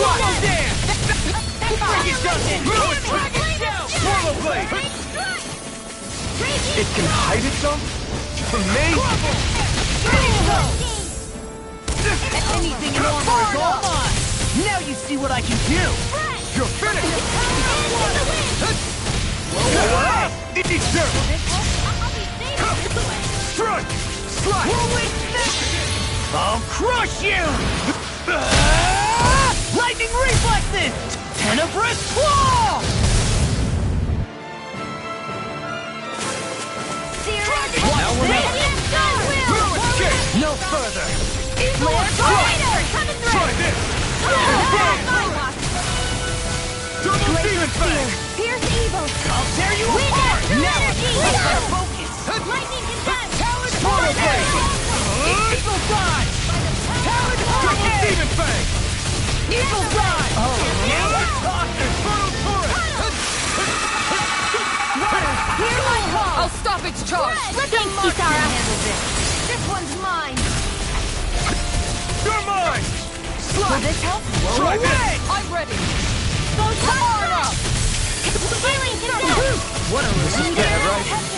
Dance! Dragon Shell! Swallow Blade! It can hide itself? From me? Anything in armor is all mine! Now you see what I can do! You're finished! Strike! Slide! I'll crush you! Lightning reflexes! Tenebrous claw! Now we're not. No further! Try this! Double demon fang! Pierce evil! I'll tear you apart! Now it's focus! Lightning condensed! Talon Swallow blade! Evil Side! Talon Double Hurricane! demon fang! Evil Side! Oh, now we're talking! Infernal turret! Hear my call! I'll stop its charge! Thanks, Kisara! This one's mine! You're mine! Will Slide! this help? Try this! I'm ready! Go Tara! Healing condensed! What a relief!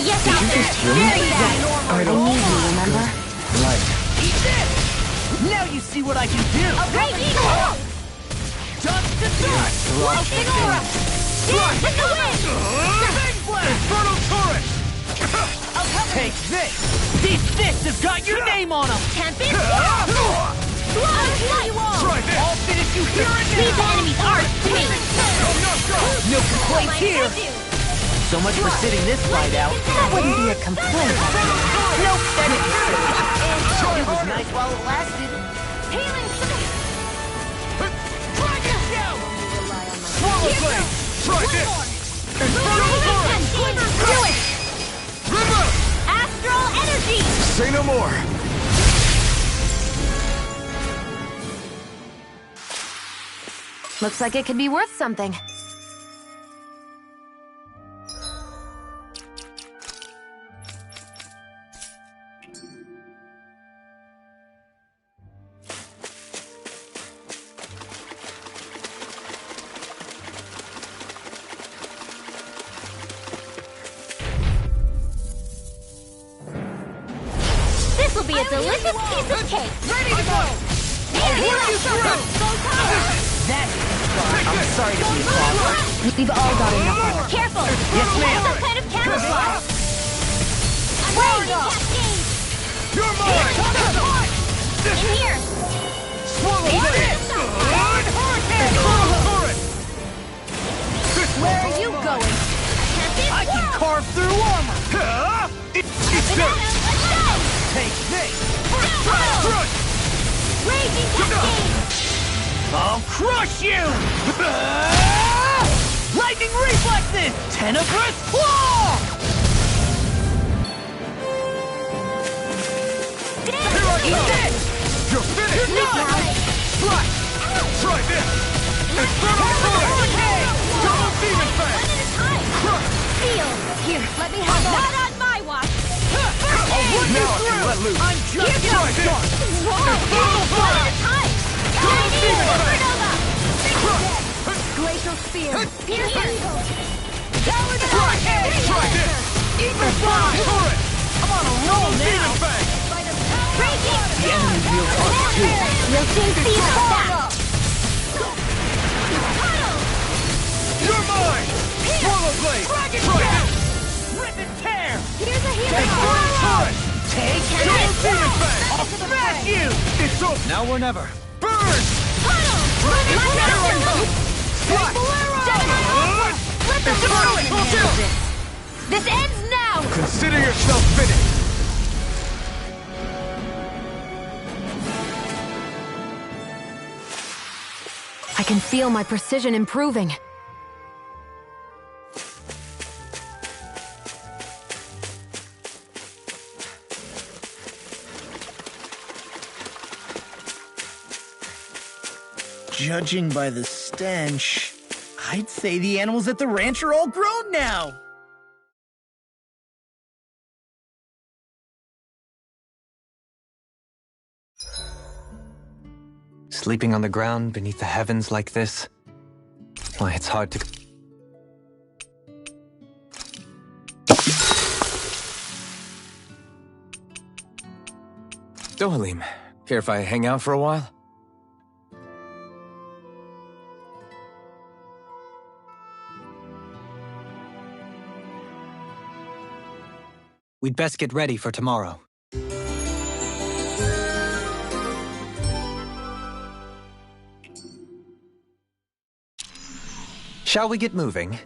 Yes, out there! Very bad! I don't need you, remember? like. Eat this! Now you see what I can do! Raging aura! Dust to dust! Lightning aura! Dance in the wind! Big blast! Infernal turret! Take this! These fists have got your name on them! Tempest! I'll kill you all! Try this! I'll finish you here and These now! enemies aren't me! No complaints here! So much for sitting this fight out. That wouldn't be a complaint. Nope, that didn't say. It was nice while it lasted. Healing Dragon Shell! Swallow blade! Try this! Infernal turret! Do it! River! Astral energy! Say no more! Looks like it could be worth something. This will be a delicious piece of cake. Ready to go! I'm sorry to be a problem. We've all got enough. Careful! Yes, ma'am. Some kind of camouflage. Raging cascade! You're mine! In here! Swallow blade! Infernal turret! Where are you going? I can carve through armor. Eat this! Let's go! Take this. Strike! Raging cascade! I'll crush you! Lightning reflexes! Tenebrous claw! Eat this! You're finished! Slide! Try this! Infernal turret! Double demon fang! Crush! Feel! Here, let me have that. Not on my watch! Now I can let loose! I'm just Try this! Infernal One turret! at a time! Double demon fang! Supernova! Crush! Glacial spear! Here! Try this! Evil Side! Turret! I'm on a roll Demon now! fang! Raging! The enemy feels hard too. We'll soon see that! You're mine! Swallow blade! Try this! Rip and tear! Here's a healing Infernal turret! Take Double this! demon fang! I'll smash you! It's over! Now or never. Burn! This ends now! Consider yourself finished! I can feel my precision improving. Judging by the stench, I'd say the animals at the ranch are all grown now. Sleeping on the ground beneath the heavens like this? Why, it's hard to... Dohalim, care if I hang out for a while? We'd best get ready for tomorrow. Shall we get moving?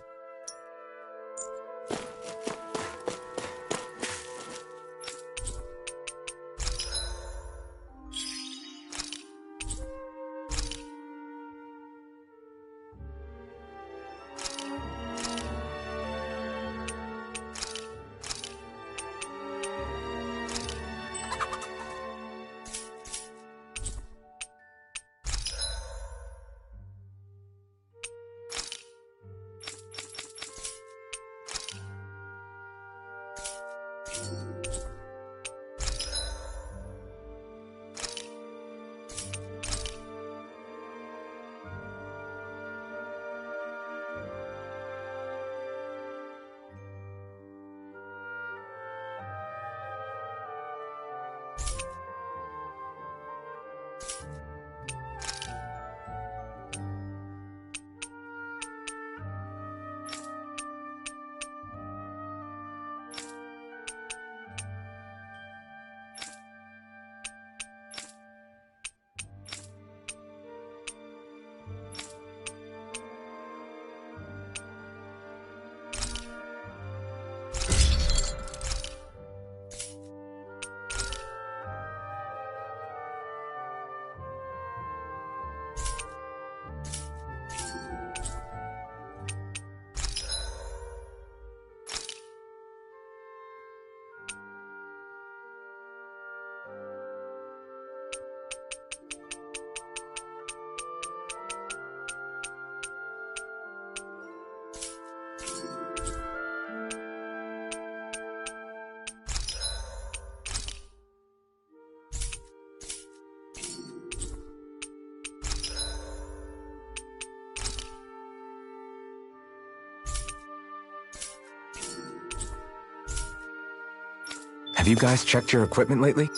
Have you guys checked your equipment lately?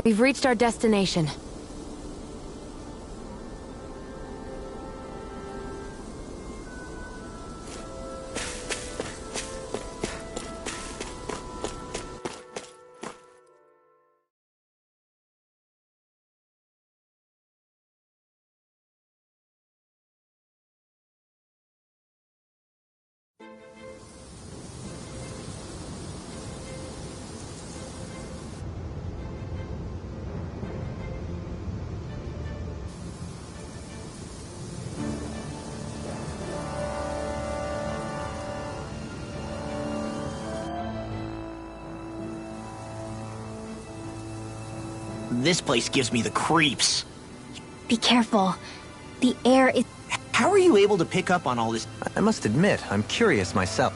We've reached our destination. This place gives me the creeps. Be careful. The air is... How are you able to pick up on all this? I must admit, I'm curious myself.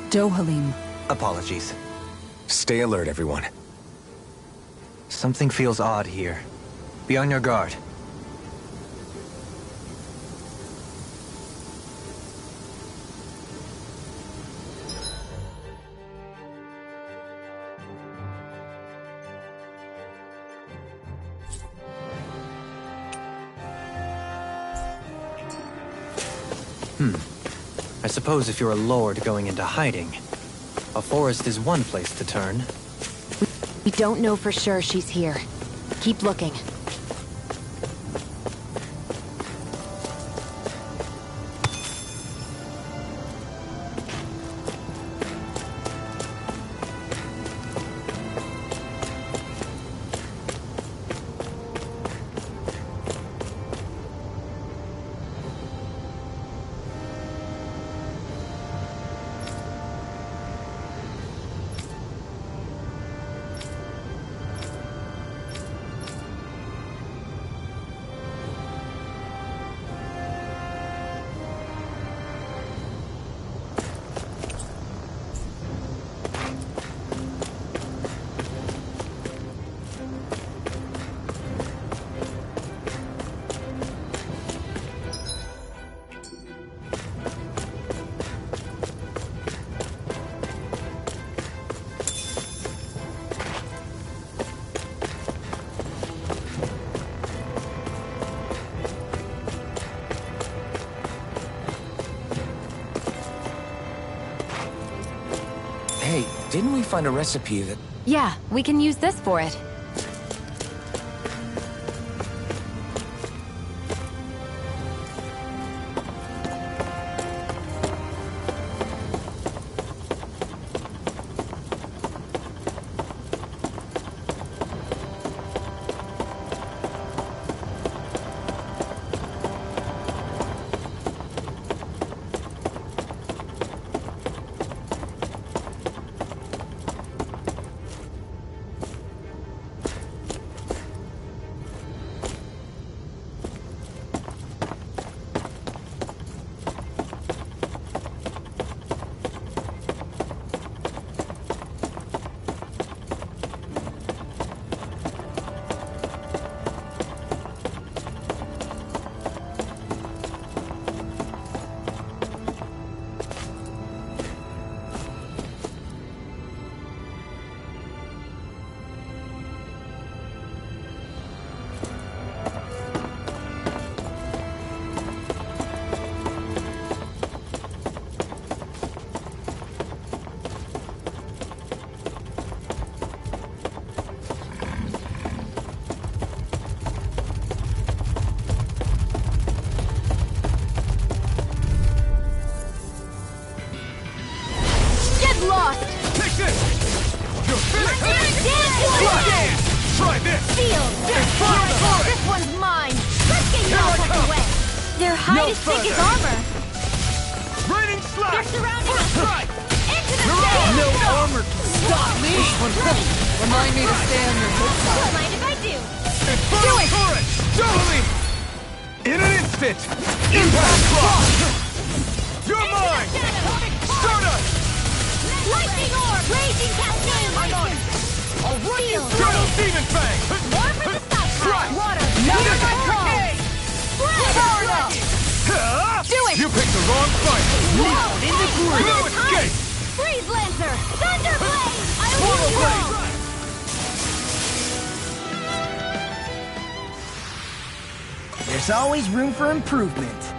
Dohalim. Apologies. Stay alert, everyone. Something feels odd here. Be on your guard. I suppose if you're a lord going into hiding, a forest is one place to turn. We don't know for sure she's here. Keep looking. Hey, didn't we find a recipe that... Yeah, we can use this for it. Lost! Take this! You're finished! Try this! Sealed! This one's mine! Let's get you Here I out of the come. way! Their hide is thick as armor! Raining slash! They're surrounding us! Strike! Into the You're sand! on. No armor can stop me! Remind me to stay on your good side. Don't mind if I do! Infernal turret! Totally! In an instant! Impact block! You're mine! Stardust! Lightning orb! Raging cascade! I'm on it! I'll run you through! Turtle Demon Fang! More for the sky Strike! Water! Now Near this my is wall! Power up! Do it! You picked the wrong fight! Whoa! No escape! Freeze Lancer! Thunder Blade! I Portal will Blade! roll! There's always room for improvement.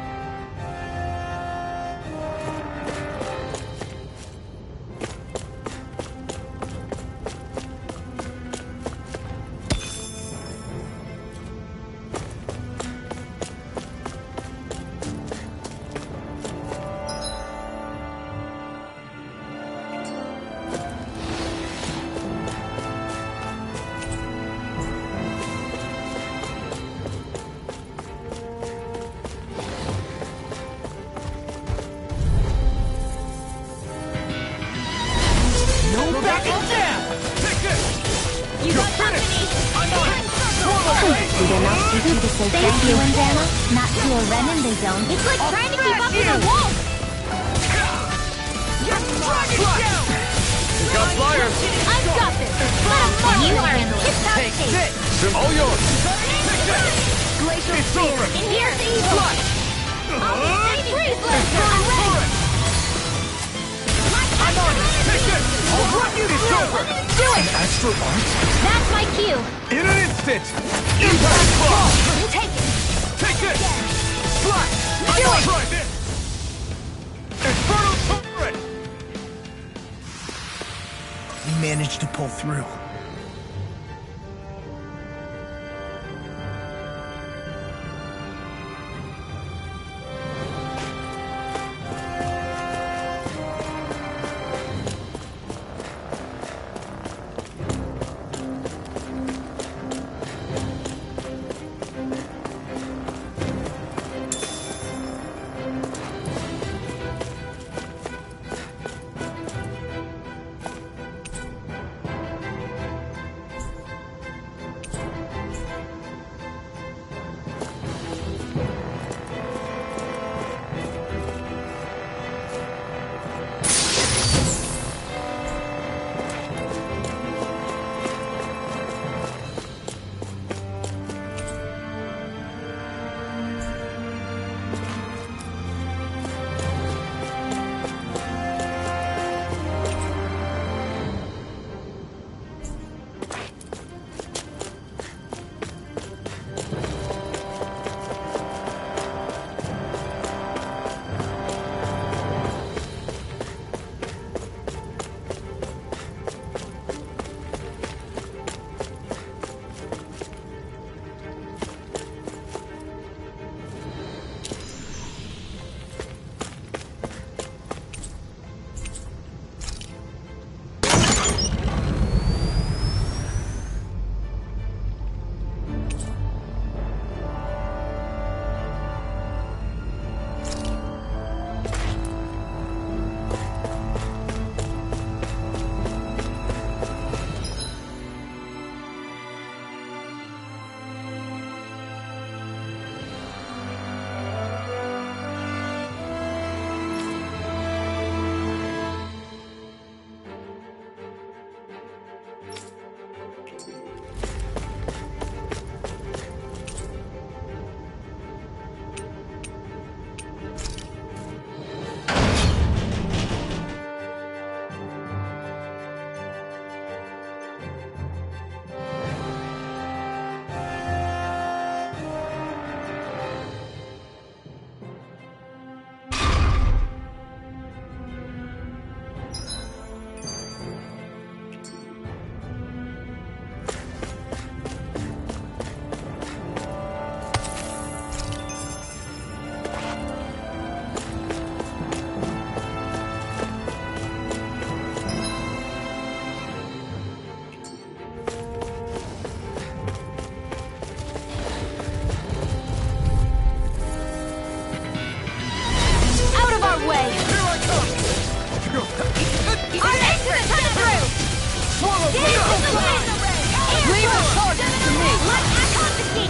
Do they not teach you to say thank you, Indiana? Not to a Renin they don't. It's like trying to keep up with a wolf! Got flyers! I've got this! Let 'em march! You are in Take this! All yours! Take this! Glacial It's spear! over! And here's the evil! Flush! Freeze Lancer! I'm ready! Turret! I'm on it! Take this! I'll run you! It's over! Do it! Astral art? That's my cue! In an instant! Impact block! Take it! Take this! Slash! Do it! Try this! pull through.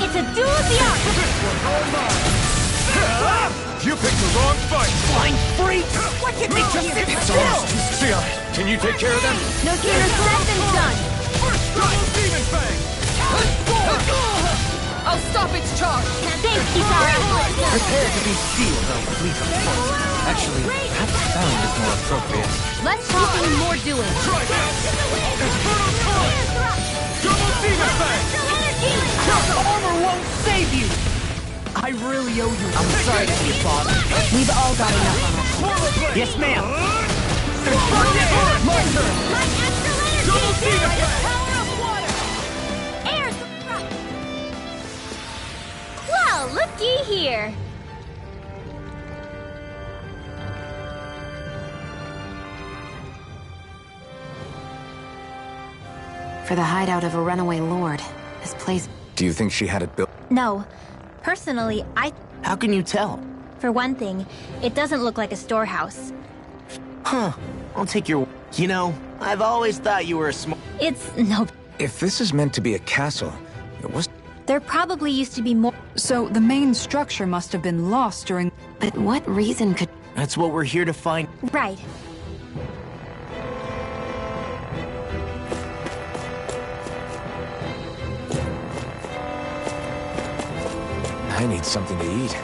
It's a duel of the arts! You picked the wrong fight! Blind freak! Why can't they just sit still? See, can you take care of them? No sooner said than done! Double Demon Fang! I'll stop its charge! Thanks, Kitara! Prepare to be sealed, though, fleet of foot. Actually, perhaps found is more appropriate. Let's talk more doing! Try this! Infernal Torch! Double Demon Fang! The armor won't save you! I really owe you. I'm sorry to be a bother. We've all got enough on our plate. Yes, ma'am. My turn! Like extra energy! Double Demon Fang! Power of water! Air thrust! Well, looky here. For the hideout of a runaway lord, this place... Do you think she had it built? No. Personally, How can you tell? for one thing, it doesn't look like a storehouse. Huh. I'll take your... You know, I've always thought you were a smart... It's no... If this is meant to be a castle, it was... There probably used to be more... So the main structure must have been lost during... But what reason could... That's what we're here to find. Right. I need something to eat.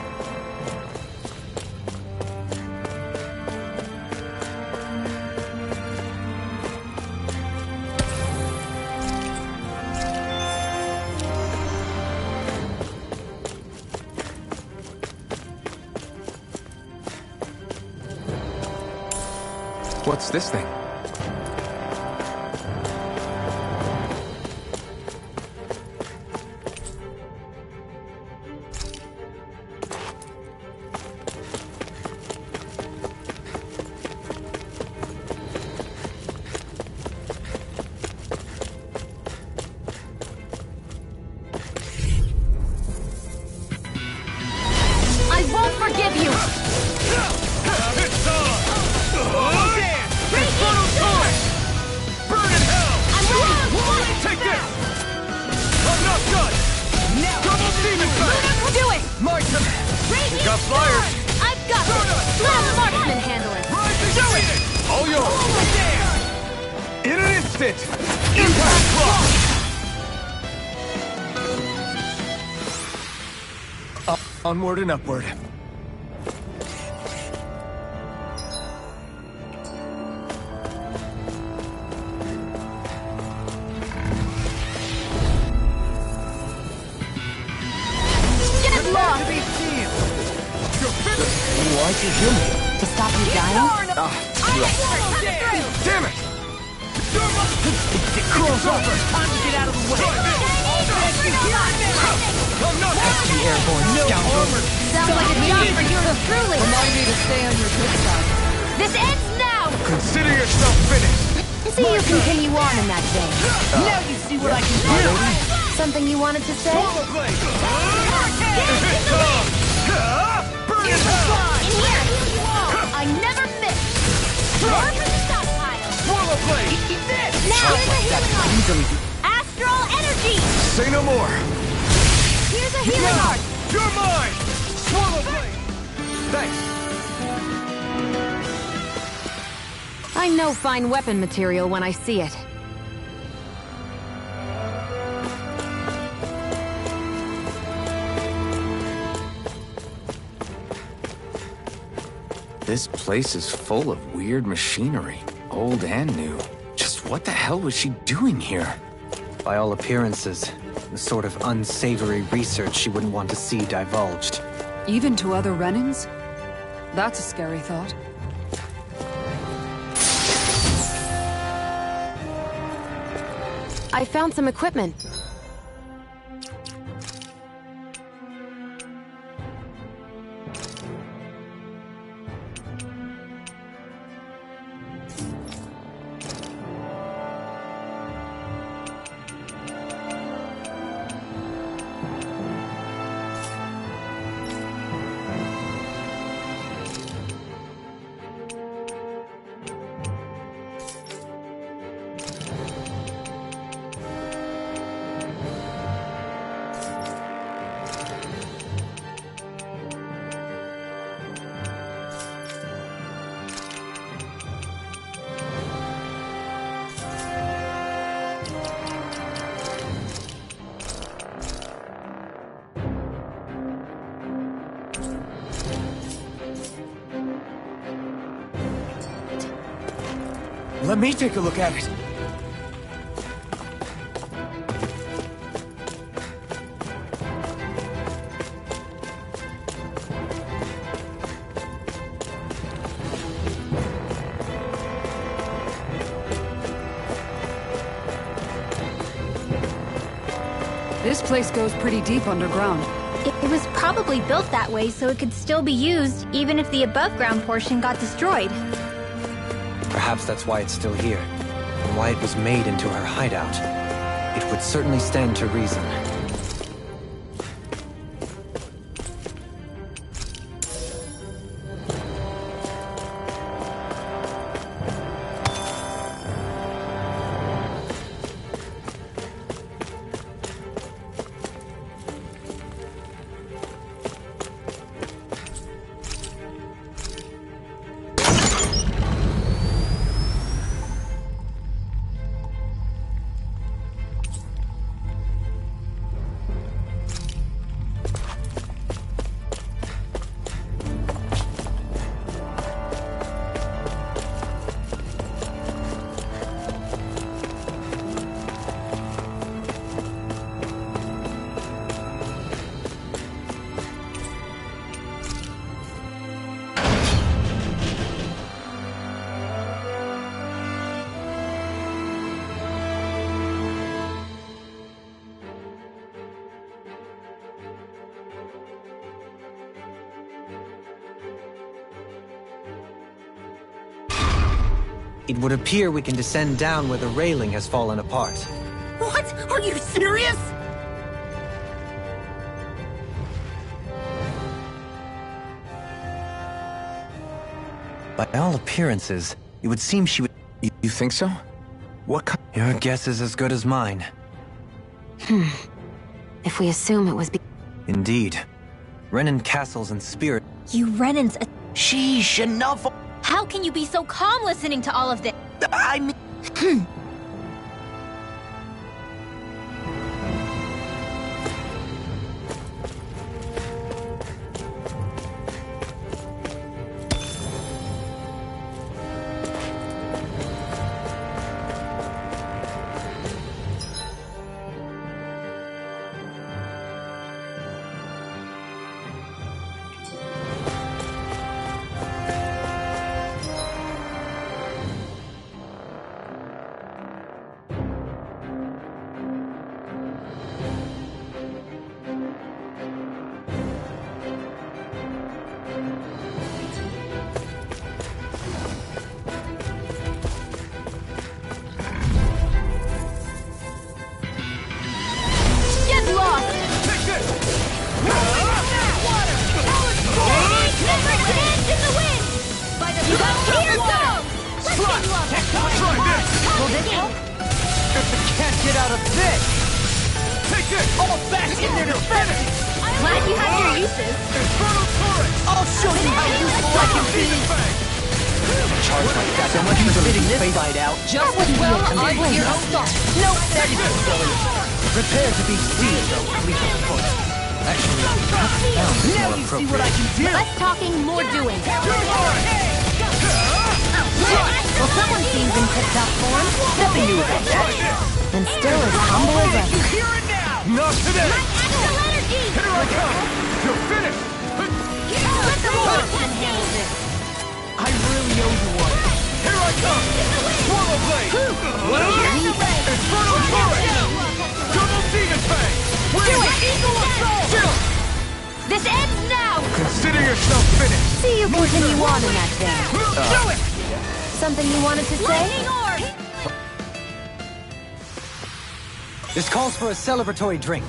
What's this thing? got flyers. I've got this! Let a marksman handle it! All yours. In an instant. Impact block. Onward and upward. Why'd you heal me? To stop you dying? Damn it! Cross over! Time to get out of the way. Pesky airborne scoundrel. Sounds like a job for you to truly! Remind me to stay on your good side. This ends now! Consider yourself finished! See you continue on in that vein. Now you see what I can do. Something you wanted to say? Swallow blade! Burn it out! In here! I never miss! More for the stockpile! Swallow blade! Now, here's a healing art! Easily. Astral energy! Say no more! Here's a healing art! You're mine! Swallow blade! Thanks! I know fine weapon material when I see it. This place is full of weird machinery, old and new. Just what the hell was she doing here? By all appearances, the sort of unsavory research she wouldn't want to see divulged. Even to other Renans? That's a scary thought. I found some equipment. Let me take a look at it. This place goes pretty deep underground. It was probably built that way so it could still be used, even if the above-ground portion got destroyed. Perhaps that's why it's still here, and why it was made into her hideout. It would certainly stand to reason. It would appear we can descend down where the railing has fallen apart. What? Are you serious? By all appearances, it would seem she would... You think so? What kind... Your guess is as good as mine. If we assume it was Indeed. Renin castles and spirit. You Renans. Sheesh, enough. How can you be so calm listening to all of this? I mean, Get lost! Take this! Hands in the wind! You got here goes! Let's get you off! Try this! Will this help? Can't get out of this! Take this! all back in their defense. Glad you have your uses. Infernal turret! I'll show you how useful I can be. Charge like that. So much for fitting this fight out. Just as well I hear start. Nope, that isn't silly. Prepare to be seized, though, fleet of foot. Actually, that sounds Now more you see what I appropriate. can do. Less talking, more doing. Well, someone seems in tip-top form. Nothing new about that. And still as humble as ever. Hear it now. Not today! Astral energy! Here I come! You're finished! Let the Lord handle this. I really owe you one. Here I come! Swallow blade! Infernal turret! Double demon fang! Do it! Eagle assault! Chill! This ends now! Consider yourself finished! See you continue on in that vein. Do it! Something you wanted to say? Lightning orb! This calls for a celebratory drink.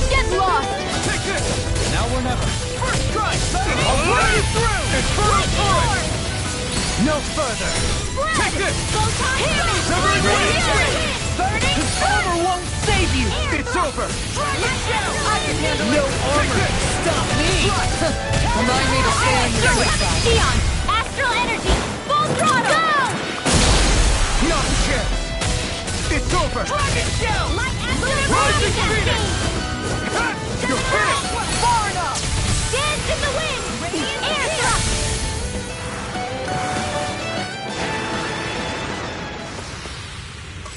Get lost! Take this! Now or never. First strike! I'll run you through! Infernal turret! No further. Take this! Photon hammer! Severing blade! Burning Armor won't save you. It's over! No armor. Stop me. Remind me to stay on your good side. Dion! Astral energy! Full throttle! Go! Not a chance! It's over! Dragon shell! Light astral Rising energy! Phoenix! Ha! You're finished! Far enough! Dance in the wind! Air thrust!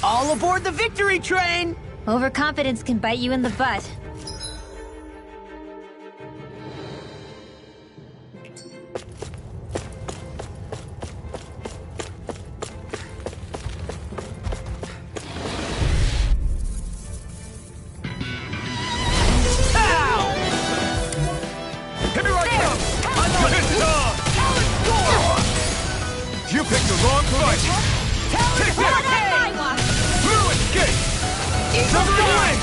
All aboard the victory train. Overconfidence can bite you in the butt. Here I come! It's on! You picked the wrong fight! Take this! Blue escape! Severing blade!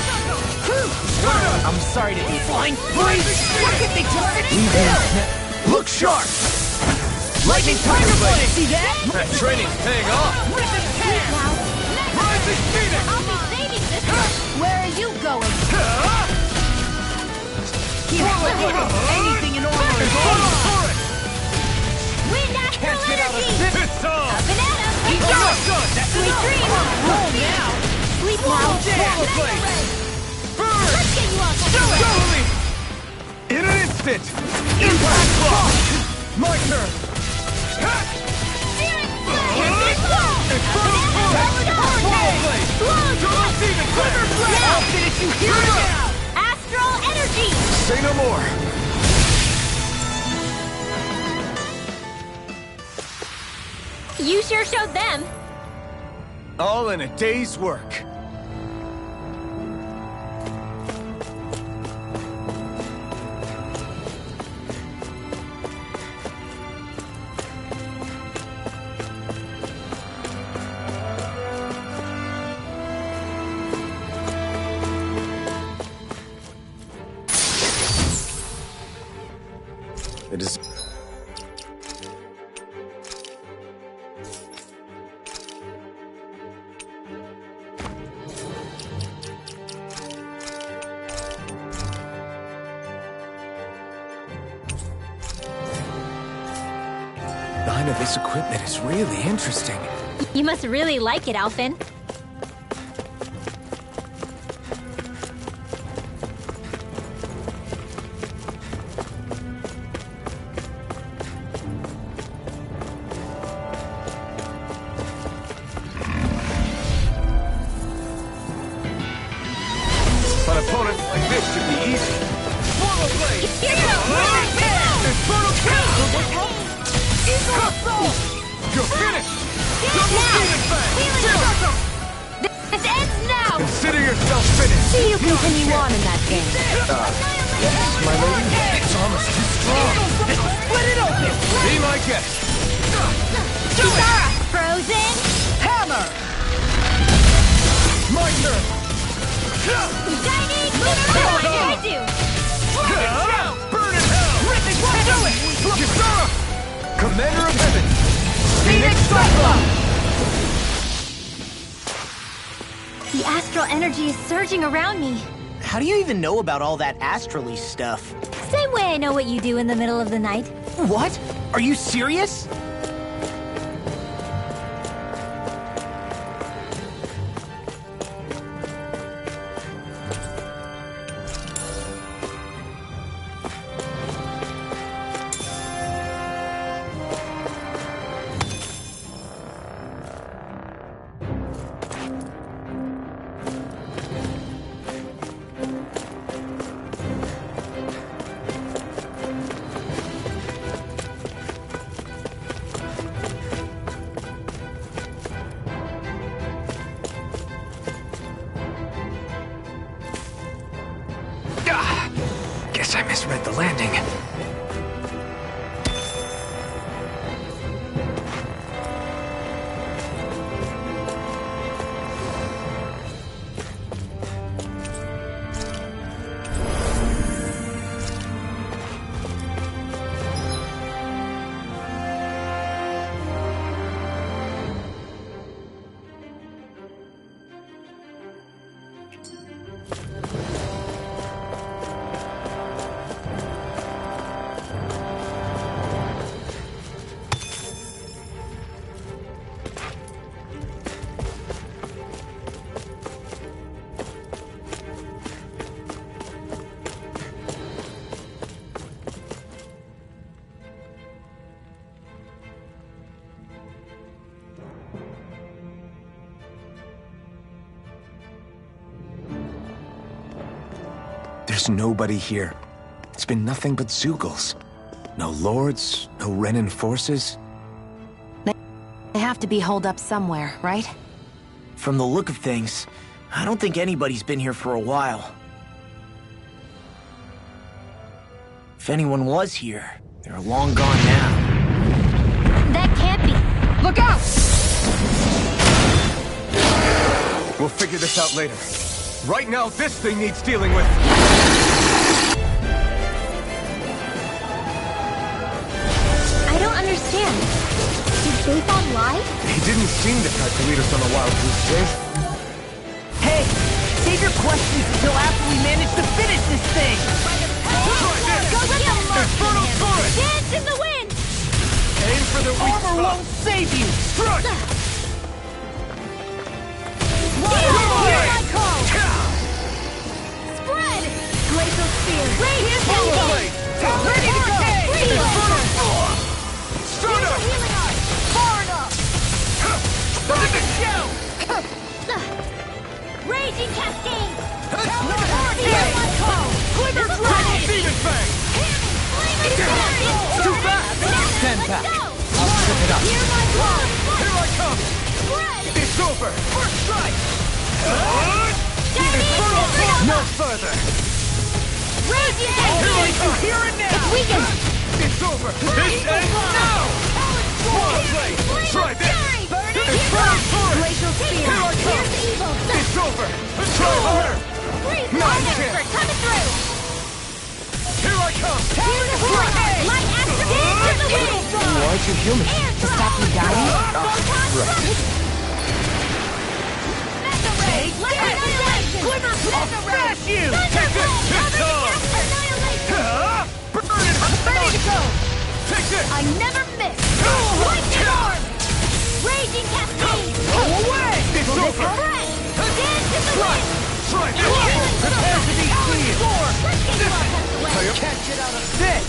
I'm sorry to be blind. Please. Look at me, Look sharp. Lightning tiger blade. See that? That training's paying off! Rising Phoenix! I'll be saving this. Where are you going? Anything in order. Infernal turret! Wind astral energy! It's on! Banana! Sweet dreams! Roll now. Sleep now! Swallow blade! Burn! Let's get you off the Slowly! In an instant! Impact block! My turn! Ha! Infernal turret! Swallow blade! Double demon flare! I'll finish you here and now. Astral energy! Say no more! You sure showed them. All in a day's work. It is... None of this equipment is really interesting. You must really like it, Alphen. An opponent like this should be easy. Swallow blade! Here you go! Infernal kill! Eagle assault! You're finished! Double demon fang! This ends now! Consider yourself finished! See you continue on in that game. Yes, my lady? Its armor's too strong. Split it open! Be my guest. Kisara! Frozen! Hammer! My turn! Shining! Redo! Burn in hell! Do it! Kisara! Commander of Heaven! Phoenix Cyclone! The astral energy is surging around me. How do you even know about all that astrally stuff? Same way I know what you do in the middle of the night. What? Are you serious? Guess I misread the landing. There's nobody here. It's been nothing but Zeugles. No lords, no Renan forces. They have to be holed up somewhere, right? From the look of things, I don't think anybody's been here for a while. If anyone was here, they're long gone now. That can't be. Look out! We'll figure this out later. Right now, this thing needs dealing with. I don't understand. Did Bayfon lie? He didn't seem the type to lead us on a wild goose chase. Hey, save your questions until after we manage to finish this thing! Go with the Infernal Torrent! Dance in the wind! Aim for the weak Armor spot! won't save you! Strike! Hear my call! Spread! Glacial Spear! Radiant Blade! Ready to go! Infernal Form! Stunner! Healing art! Far enough! Raging Cascade! Hear my call! Glimmer Dragon! Demon Fang! Too fast! Stand back! I'll set it up. Hear my call! Here I come! Spread! It's over! strike! No further! Raging Here and now! It's weakened! It's over! This ends now! Swallow blade! Try this! Glacial spear! Here I come! Here's evil! It's over! Try harder! Freeze! No Light chance. expert coming through! Here I come! Here's the horn! Light after the wind! Why'd you heal me? To stop you dying? Mega ray! Light annihilation! I'll smash you! Thunder Take this! blade! It's on! Annihilation! Burn it! Ready to go! Take this! I never miss! Lightning arm! Raging cascade! Go away! It's over! Fresh! Dance in the wind! Try this! Prepare to be clean! Let's get you all tucked away! Can't get out of this!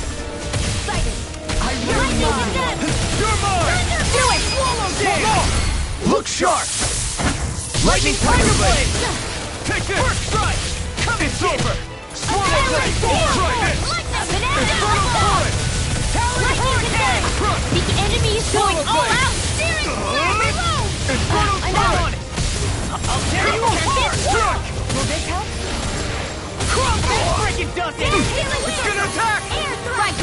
Excited! I Lightning condemned! You're mine! Do it! Swallow this! Look sharp! Lightning tiger blade! Take this! First strike! It's over! Swallow blade! Try this! Infernal torrent! The enemy is going all out! Steering! Reload! Infernal torrent! I'll tear you apart! Strike! Will this help? Crumble! That freaking does it! It's gonna attack! Air thrust!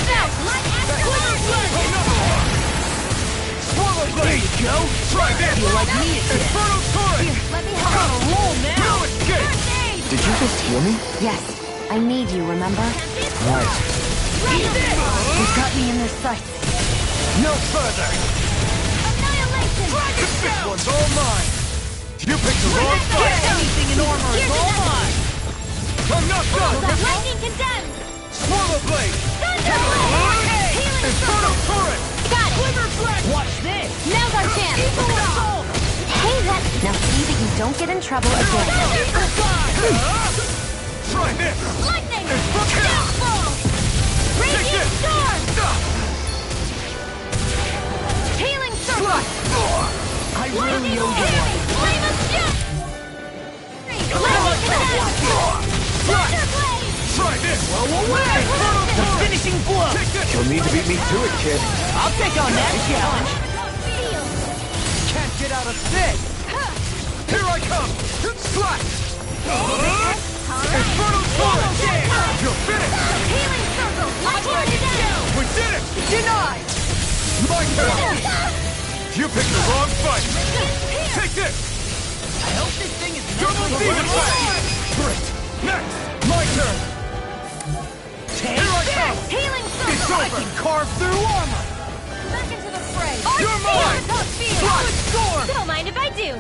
Bounce! Light after Another one! Swallow blade! There you go! Try this! You like me again. Infernal torrent! Let me help! Roll No escape! First aid! Did you just heal me? Yes. I need you, remember? Right. You've got me in their sights. No further! Annihilation! This one's all mine! You picked the wrong fight! Anything in armor is all mine! I'm not done! Lightning condemned! Swallow blade! Thunder blade! Healing Infernal circle! torrent! Got it! Watch this! Now's our chance! Hey, that... Now see that you don't get in trouble again. Try this! Lightning! Infernal- Downfall! Take Radiant this! storm! Healing circle! I Lightning hammer! Flame of death! Lightning condemned! Thunder blade! Try this! Infernal The torrent! finishing blow! Take this! You'll need to beat me to it, kid. I'll take on that challenge! Shield! Can't get out of this! Here I come! Slash! Infernal torrent! You're finished! Healing circle! Lightning condemned! We did it! Denied! My turn! You picked the wrong fight! Take this! I hope this thing is Double demon blade! Great! Next! My turn! Here I come! Healing It's circle! over! carve through armor! Back into the fray! You're mine! Good score! Don't mind if I do!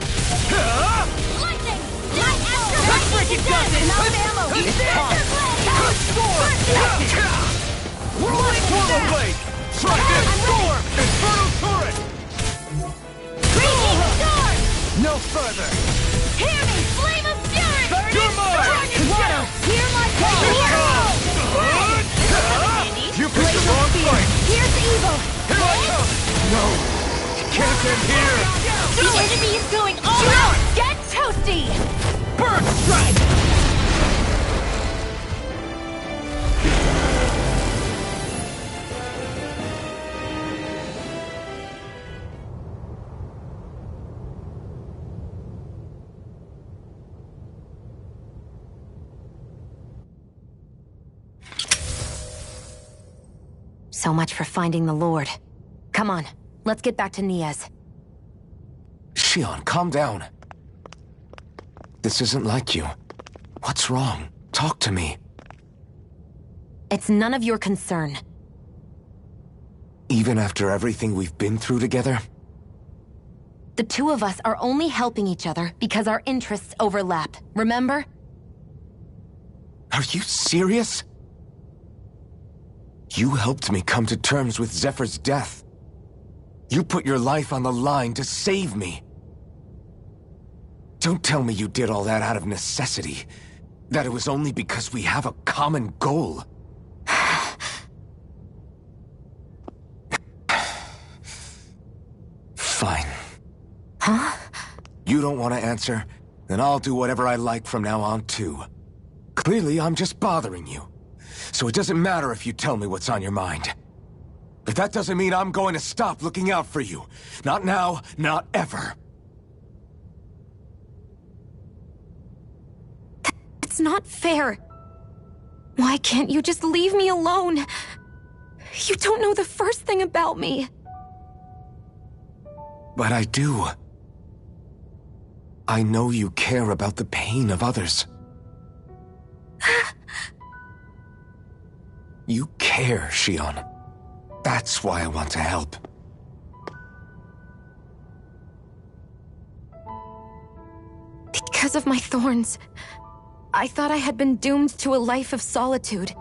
Lightning! Light after That lightning freaking does it! condemned! Enough ammo! It's time! Good score! Whirling Swallow blade! Try this! Storm! Infernal torrent! Raging storm! No further! Hear me! Flame of fury! You're mine! Water! Hear my call! You picked the wrong fight! Here's evil! Here I come! No! Can't end here! The enemy is going all out! Get toasty! Burn strike! So much for finding the Lord. Come on, let's get back to Niaz. Shion, calm down. This isn't like you. What's wrong? Talk to me. It's none of your concern. Even after everything we've been through together? The two of us are only helping each other because our interests overlap, remember? Are you serious? You helped me come to terms with Zephyr's death. You put your life on the line to save me. Don't tell me you did all that out of necessity. That it was only because we have a common goal. Fine. Huh? You don't want to answer? Then I'll do whatever I like from now on, too. Clearly, I'm just bothering you. So it doesn't matter if you tell me what's on your mind. But that doesn't mean I'm going to stop looking out for you. Not now, not ever. It's not fair. Why can't you just leave me alone? You don't know the first thing about me. But I do. I know you care about the pain of others. You care, Shion. That's why I want to help. Because of my thorns, I thought I had been doomed to a life of solitude.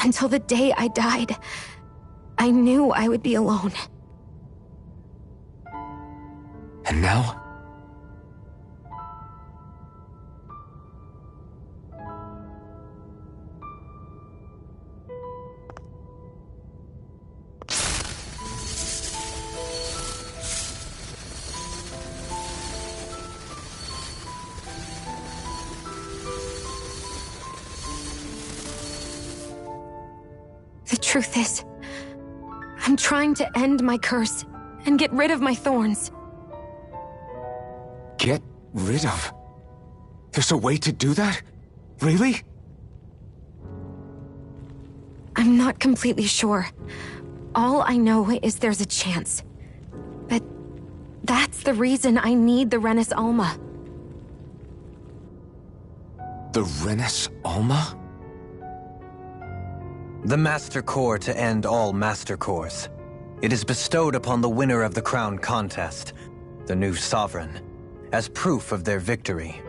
Until the day I died, I knew I would be alone. And now? The truth is, I'm trying to end my curse and get rid of my thorns. Get rid of? There's a way to do that? Really? I'm not completely sure. All I know is there's a chance. But that's the reason I need the Renis Alma. The Renis Alma? The Master Core to end all Master Cores. It is bestowed upon the winner of the Crown Contest, the new Sovereign, as proof of their victory.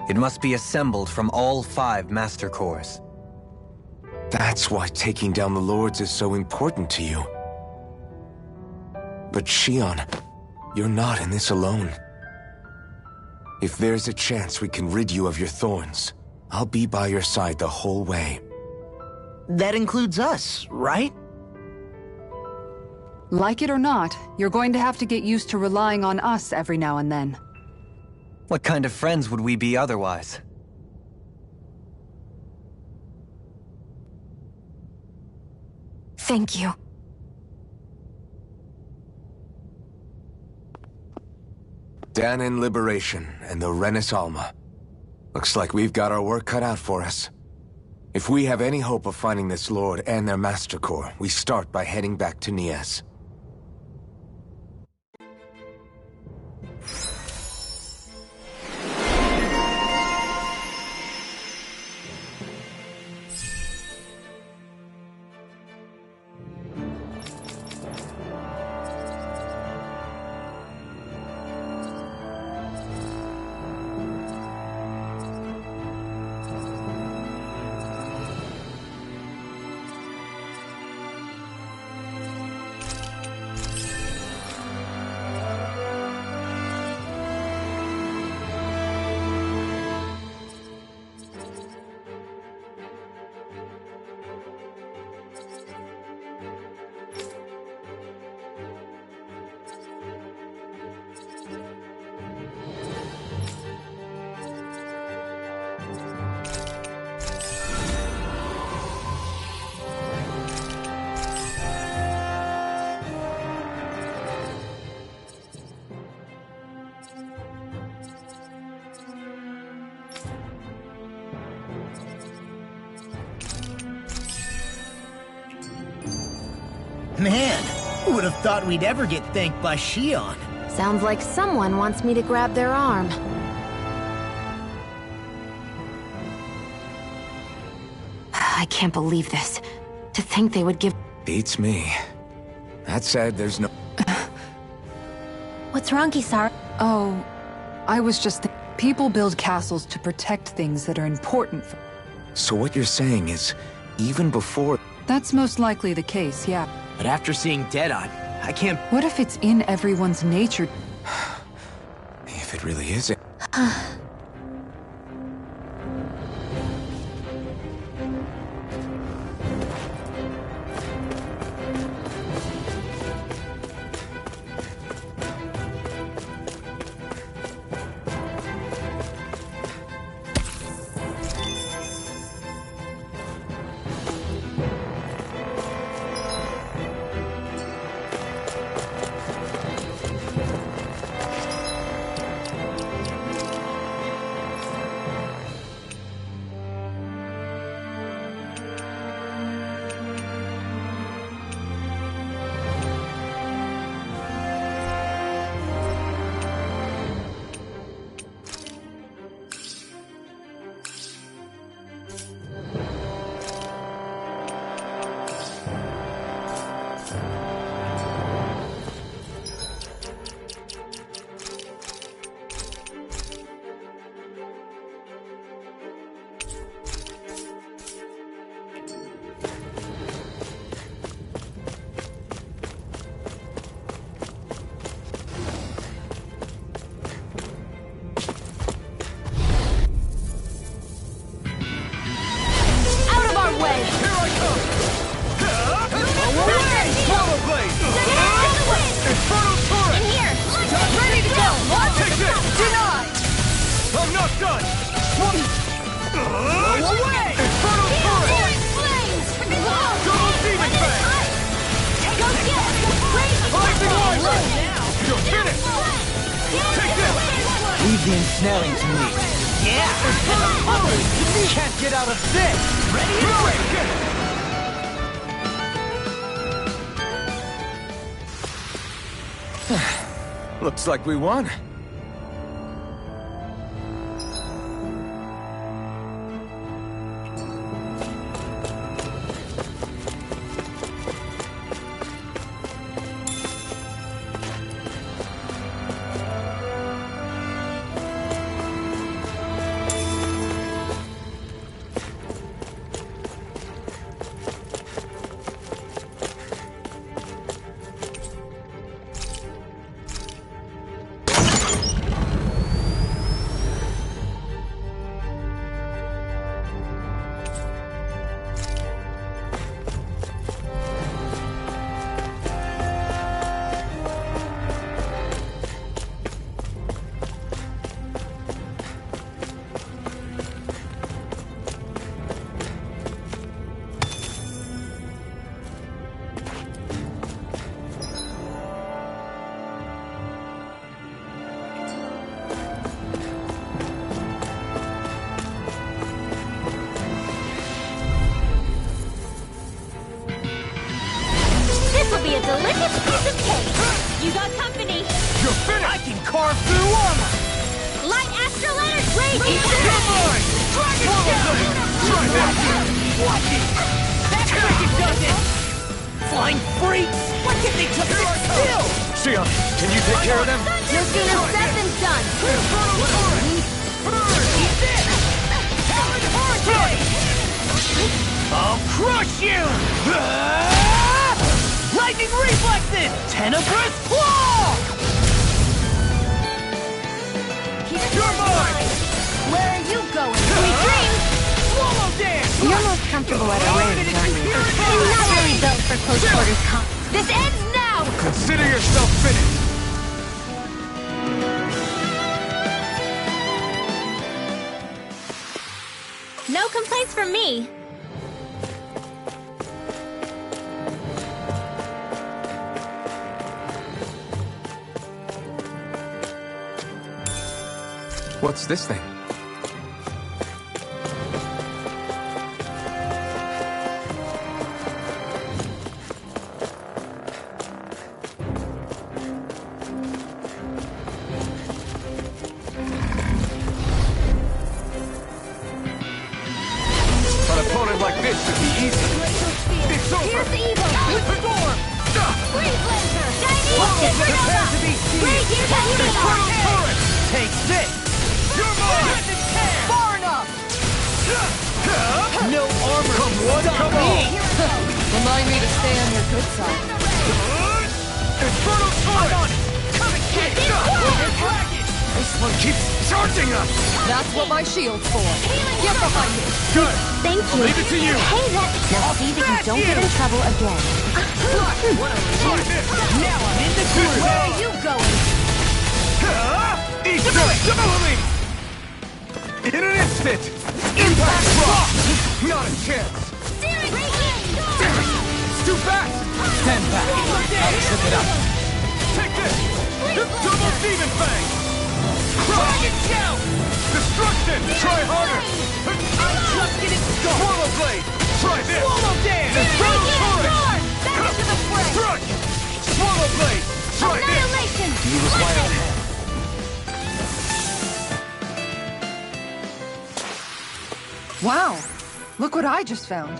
It must be assembled from all 5 Master Cores. That's why taking down the Lords is so important to you. But Shion, you're not in this alone. If there's a chance we can rid you of your thorns, I'll be by your side the whole way. That includes us, right? Like it or not, you're going to have to get used to relying on us every now and then. What kind of friends would we be otherwise? Thank you. Danon Liberation and the Renis Alma. Looks like we've got our work cut out for us. If we have any hope of finding this Lord and their Master Core, we start by heading back to Nias. Man, who would have thought we'd ever get thanked by Shion? Sounds like someone wants me to grab their arm. I can't believe this. To think they would give... Beats me. That said, there's no... What's wrong, Kisara? Oh, I was just people build castles to protect things that are important for... So what you're saying is, even before... That's most likely the case, yeah. But after seeing Deadeye, I can't... What if it's in everyone's nature? If it really is... seem snaring to me. Yeah! Can't get out of this! Ready and break! Looks like we won. This'll be a delicious piece of cake. You got company. You're finished! I can carve through armor! Light astral energy. You're mine! Dragon Shell! Try that! Watch it! That freaking does it! Flying freaks! Why can't they just sit still? Shion, can you take care of them? No sooner said than done. Eat this! Talon Hurricane! I'll crush you! Lightning reflexes! Tenebrous claw! You're mine! Where are you going? Sweet dreams. Swallow dance! You're most comfortable at a range, aren't you? I'm not really built for close quarters combat. This ends now. Consider yourself finished. No complaints from me. What's this thing? An opponent like this should be easy. It's over! Here's the evil. Storm! Freeze Lancer. Chinese Prepare Supernova. to be seized! Great years at Eternal Unity. Turret! Take this! You're mine! Far enough! No armor Come one, stop come me! all. Remind me to stay on your good side. Infernal I'm on Turret! it! Come and get it! Dragon! This one keeps charging us! That's what my shield's for. Get behind me. Good! Thank you. Leave it to you! Hey, that. Now see that you don't get in trouble again. Try this! Now I'm in the groove! Where are you going? Eat double! In an instant! Impact rock! Not a chance! Steering Radiant Damn it! It's too fast! Stand back! I'll trip it up! Take this! Double Demon Fang! Dragon Shell! Destruction! Try harder! I'm just getting started! Swallow Blade! Try this! Swallow dance! Infernal Turret! Back into the fray. Thrust! Swallow Blade! Try this! Annihilation. He was wide on hand. Wow. Look what I just found.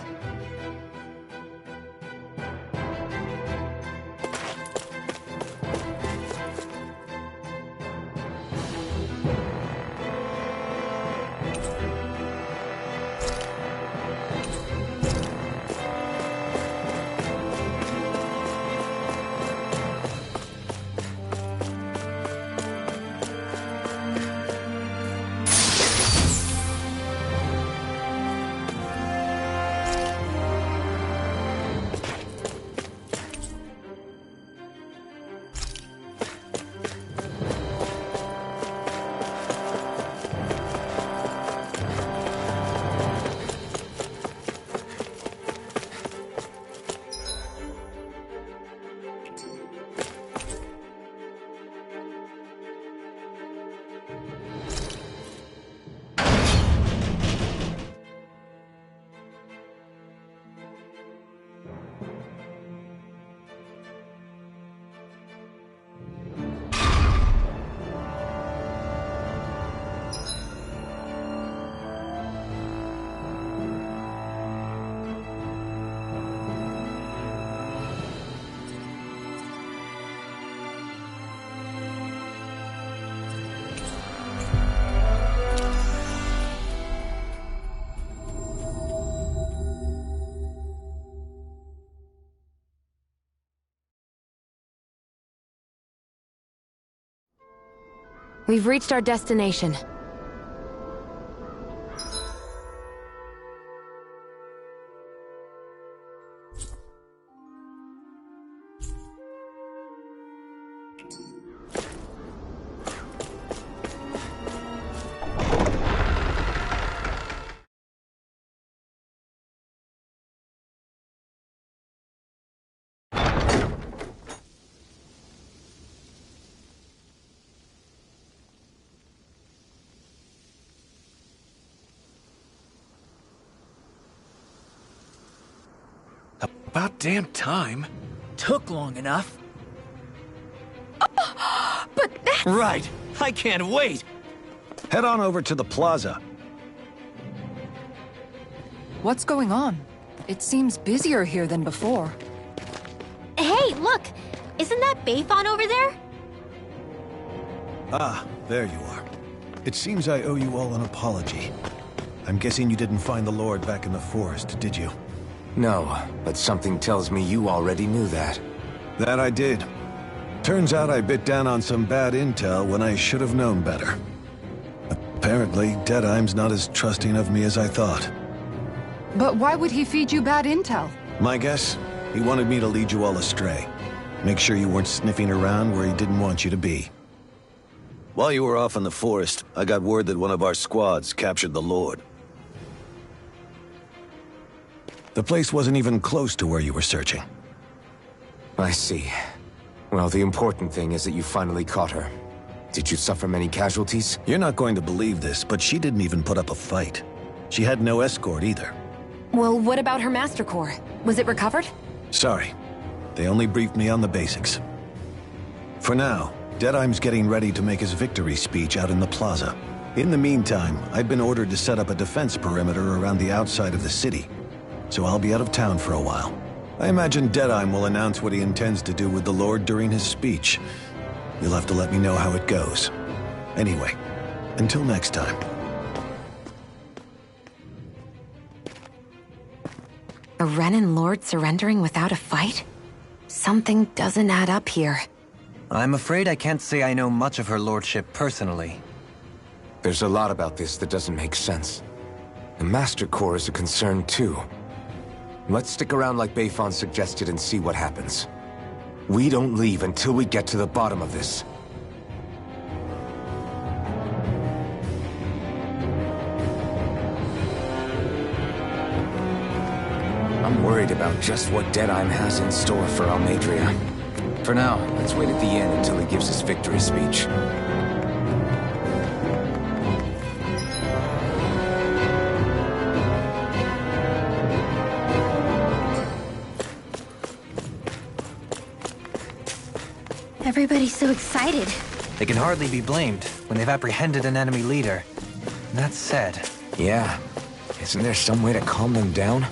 We've reached our destination. About damn time. Took long enough. But that's... Right. I can't wait. Head on over to the plaza. What's going on? It seems busier here than before. Hey, look! Isn't that Bayfon over there? Ah, there you are. It seems I owe you all an apology. I'm guessing you didn't find the Lord back in the forest, did you? No, but something tells me you already knew that. That I did. Turns out I bit down on some bad intel when I should have known better. Apparently, Deadeye's not as trusting of me as I thought. But why would he feed you bad intel? My guess? He wanted me to lead you all astray. Make sure you weren't sniffing around where he didn't want you to be. While you were off in the forest, I got word that one of our squads captured the Lord. The place wasn't even close to where you were searching. I see. Well, the important thing is that you finally caught her. Did you suffer many casualties? You're not going to believe this, but she didn't even put up a fight. She had no escort either. Well, what about her Master Core? Was it recovered? Sorry. They only briefed me on the basics. For now, Deadeye's getting ready to make his victory speech out in the plaza. In the meantime, I've been ordered to set up a defense perimeter around the outside of the city. So I'll be out of town for a while. I imagine Deadeye will announce what he intends to do with the Lord during his speech. You'll have to let me know how it goes. Anyway, until next time. A Renan Lord surrendering without a fight? Something doesn't add up here. I'm afraid I can't say I know much of her lordship personally. There's a lot about this that doesn't make sense. The Master Core is a concern too. Let's stick around like Bayfon suggested and see what happens. We don't leave until we get to the bottom of this. I'm worried about just what Deadeye has in store for Almadria. For now, let's wait at the inn until he gives his victory speech. Everybody's so excited. They can hardly be blamed when they've apprehended an enemy leader. That said... Yeah. Isn't there some way to calm them down?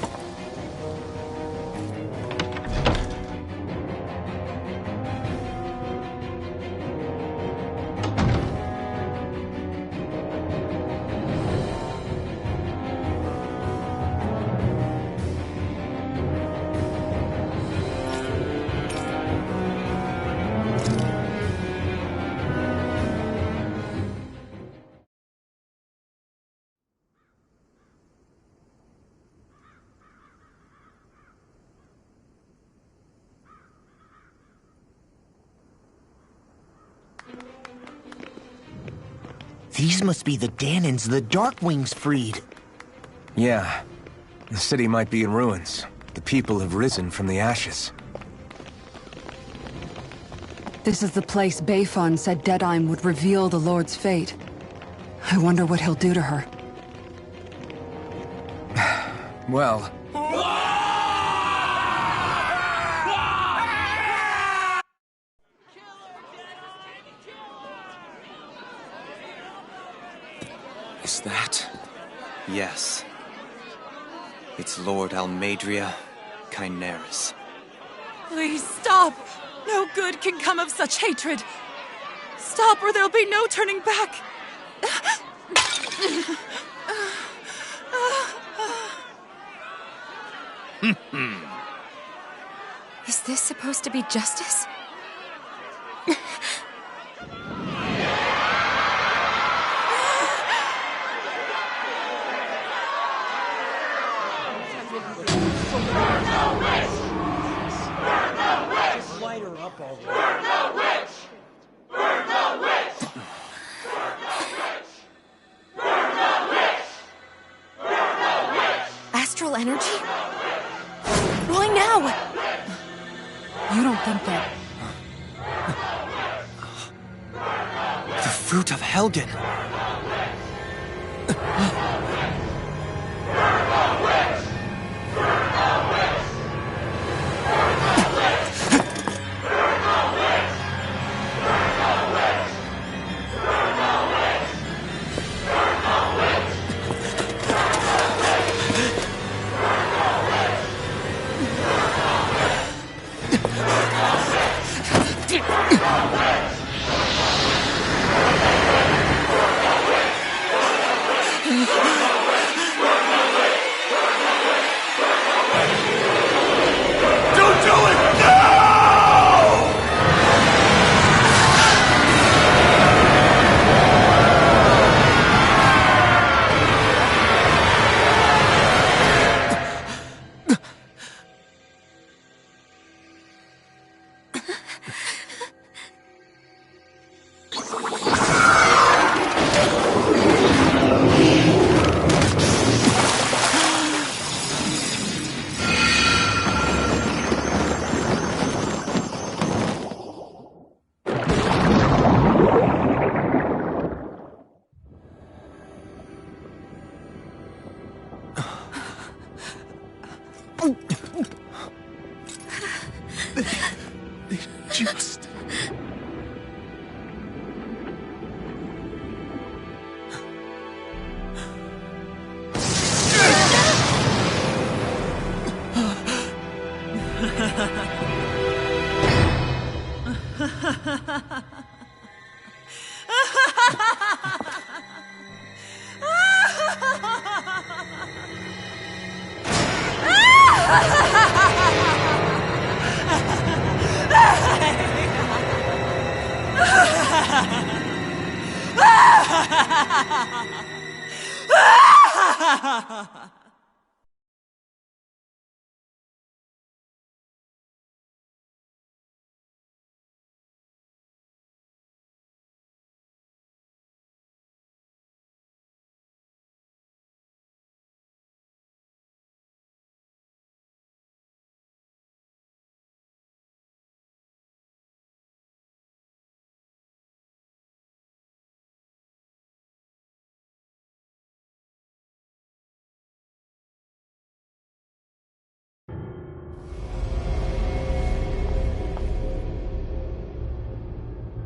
These must be the Danins the Darkwings freed. Yeah. The city might be in ruins. The people have risen from the ashes. This is the place Bayfon said Deadeye would reveal the Lord's fate. I wonder what he'll do to her. Well... Is that... yes. It's Lord Almadria Kynaris. Please stop! No good can come of such hatred. Stop or there'll be no turning back. Is this supposed to be justice? energy? Why now? You don't think that... The fruit of Helgen. Just...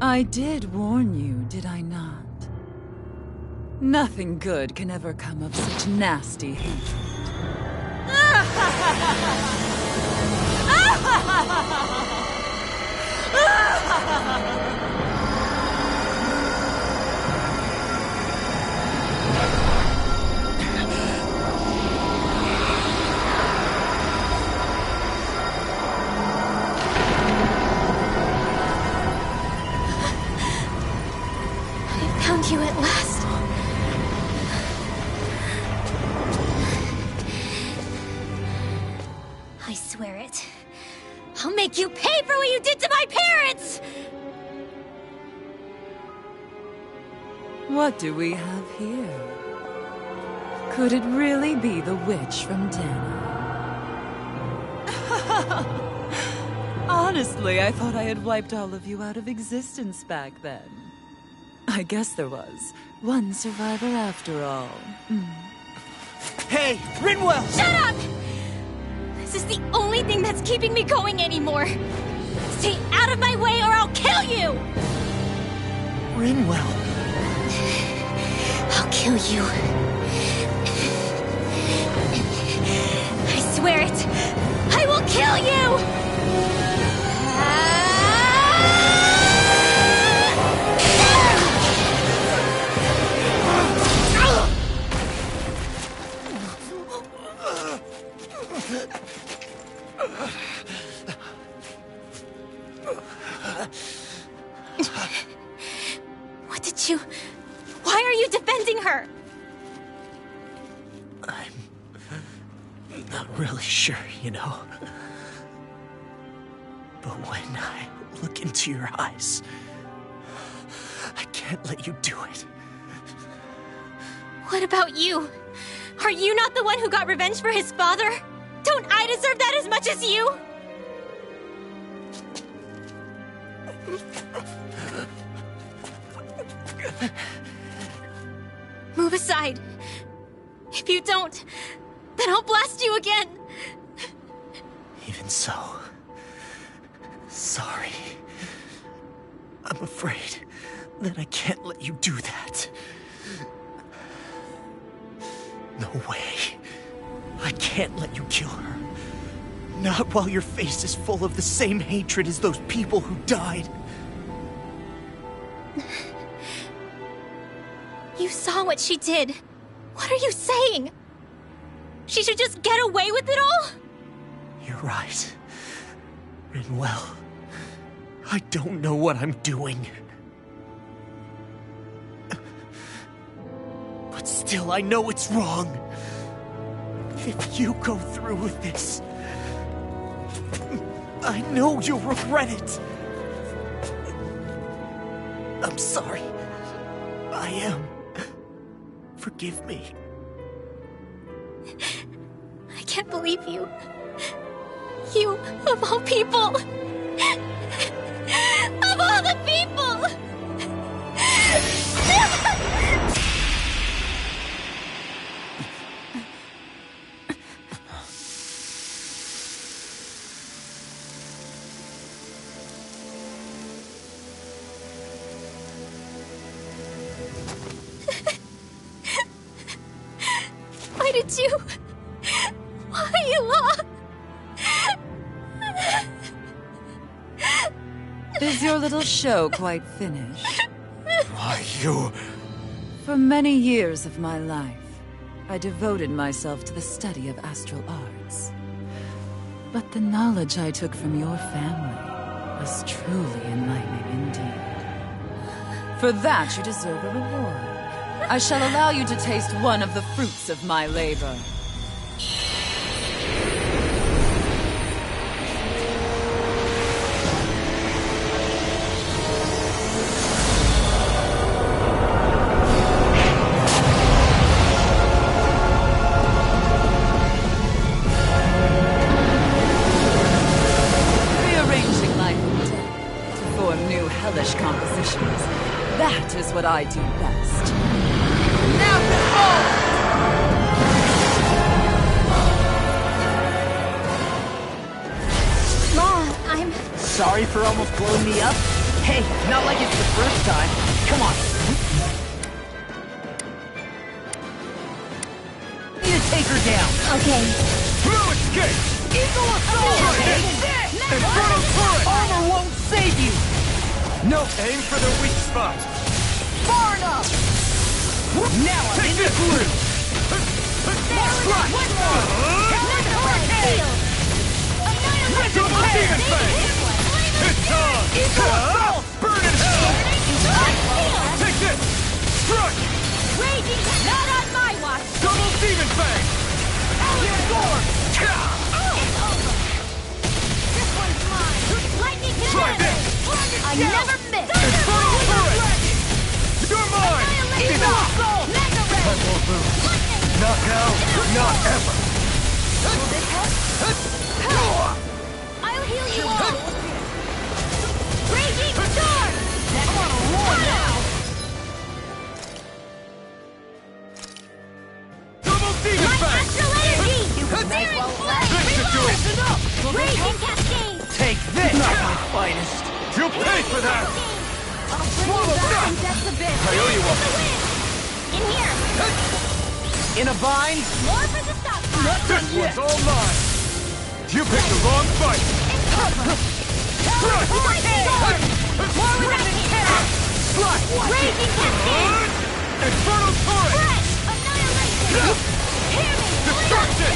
I did warn you, did I not? Nothing good can ever come of such nasty hatred. Found you at last. I swear it. I'll make you pay for what you did to my parents! What do we have here? Could it really be the witch from Dana? Honestly, I thought I had wiped all of you out of existence back then. I guess there was one survivor after all. Hey, Rinwell! Shut up! This is the only thing that's keeping me going anymore. Stay out of my way or I'll kill you! Rinwell. I'll kill you. I swear it. I will kill you! What did you... Why are you defending her? I'm not really sure, you know. But when I look into your eyes, I can't let you do it. What about you? Are you not the one who got revenge for his father? Don't I deserve that as much as you? Move aside. If you don't, then I'll blast you again. Even so, sorry. I'm afraid that I can't let you do that. No way. I can't let you kill her. Not while your face is full of the same hatred as those people who died. You saw what she did. What are you saying? She should just get away with it all? You're right. Rinwell, I don't know what I'm doing. But still, I know it's wrong. If you go through with this, I know you'll regret it. I'm sorry. I am. Forgive me. I can't believe you. You, of all people. Of all the people! Why did you... Why you lost? Is your little show quite finished? Why, you... For many years of my life, I devoted myself to the study of astral arts. But the knowledge I took from your family was truly enlightening indeed. For that, you deserve a reward. I shall allow you to taste one of the fruits of my labor. Rearranging life and death to form new hellish compositions. That is what I do best. Now behold! Ma, I'm... Sorry for almost blowing me up? Hey, not like it's the first time. Come on. Need to take her down. Okay. Blue escape! Eagle assault! Infernal turret! Armor won't save you! No, aim for the weak spot. Far enough! Now I'm in the groove! Double demon fang! It's on! Burn in hell! Take this! Strike! Raging, not on my watch! Double demon fang! Storm! It's over! This one's mine! Lightning Try cannon! this! I never miss! Infernal turret! You're mine! Enough! Mega ray! Not now, not ever! I'll heal you all! Raging storm! I'm on a roll now! Double demon fang! Astral energy! Searing flame! This should do it! Raging cascade! Take this! Not my finest! You'll pay for that! I'll bring you back from depths abyss! I owe you one. In here! In a bind? More for the stop! This one's all mine! You picked the wrong fight! Raging cascade! Infernal turret! Fresh! Annihilation! Hear me! Destruction!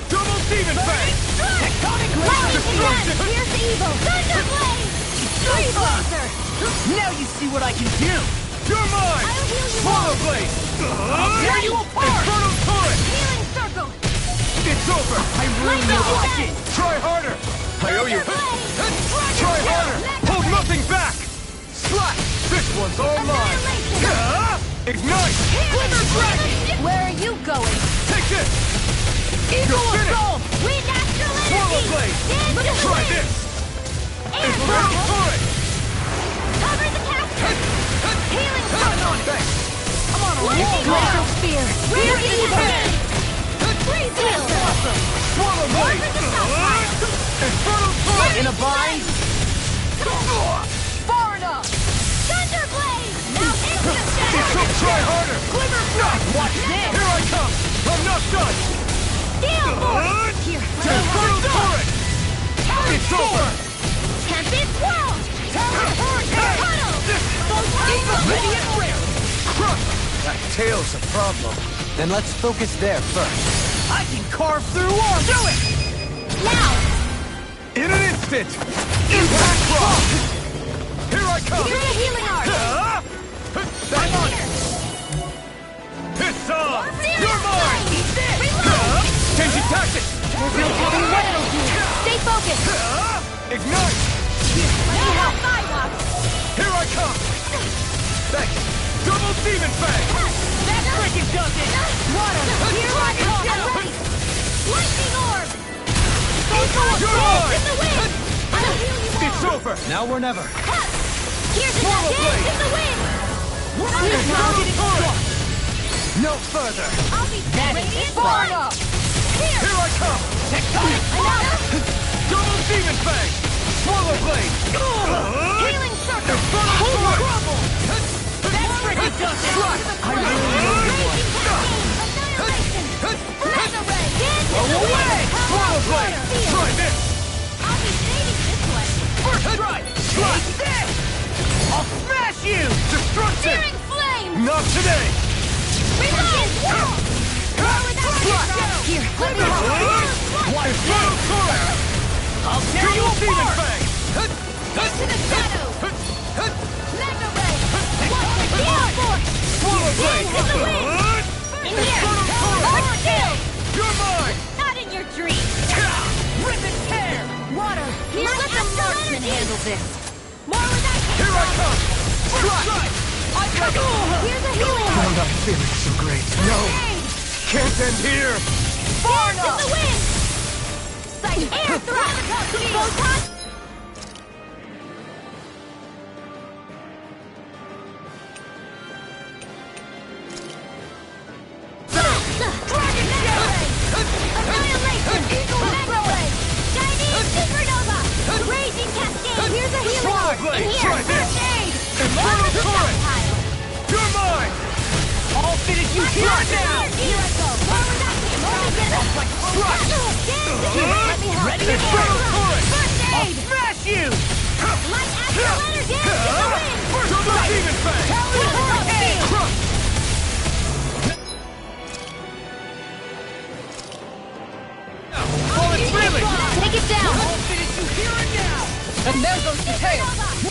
Double demon fang! Tectonic lightning command! Fierce evil! Thunderblade! Tree blazer! Now you see what I can do! You're mine! I'll heal you Swallow all! blade! I'll tear you apart! Infernal turret! Healing circle! It's over! I really know what I Try harder! I owe you! Try harder! Hold nothing back! Slash! This one's all mine! Annihilation! Ignite! Glimmer dragon! Where are you going? Take this! Eagle You're assault! Wind astral Swallow energy! blade! Dance in the Try wind! this! Air Infernal thrust! turret! Cover the caster! Healing Hang circle! on, thanks! I'm on a roll! Glacial spear! Where are you going? Freeze wheel! Swallow blade! Over the south! Infernal turret! In a bind? Far enough! Thunder blade! Now into the shadow! Try harder! Glimmer thrust! Watch this! Here I come! I'm not done! Steel force! Here! Infernal turret! It's over! Tempest swirl! Tower hurricane! Tunnel! Eagle ready and ready! Crush! That tail's a problem. Then let's focus there first. I can carve through walls! Do it! Now! In an instant! Impact block! Here I come! Here's a healing art! That's on! It's on! You're mine! Eat this! Reload! Changing tactics! There's no telling what it'll do! Stay focused! Ignite! Let me help my watch! Here I come! Thanks! Double demon fang! That freaking does it! Water! Here I come! I'm ready! Lightning orb! You're mine! In the wind! I'll heal you all! It's over! Now or never. Here's a Swallow dance blade! in the wind! Here's Now the getting turret! No further. I'll be radiant far enough! Here I come! Another! Double demon fang! Swallow blade! Healing circle! Infernal turret! That freaking does it! I really know you want. Annihilation! Mega ray! Dance in the Away! wind! Swallow blade! Try this! I'll be saving this one! First strike! Take this! I'll smash you! Destruction! Searing flame! Not today! Reload! Here, let me help! Infernal turret! I'll tear you Demon apart! fang! Into the shadows! Mega ray! Watch the heal force! Swallow blade! In the wind! In here! Large shield! You're mine! Not in your dreams! Rip and tear! Water! Here, let the marksman handle this! More with that! Here I come! Strike! Here's a healing art! I'm not feeling so great. No! Can't end here! Dance in the wind! Sight air thrust! Photon! Dragon Ray! Annihilation! Mega ray! Chinese supernova! Raging cascade! Here's a healing Swallow art! blade! In here! Try this! First aid! Infernal Over the turret! stockpile! You're mine! I'll finish you here now! Here I go! Forward that team! Only get up! Strike! Let me help! Ready? Infernal turret! First aid! Smash you! Light astral energy! Dance in the wind! Double demon fang! Hurricane! Crush! Well, it's really! Take it down! I'll finish you here and now! And there goes the tail.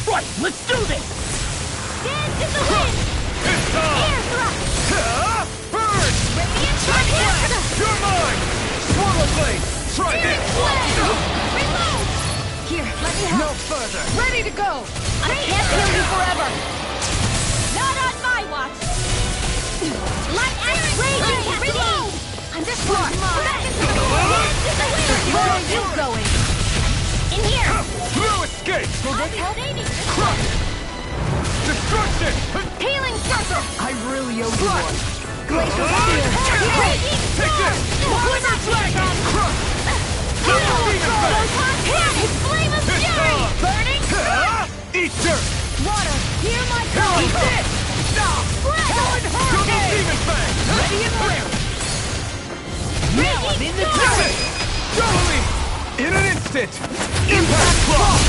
Right, let's do this! Dance in the wind! It's on! Air thrust! Burn! Radiant thrust! You're mine! Swallow blade! Try Searing this! flame! Reload! Here, let me help! No further! Ready to go. I can't heal you forever! Not on my watch! Light and raging cascade! Reload! I'm just one! Back into the wind! Dance in the wind! Where are you going? In here! No escape! Will this help? Crush! Destruction! Healing circle! I really owe you one. Glacial spear! Raging Take this! Glimmer dragon! Crush! Double demon fang! Photon! His flame of It's fury! on! Burning! Eat dirt! Water! Hear my Here I call! come! Spread! Double demon fang! Ready and ready! Now I'm in the Listen! Doubling! In an instant! Impact block!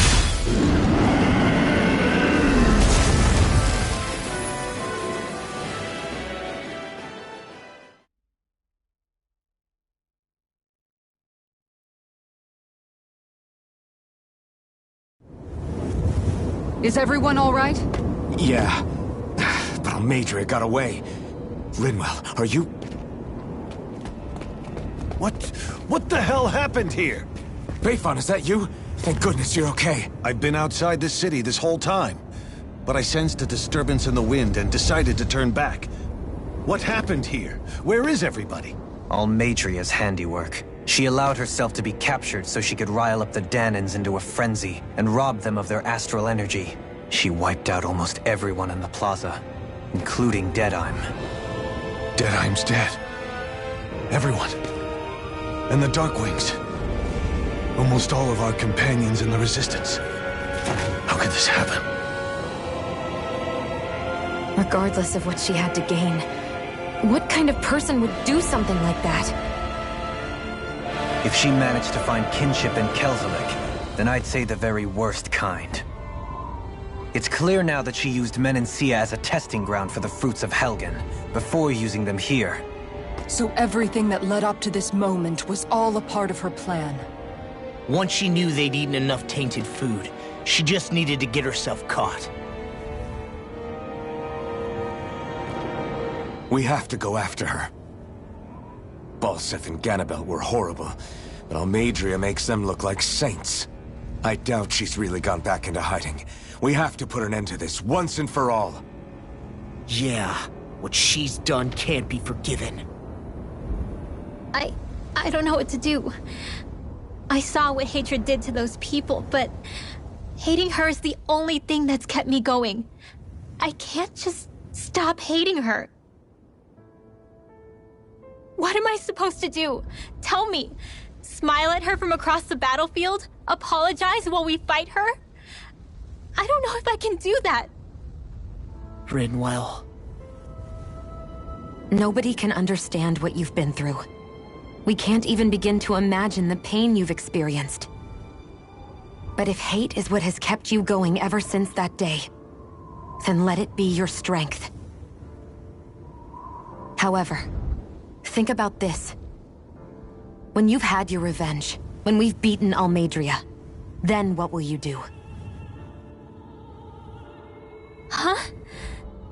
Is everyone all right? Yeah. But Major got away. Linwell, are you... What the hell happened here? Bayfon, is that you? Thank goodness you're okay. I've been outside the city this whole time, but I sensed a disturbance in the wind and decided to turn back. What happened here? Where is everybody? All Madria's handiwork. She allowed herself to be captured so she could rile up the Danans into a frenzy and rob them of their astral energy. She wiped out almost everyone in the plaza, including Deadime. Deadime's dead. Everyone. And the Darkwings. Almost all of our companions in the Resistance. How could this happen? Regardless of what she had to gain, what kind of person would do something like that? If she managed to find kinship in Kelzelik, then I'd say the very worst kind. It's clear now that she used Menancia as a testing ground for the fruits of Helgen, before using them here. So everything that led up to this moment was all a part of her plan. Once she knew they'd eaten enough tainted food, she just needed to get herself caught. We have to go after her. Balsef and Ganabel were horrible, but Almadria makes them look like saints. I doubt she's really gone back into hiding. We have to put an end to this, once and for all. Yeah, what she's done can't be forgiven. I don't know what to do. I saw what hatred did to those people, but hating her is the only thing that's kept me going. I can't just stop hating her. What am I supposed to do? Tell me. Smile at her from across the battlefield? Apologize while we fight her? I don't know if I can do that. Rinwell. Nobody can understand what you've been through. We can't even begin to imagine the pain you've experienced. But if hate is what has kept you going ever since that day, then let it be your strength. However, think about this. When you've had your revenge, when we've beaten Almadria, then what will you do? Huh?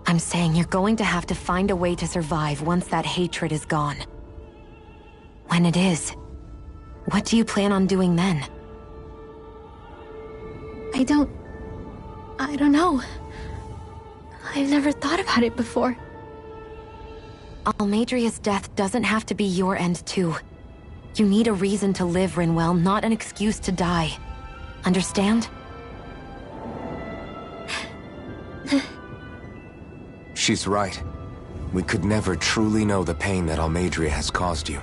I'm saying you're going to have to find a way to survive once that hatred is gone. When it is, what do you plan on doing then? I don't know. I've never thought about it before. Almadria's death doesn't have to be your end too. You need a reason to live, Rinwell, not an excuse to die. Understand? She's right. We could never truly know the pain that Almadria has caused you.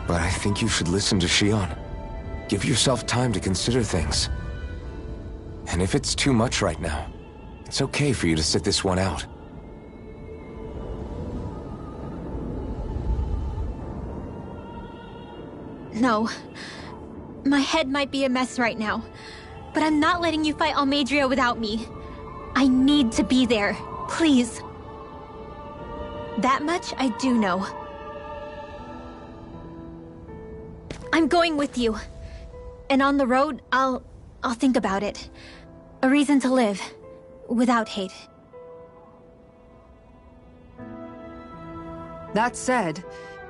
But I think you should listen to Shion. Give yourself time to consider things. And if it's too much right now, it's okay for you to sit this one out. No. My head might be a mess right now, but I'm not letting you fight Almadria without me. I need to be there, please. That much I do know. I'm going with you. And on the road, I'll think about it. A reason to live, without hate. That said,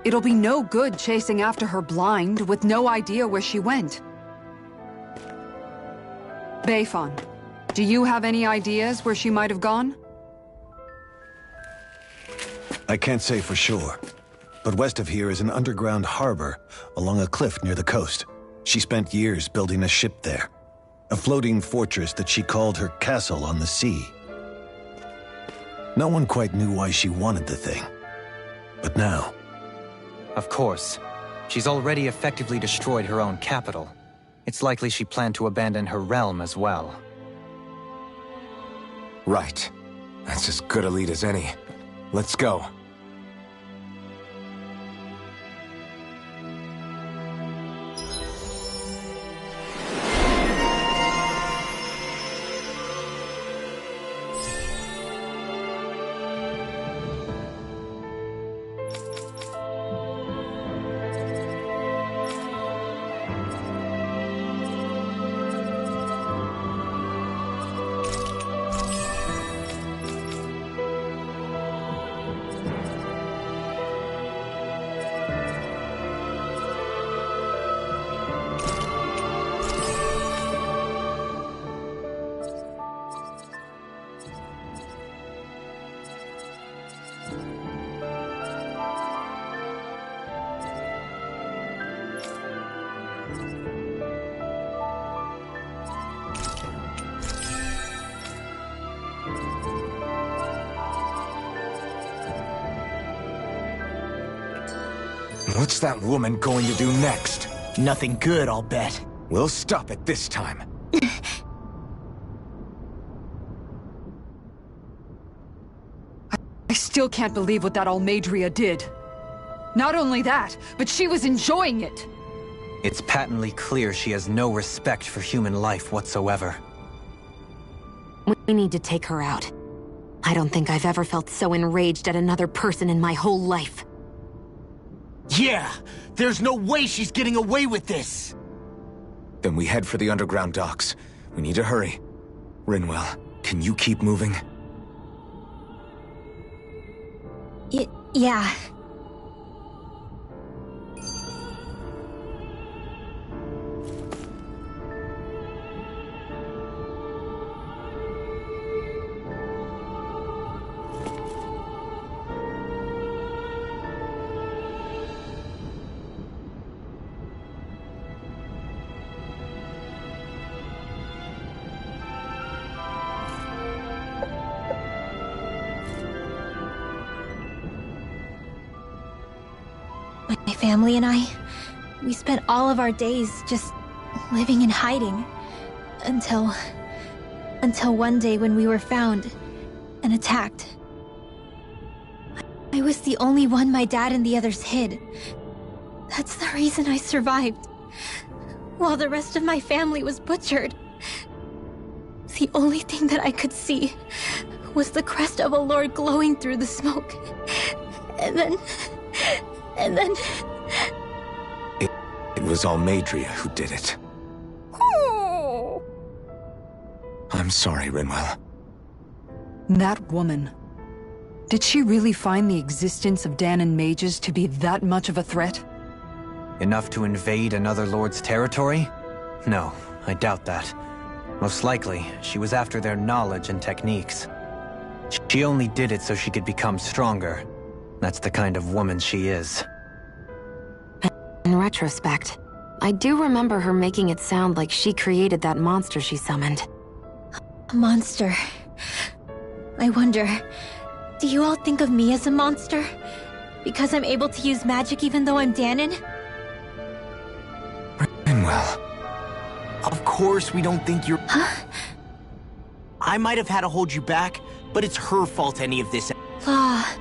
it'll be no good chasing after her blind with no idea where she went. Beifon, do you have any ideas where she might have gone? I can't say for sure, but west of here is an underground harbor along a cliff near the coast. She spent years building a ship there, a floating fortress that she called her castle on the sea. No one quite knew why she wanted the thing, but now... Of course. She's already effectively destroyed her own capital. It's likely she planned to abandon her realm as well. Right. That's as good a lead as any. Let's go. What's that woman going to do next? Nothing good, I'll bet. We'll stop it this time. I still can't believe what that Almadria did. Not only that, but she was enjoying it. It's patently clear she has no respect for human life whatsoever. We need to take her out. I don't think I've ever felt so enraged at another person in my whole life. Yeah! There's no way she's getting away with this! Then we head for the underground docks. We need to hurry. Rinwell, can you keep moving? Yeah. My family and I, we spent all of our days just living in hiding. Until one day when we were found and attacked. I was the only one my dad and the others hid. That's the reason I survived. While the rest of my family was butchered. The only thing that I could see was the crest of a lord glowing through the smoke. And then... It was Almadria who did it. Oh. I'm sorry, Rinwell. That woman. Did she really find the existence of Danon mages to be that much of a threat? Enough to invade another lord's territory? No, I doubt that. Most likely, she was after their knowledge and techniques. She only did it so she could become stronger. That's the kind of woman she is. In retrospect, I do remember her making it sound like she created that monster she summoned. A monster. I wonder, do you all think of me as a monster? Because I'm able to use magic even though I'm Danon? Rinwell. Of course we don't think you're... Huh? I might have had to hold you back, but it's her fault any of this... Ah.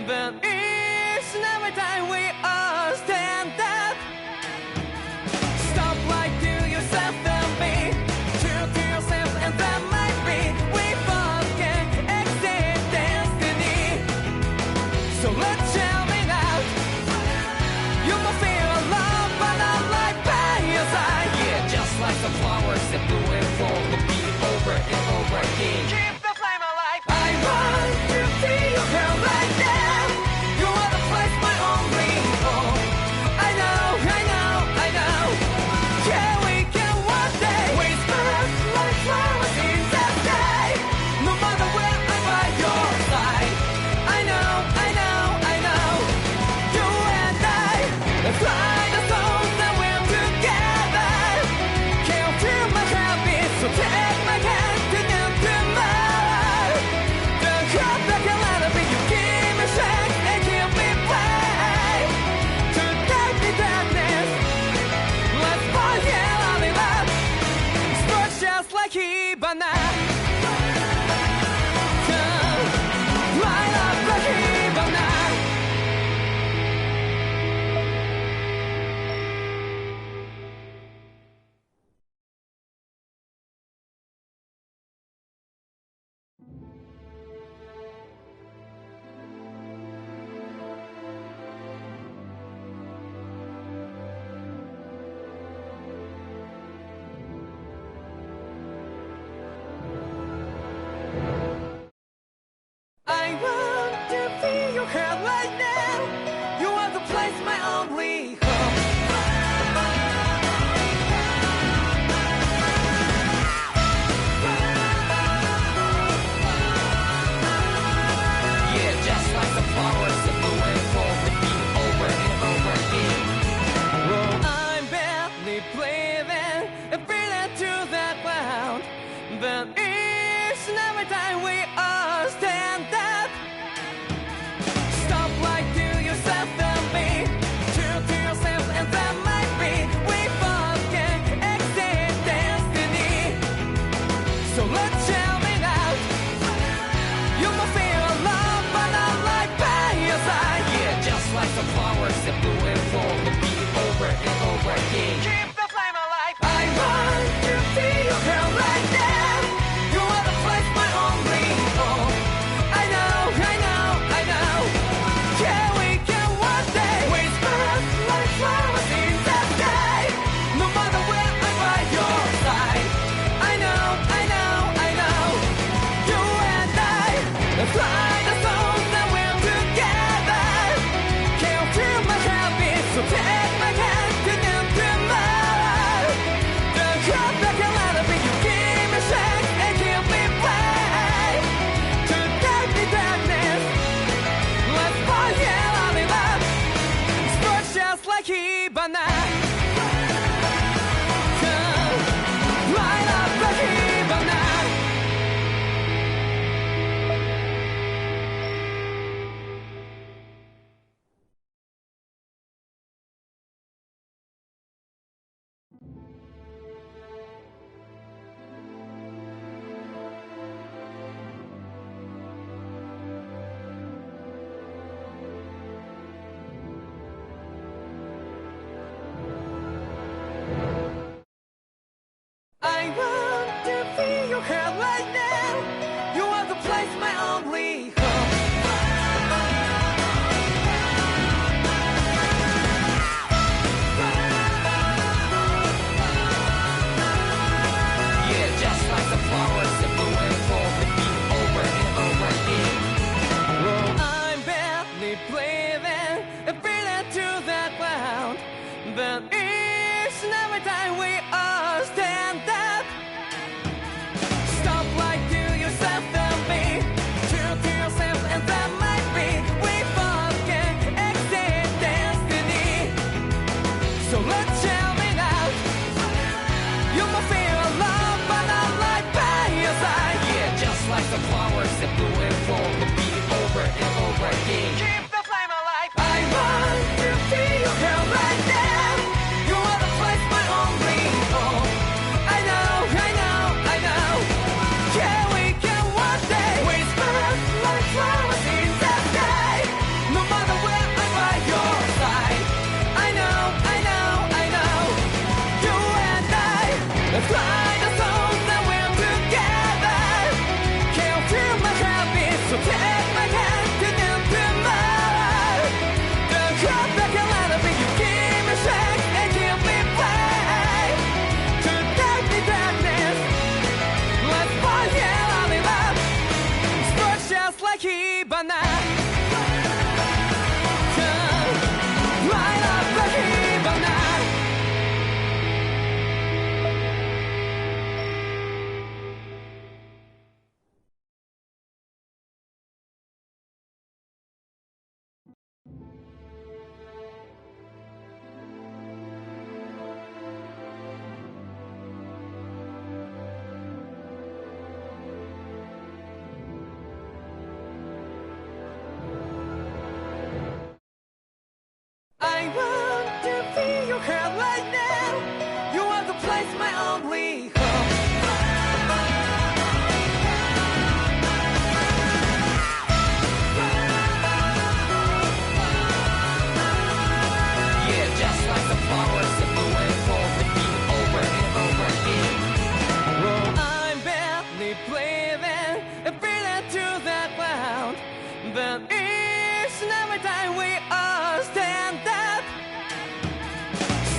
But each and every time we all stand up, stop like to yourself and be true to yourself, and that might be we both can exceed destiny. So let's shout it out. You will feel love, but not like by your side. Yeah, just like the flowers that bloom and fall, will be over and over again. Keep the flame alive. I want to see you feel like that. You are the place my only home. I know, I know, I know. Yeah, we can one day whisper like flowers in the sky. No matter where I'm by your side. I know, I know, I know. You and I, let's fly the souls that we're together. Can't feel my habit, so take my hand to get tomorrow. The crowd that can let it be, you give me strength and keep me bright. To take the darkness, let's forget all in love. Sparks just like Hibana. Come, light up like Hibana. I want to feel your heart right now. You are the place, my only home. Yeah, just like the flowers that bloom and fall, repeat over and over again. Well, I'm barely breathing and breathing to that ground, but each and every time we all stand up, stop like to yourself and be true to yourself, and that might be we both can exceed destiny. So let's shout it out. You will feel love, but not like by your side. Yeah, just like the flowers that bloom and fall, repeat over and over again. Keep the flame alive. I want to see you feel like that. You are the place, my only home. I know, I know, I know. Yeah, we can one day whisper like flowers in the sky. No matter where I'm by your side. I know, I know, I know. You and I, let's fly the souls that we're together. Can't feel my habit, so take my hand to get tomorrow. The crowd that can let it be, you give me strength and keep me bright. To take the darkness, let's forget all in love. Sparks just like Hibana. Come, light up like Hibana. I want to feel your heart right now. You are the place, my only home. Yeah, just like the flowers that bloom and fall, repeat over and over again. Well, I'm barely breathing and breathing to that ground, but each and every time we all stand up, stop like I want to be your heart right now. You are the place, my only home. Yeah, just like the flowers that bloom and fall, repeat over and over again. Well, I'm barely breathing and breathing to that ground, but it's never time we all stand up.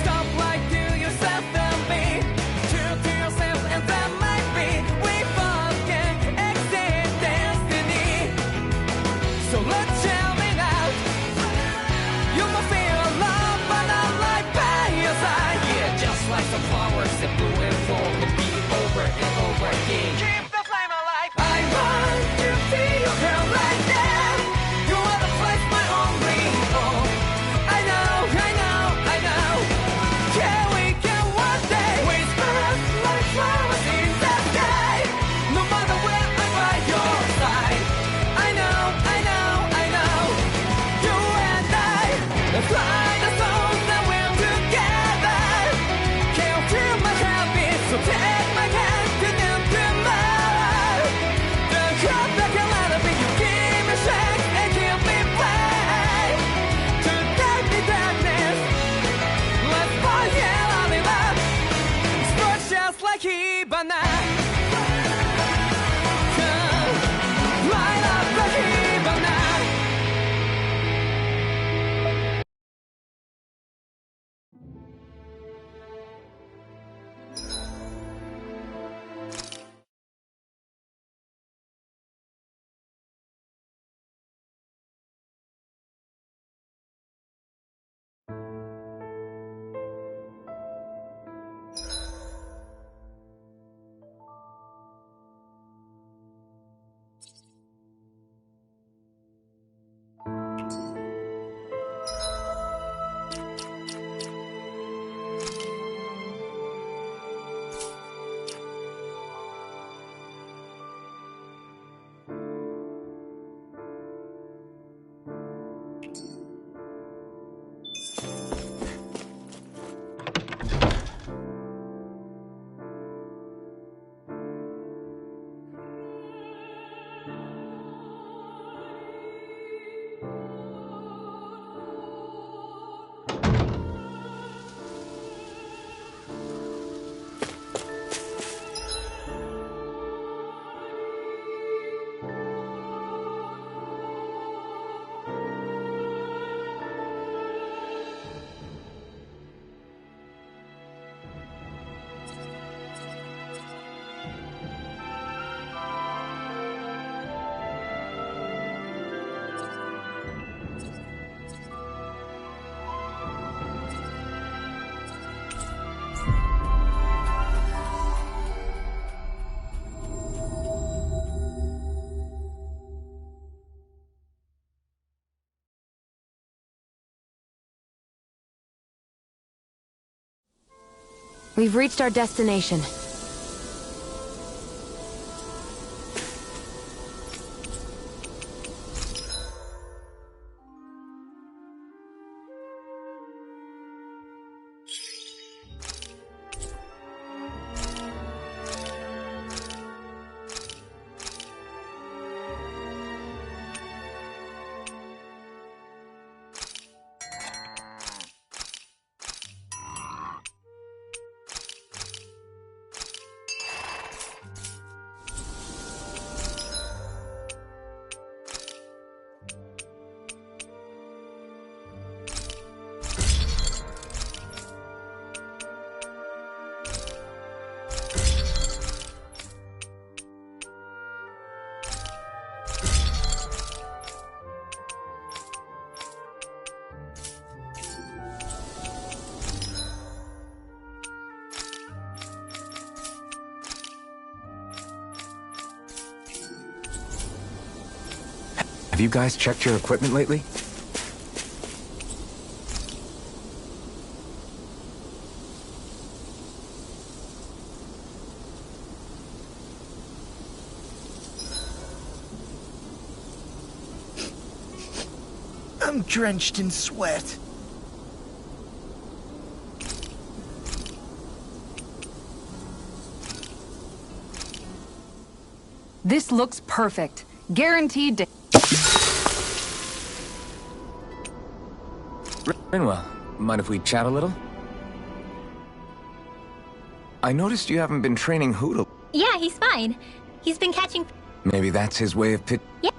Stop lying to yourself and be true to yourself, and that might be we both can exceed destiny. So let's shout it out. You must feel alone, but I'm right by your side. Yeah, just like the flowers that bloom and fall, repeat over and over again. Keep the flame alive. I want to be your girl right now. You are the place, my only home. I know, I know, I know. Can we get one day? We spread like flowers in the sky. No matter where I'm by your side. I know, I know, I know. You and I, let's fly the souls that we're together. Can't feel my heartbeat, so take my hand to them tomorrow. Don't come back and let it be. You give me strength and give me faith. To take me darkness, let's fall out in love. Sparks just like Hibana. Come, light up like Hibana. We've reached our destination. Have you guys checked your equipment lately? I'm drenched in sweat. This looks perfect. Guaranteed to... Rinwell, mind if we chat a little? I noticed you haven't been training Hootle. Yeah, he's fine. He's been catching... Maybe that's his way of Yeah,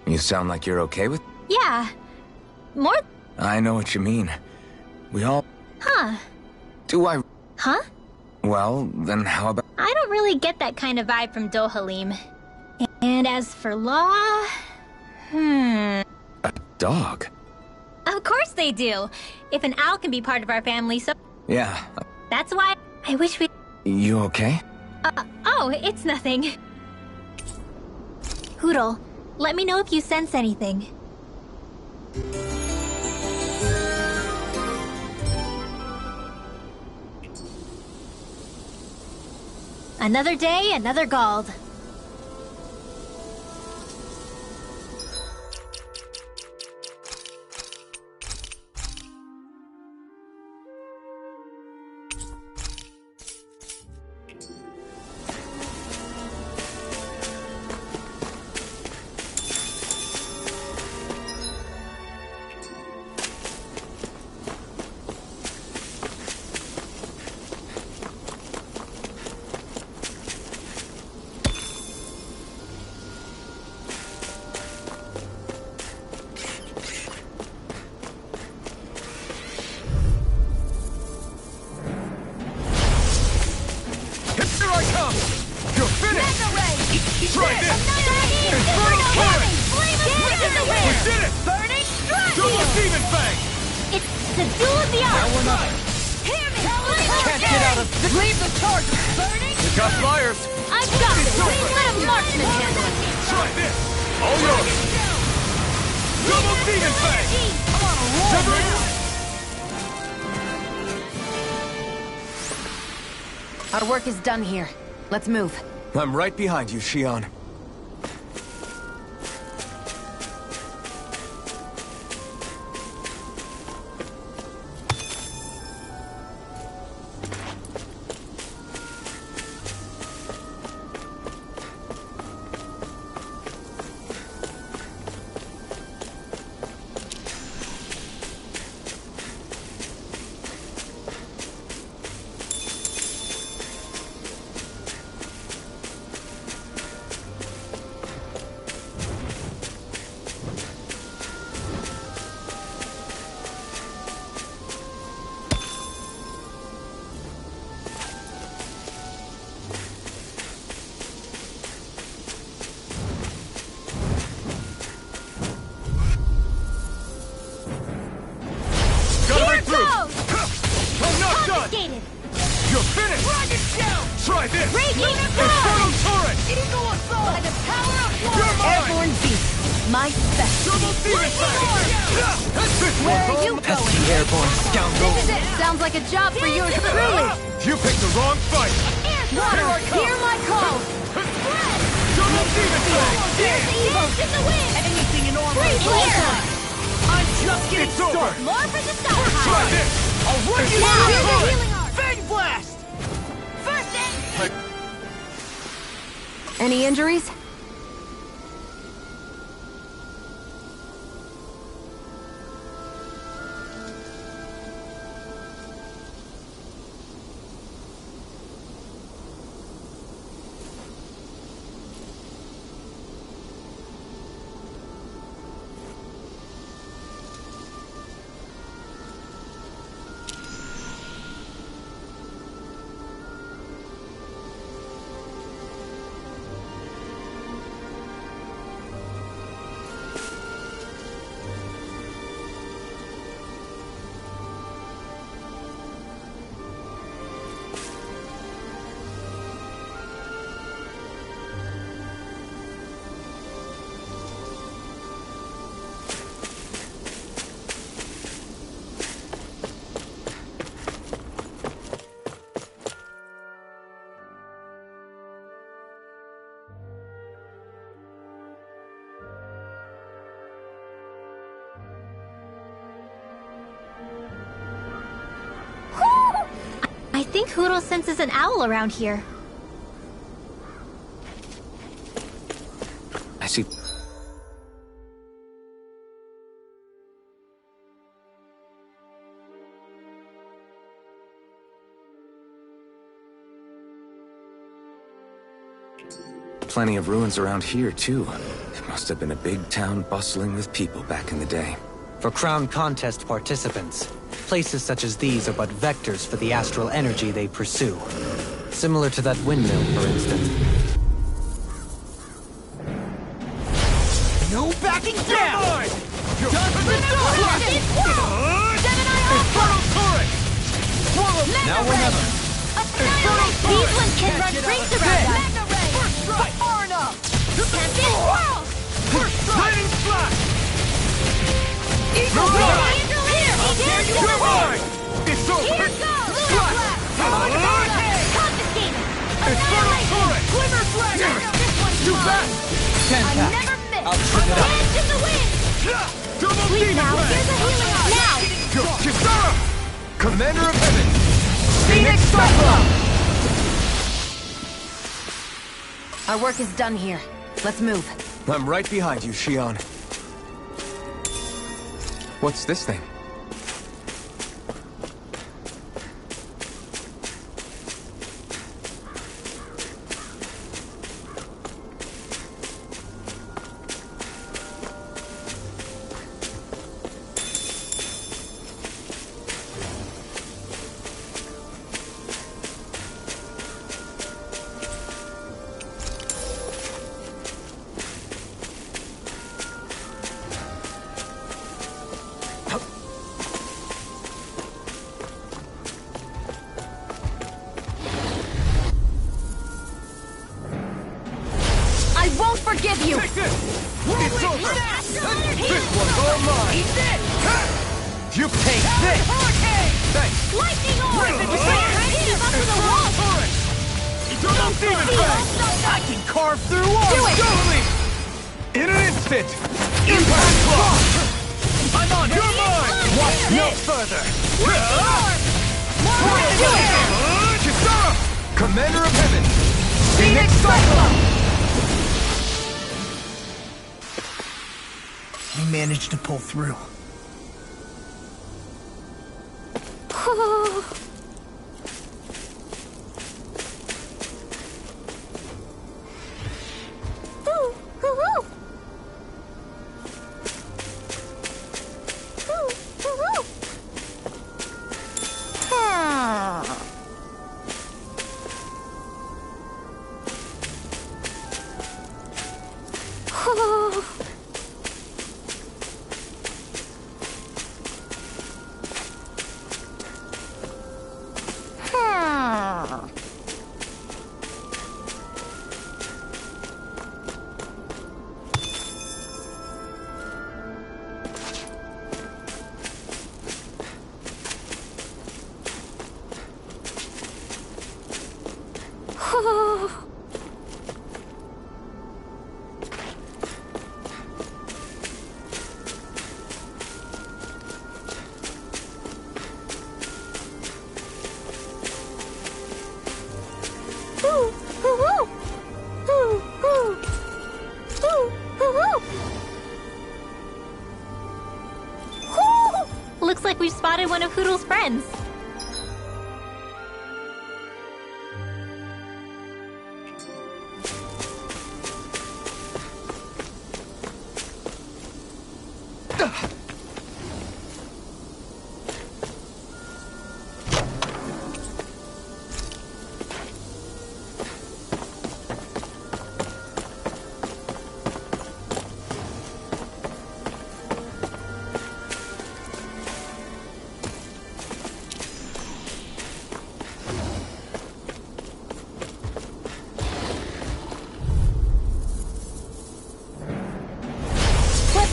You sound like you're okay with... yeah. More... I know what you mean. We all... Huh. Do I... Huh? Well, then how about... I don't really get that kind of vibe from Dohalim. And as for Law... A dog? Of course they do. If an owl can be part of our family, so... Yeah. That's why I wish we... You okay? Oh, it's nothing. Hootle, let me know if you sense anything. Another day, another Gald. Our work is done here. Let's move. I'm right behind you, Shion. Sounds like a job for yours truly. You picked the wrong fight. Water, hear my call. Here's evil in the wind. Anything in armor. I'm just getting started. More for the stockpile. Try this. I'll run you down. Here's the healing arm. Fang blast. First aid. Any injuries? I think Hootle senses an owl around here. plenty of ruins around here, too. It must have been a big town bustling with people back in the day. For Crown Contest participants, places such as these are but vectors for the astral energy they pursue. Similar to that windmill, for instance. No backing down! Now or never. These ones can run rings around us! Far enough! Lightning slash! Eagle Roar! Here's your reward! It's over! Here goes! Confiscated! Infernal Torrent! Glimmer Flash! This one's Too mine! fast! I never miss! I'll trip it up. Hands in the wind! Double Please demon now, blade! here's a healing art! Now! Kisara! Commander of Heaven! Phoenix Cyclone! Our work is done here. Let's move. I'm right behind you, Shion. What's this thing? Forgive you! Take this! It's over! This one's all mine! Eat this! You take this! Thanks! Lightning orb! Rip it! He's up to the wall! Double demon fang! I can carve through walls! Do it! Totally! In an instant! Impact block! I'm on it! You're mine! Watch no further! Kisara! Commander of Heaven! Phoenix Cyclone! We managed to pull through. Looks like we've spotted one of Hoodle's friends.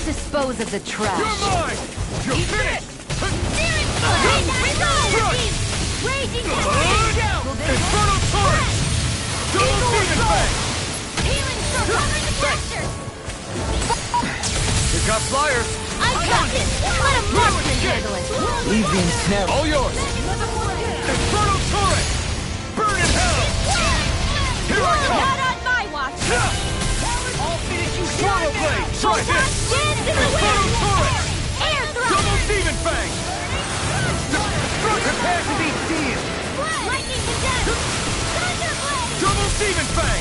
Dispose of the trash. You're mine! You're finished! Raging Infernal Torrent! Double demon fang! Healing Stroke! Cover the caster! You got flyers! I got this! Let a marksman handle it! Leave the ensnare. All yours! Infernal Torrent! Burn in hell! Here I come! Not on my watch! I'll finish you! Swallow blade! Try this! Dance in the Infernal wind! Torrent! Air thrust! Double demon fang! Prepare to be seized! Lightning to death! Thunder blade! Double demon fang!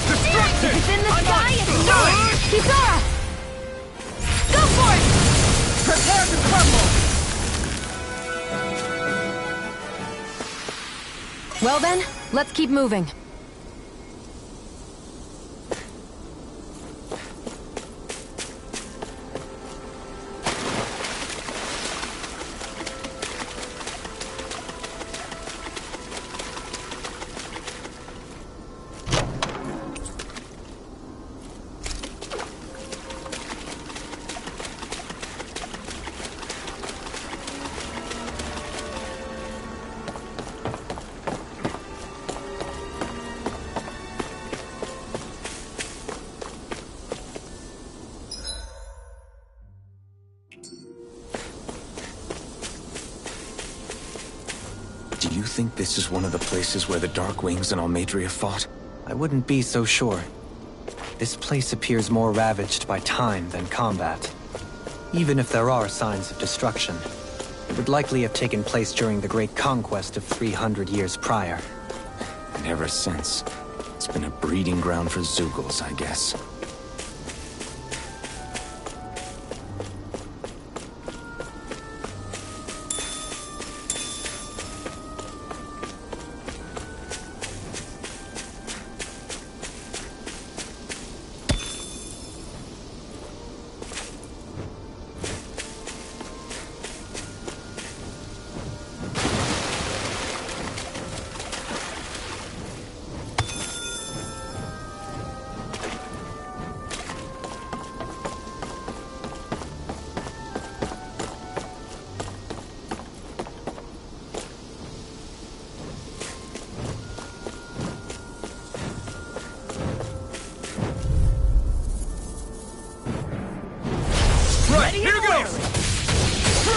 Destruct Well then, let's keep moving. Do you think this is one of the places where the Dark Wings and Almadria fought? I wouldn't be so sure. This place appears more ravaged by time than combat. Even if there are signs of destruction, it would likely have taken place during the Great Conquest of 300 years prior. And ever since, it's been a breeding ground for Zeugles, I guess.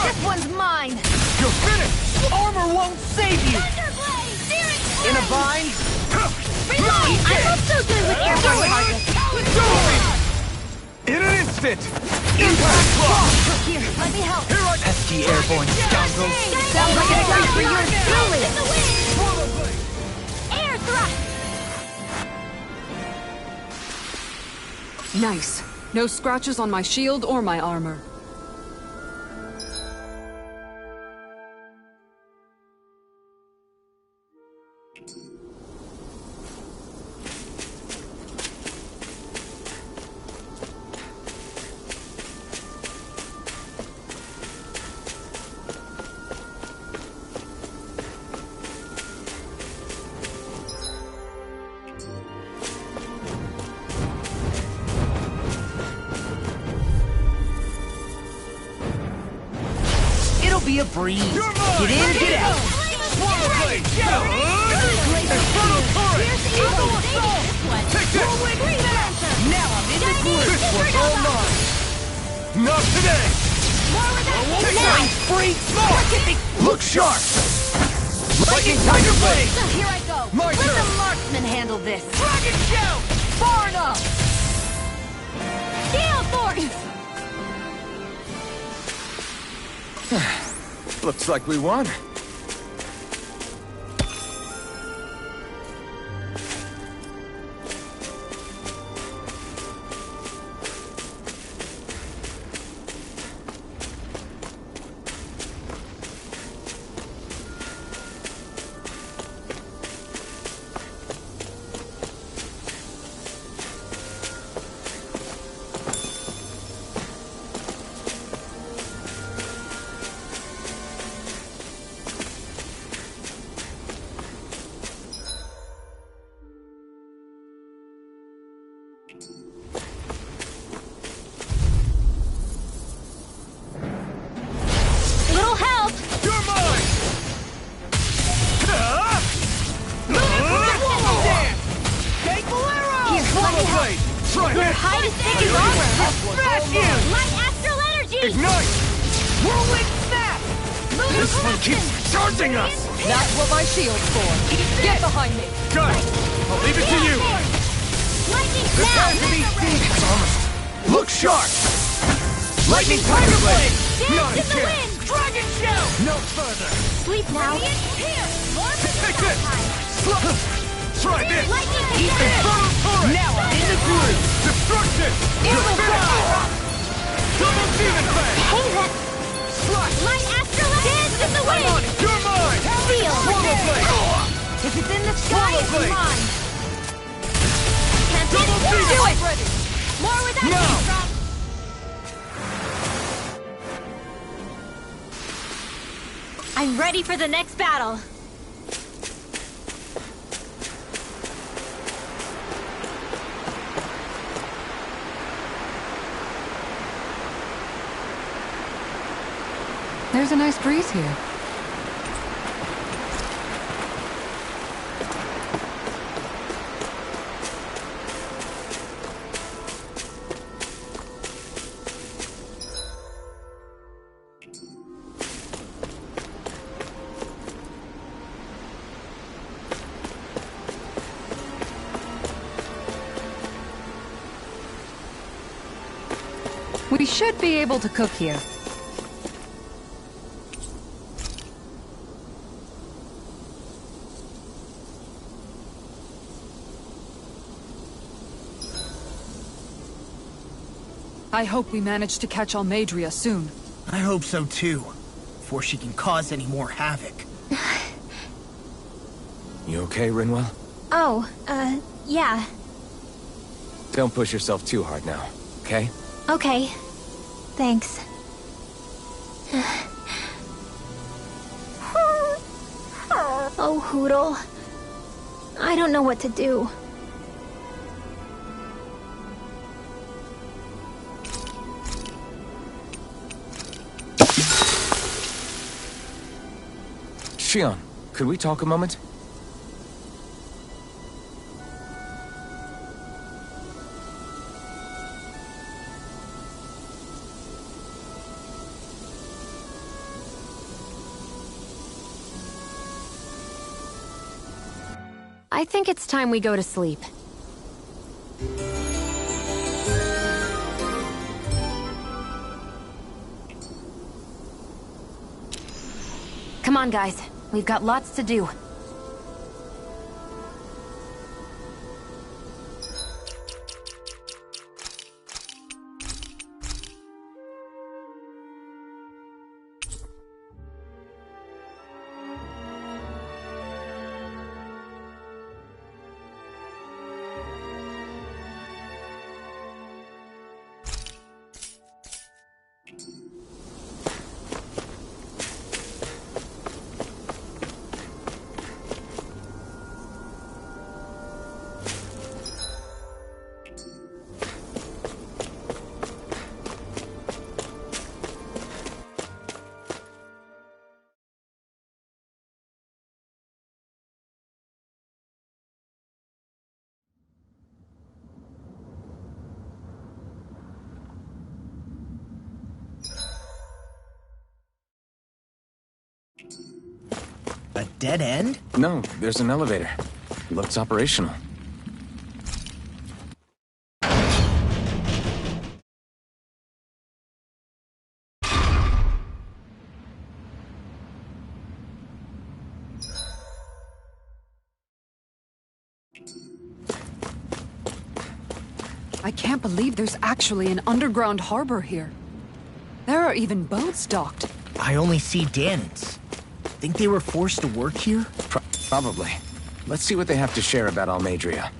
This one's mine! You're finished! Armor won't save you! Thunderblade! Steering In a bind? Reload! I'm also good with airborne targets! In an instant! Impact block! Here, let me help! Here I Pesky airborne scoundrels! Sounds like a fight for yours truly! In the wind! Air thrust! Nice. No scratches on my shield or my armor. be a breeze. Get in, get out. Swallow blade. Infernal torrent. Take this. Now I'm in the groove. This one's all mine. Not today. Take that. Free smoke. Look sharp. Lightning tiger blade. Here I go. My Let turn. the marksman handle this. Dragon shout. Far enough. Gale Thornton. Looks like we won. Little help. You're mine. Here, let me help. Try Your this. hide is thick as armor. Smash you. Light astral energy. Ignite. Whirlwind snap. This one keeps charging us! That's what my shield's for. Get behind me. Got it. I'll leave it to you. Lightning The now. time to be seen. Look sharp. Lightning tiger blade. Not a Dance in the chance. wind. Dragon shout. No further. Sleep now. Take this. Try this. Lightning Infernal torrent. Now I'm in the groove. Destruction. You're finished. Double demon blade. Hey, that Slash. light astral dance in the I'm on wind. it. You're mine. Feel Swallow blade. If it's blade! Mine. Can't Double do beam! it! Ready! More with that Now! drop. I'm ready for the next battle. There's a nice breeze here. We should be able to cook here. I hope we manage to catch Almadria soon. I hope so too, before she can cause any more havoc. You okay, Rinwell? Oh, yeah. Don't push yourself too hard now, okay? Okay. Thanks. Oh, Hootle. I don't know what to do. Shion, could we talk a moment? I think it's time we go to sleep. Come on, guys. We've got lots to do. A dead end? No, there's an elevator. Looks operational. I can't believe there's actually an underground harbor here. There are even boats docked. I only see Danons. Think they were forced to work here? Probably. Let's see what they have to share about Almadria.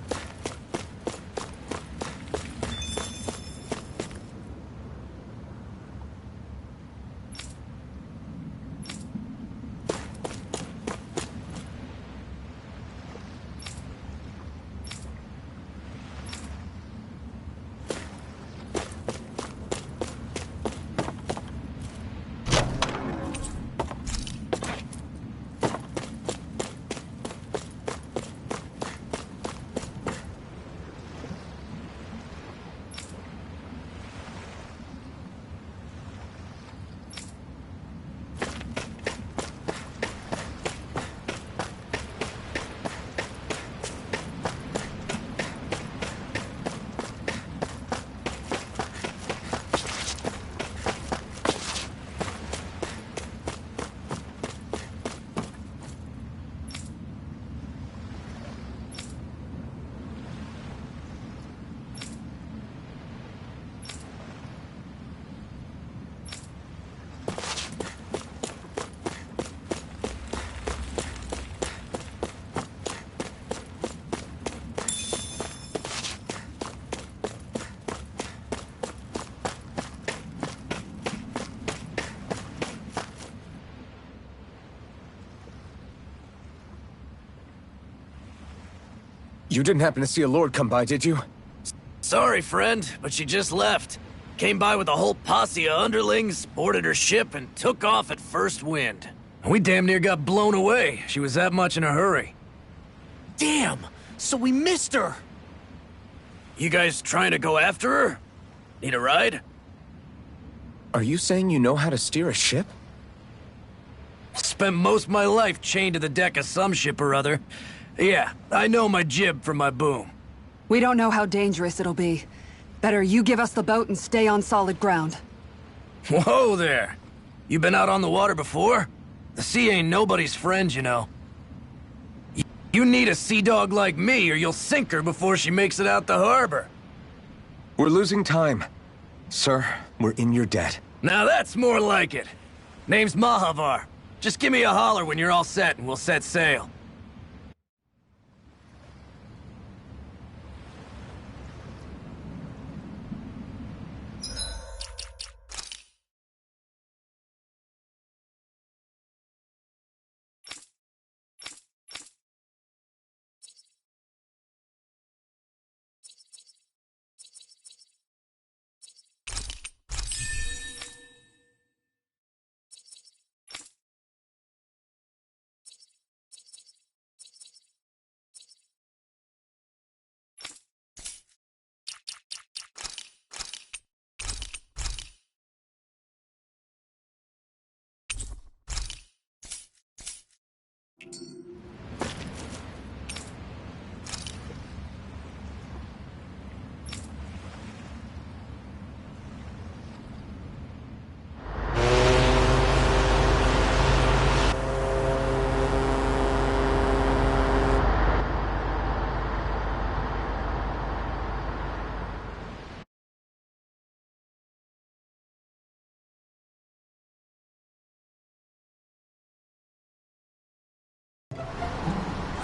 You didn't happen to see a lord come by, did you? Sorry, friend, but she just left. Came by with a whole posse of underlings, boarded her ship, and took off at first wind. We damn near got blown away. She was that much in a hurry. Damn! So we missed her! You guys trying to go after her? Need a ride? Are you saying you know how to steer a ship? Spent most of my life chained to the deck of some ship or other. Yeah, I know my jib from my boom. We don't know how dangerous it'll be. Better you give us the boat and stay on solid ground. Whoa there! You been out on the water before? The sea ain't nobody's friend, you know. You need a sea dog like me, or you'll sink her before she makes it out the harbor. We're losing time. Sir, we're in your debt. Now that's more like it. Name's Mahavar. Just give me a holler when you're all set and we'll set sail.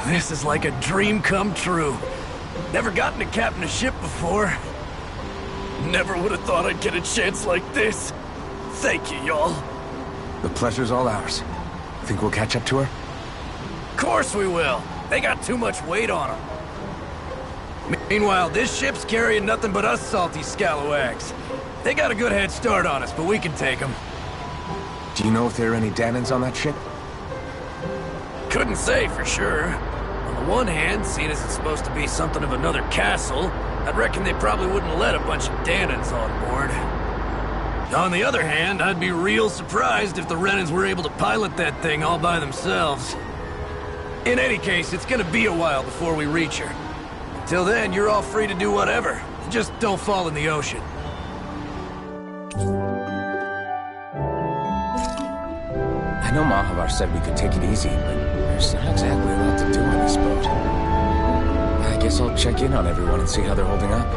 This is like a dream come true. Never gotten to captain a ship before. Never would have thought I'd get a chance like this. Thank you, y'all. The pleasure's all ours. Think we'll catch up to her? Course we will. They got too much weight on them. Meanwhile, this ship's carrying nothing but us salty scalawags. They got a good head start on us, but we can take them. Do you know if there are any Danans on that ship? Couldn't say for sure. On the one hand, seeing as it's supposed to be something of another castle, I'd reckon they probably wouldn't let a bunch of Danans on board. On the other hand, I'd be real surprised if the Renans were able to pilot that thing all by themselves. In any case, it's gonna be a while before we reach her. Till then, you're all free to do whatever. Just don't fall in the ocean. I know Mahavar said we could take it easy, but there's not exactly a lot to do on this boat. I guess I'll check in on everyone and see how they're holding up.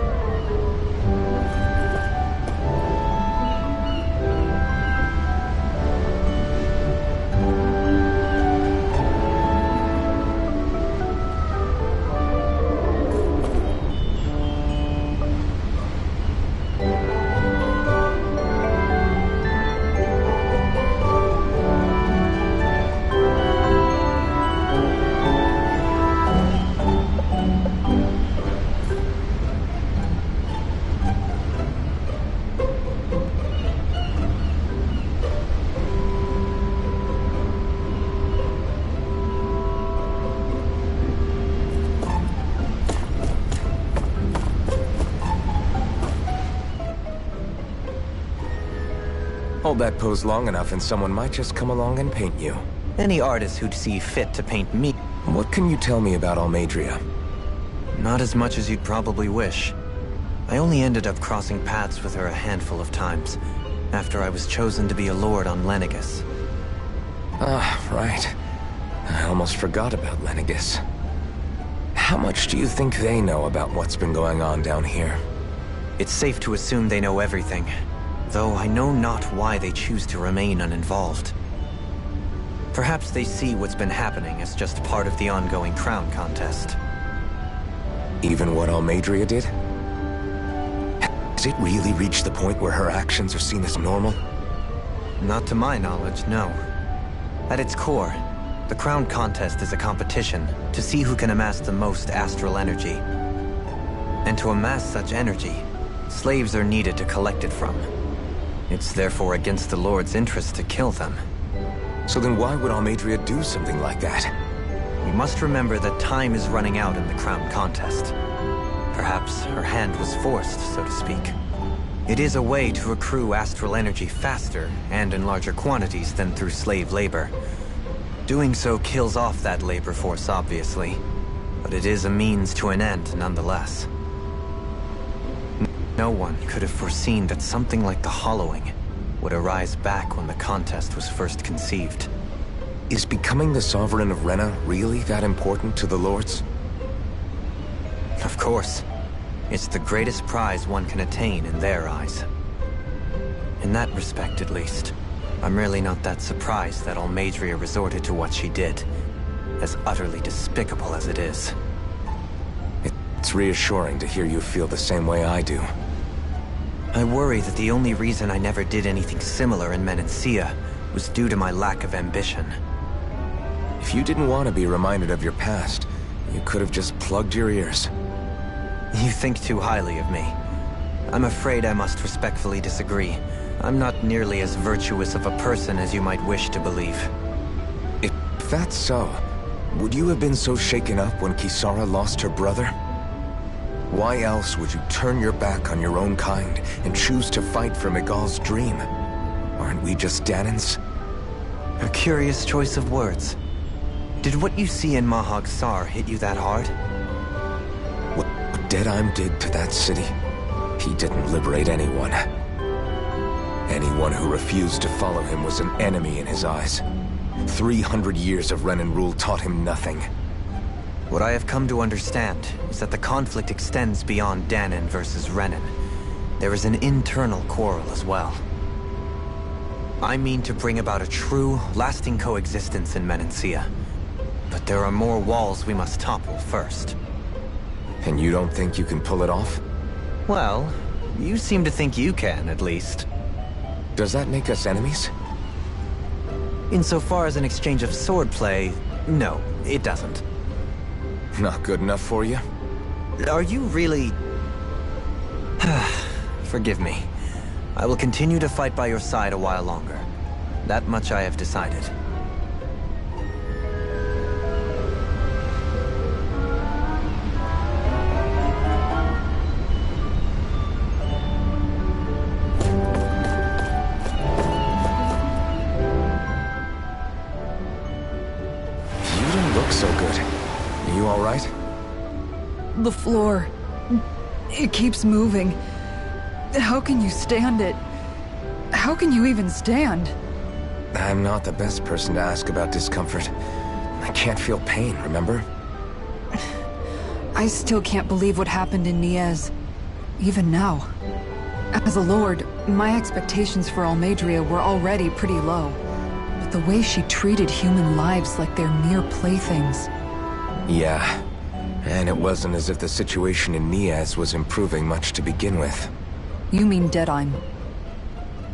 Hold that pose long enough and someone might just come along and paint you. Any artist who'd see fit to paint me. What can you tell me about Almadria? Not as much as you'd probably wish. I only ended up crossing paths with her a handful of times, after I was chosen to be a lord on Lenegus. Ah, right. I almost forgot about Lenegus. How much do you think they know about what's been going on down here? It's safe to assume they know everything, though I know not why they choose to remain uninvolved. Perhaps they see what's been happening as just part of the ongoing crown contest. Even what Almadria did? Has it really reached the point where her actions are seen as normal? Not to my knowledge, no. At its core, The crown contest is a competition to see who can amass the most astral energy. And to amass such energy, slaves are needed to collect it from. It's therefore against the Lord's interest to kill them. So then why would Almadria do something like that? We must remember that time is running out in the crown contest. Perhaps her hand was forced, so to speak. It is a way to accrue astral energy faster and in larger quantities than through slave labor. Doing so kills off that labor force, obviously, but it is a means to an end nonetheless. No one could have foreseen that something like the Hollowing would arise back when the contest was first conceived. Is becoming the Sovereign of Rena really that important to the Lords? Of course. It's the greatest prize one can attain in their eyes. In that respect, at least, I'm really not that surprised that Almadria resorted to what she did, as utterly despicable as it is. It's reassuring to hear you feel the same way I do. I worry that the only reason I never did anything similar in Menancia was due to my lack of ambition. If you didn't want to be reminded of your past, you could have just plugged your ears. You think too highly of me. I'm afraid I must respectfully disagree. I'm not nearly as virtuous of a person as you might wish to believe. If that's so, would you have been so shaken up when Kisara lost her brother? Why else would you turn your back on your own kind and choose to fight for Miguel's dream? Aren't we just Danans? A curious choice of words. Did what you see in Mahag Sar hit you that hard? What Deadheim did to that city, he didn't liberate anyone. Anyone who refused to follow him was an enemy in his eyes. 300 years of Renan rule taught him nothing. What I have come to understand is that the conflict extends beyond Danan versus Renan. There is an internal quarrel as well. I mean to bring about a true, lasting coexistence in Menancia. But there are more walls we must topple first. And you don't think you can pull it off? Well, you seem to think you can, at least. Does that make us enemies? Insofar as an exchange of swordplay, no, it doesn't. Not good enough for you? Are you really... Forgive me. I will continue to fight by your side a while longer. That much I have decided. You don't look so good. Are you all right? The floor. It keeps moving. How can you stand it? How can you even stand? I'm not the best person to ask about discomfort. I can't feel pain, remember? I still can't believe what happened in Niez. Even now. As a lord, my expectations for Almadria were already pretty low. But the way she treated human lives like they're mere playthings. Yeah. And it wasn't as if the situation in Niez was improving much to begin with. You mean Deadheim?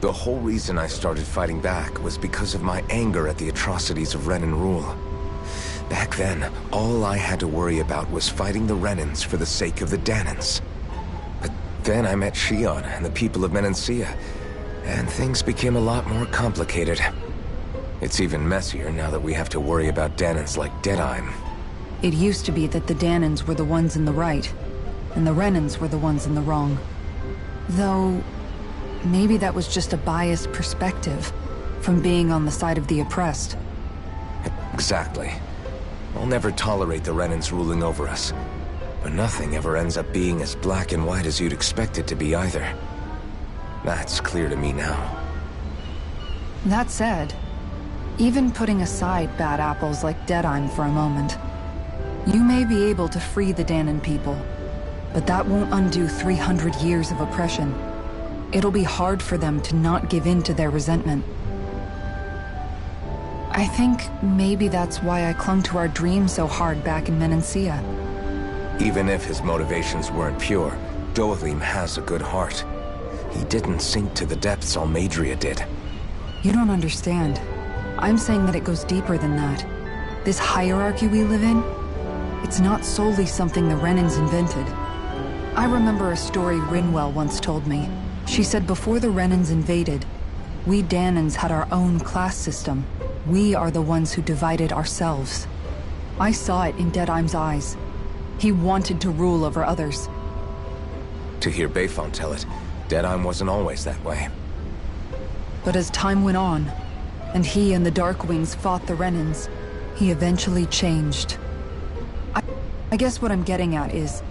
The whole reason I started fighting back was because of my anger at the atrocities of Renan rule. Back then, all I had to worry about was fighting the Renans for the sake of the Danans. But then I met Shion and the people of Menancia, and things became a lot more complicated. It's even messier now that we have to worry about Danans like Deadheim. It used to be that the Danans were the ones in the right, and the Renans were the ones in the wrong. Though, maybe that was just a biased perspective from being on the side of the oppressed. Exactly. I'll never tolerate the Renans ruling over us. But nothing ever ends up being as black and white as you'd expect it to be either. That's clear to me now. That said, even putting aside bad apples like Deadheim for a moment, you may be able to free the Danan people, but that won't undo 300 years of oppression. It'll be hard for them to not give in to their resentment. I think maybe that's why I clung to our dream so hard back in Menancia. Even if his motivations weren't pure, Dohalim has a good heart. He didn't sink to the depths Almadria did. You don't understand. I'm saying that it goes deeper than that. This hierarchy we live in, it's not solely something the Renans invented. I remember a story Rinwell once told me. She said before the Renans invaded, we Danans had our own class system. We are the ones who divided ourselves. I saw it in Deadheim's eyes. He wanted to rule over others. To hear Bayfont tell it, Deadheim wasn't always that way. But as time went on, and he and the Darkwings fought the Renans, he eventually changed. I guess what I'm getting at is,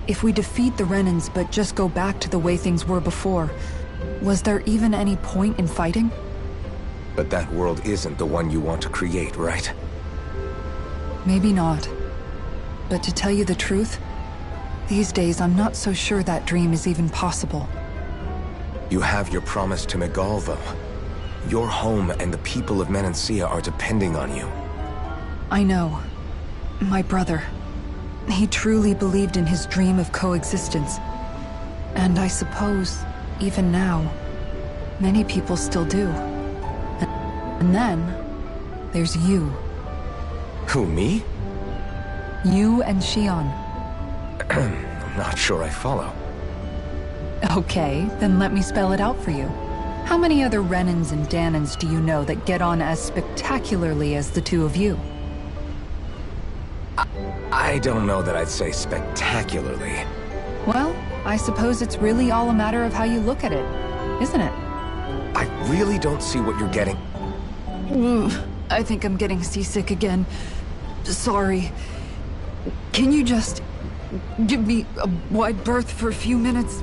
if we defeat the Renans but just go back to the way things were before, was there even any point in fighting? But that world isn't the one you want to create, right? Maybe not. But to tell you the truth, these days I'm not so sure that dream is even possible. You have your promise to Miguel, though. Your home and the people of Menancia are depending on you. I know. My brother. He truly believed in his dream of coexistence. And I suppose, even now, many people still do. And then, there's you. Who, me? You and Shion. I'm not sure I follow. Okay, then let me spell it out for you. How many other Renans and Danans do you know that get on as spectacularly as the two of you? I don't know that I'd say spectacularly. Well, I suppose it's really all a matter of how you look at it, isn't it? I really don't see what you're getting. I think I'm getting seasick again. Sorry. Can you just give me a wide berth for a few minutes?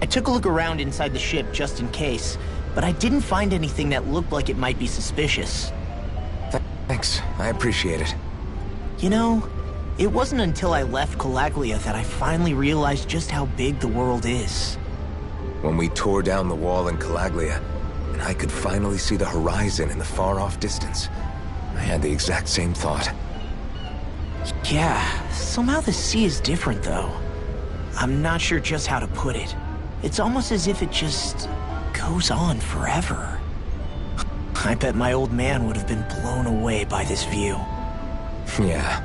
I took a look around inside the ship just in case, but I didn't find anything that looked like it might be suspicious. Thanks, I appreciate it. You know, it wasn't until I left Calaglia that I finally realized just how big the world is. When we tore down the wall in Calaglia, and I could finally see the horizon in the far-off distance, I had the exact same thought. Yeah, somehow the sea is different though. I'm not sure just how to put it. It's almost as if it just goes on forever. I bet my old man would have been blown away by this view. Yeah.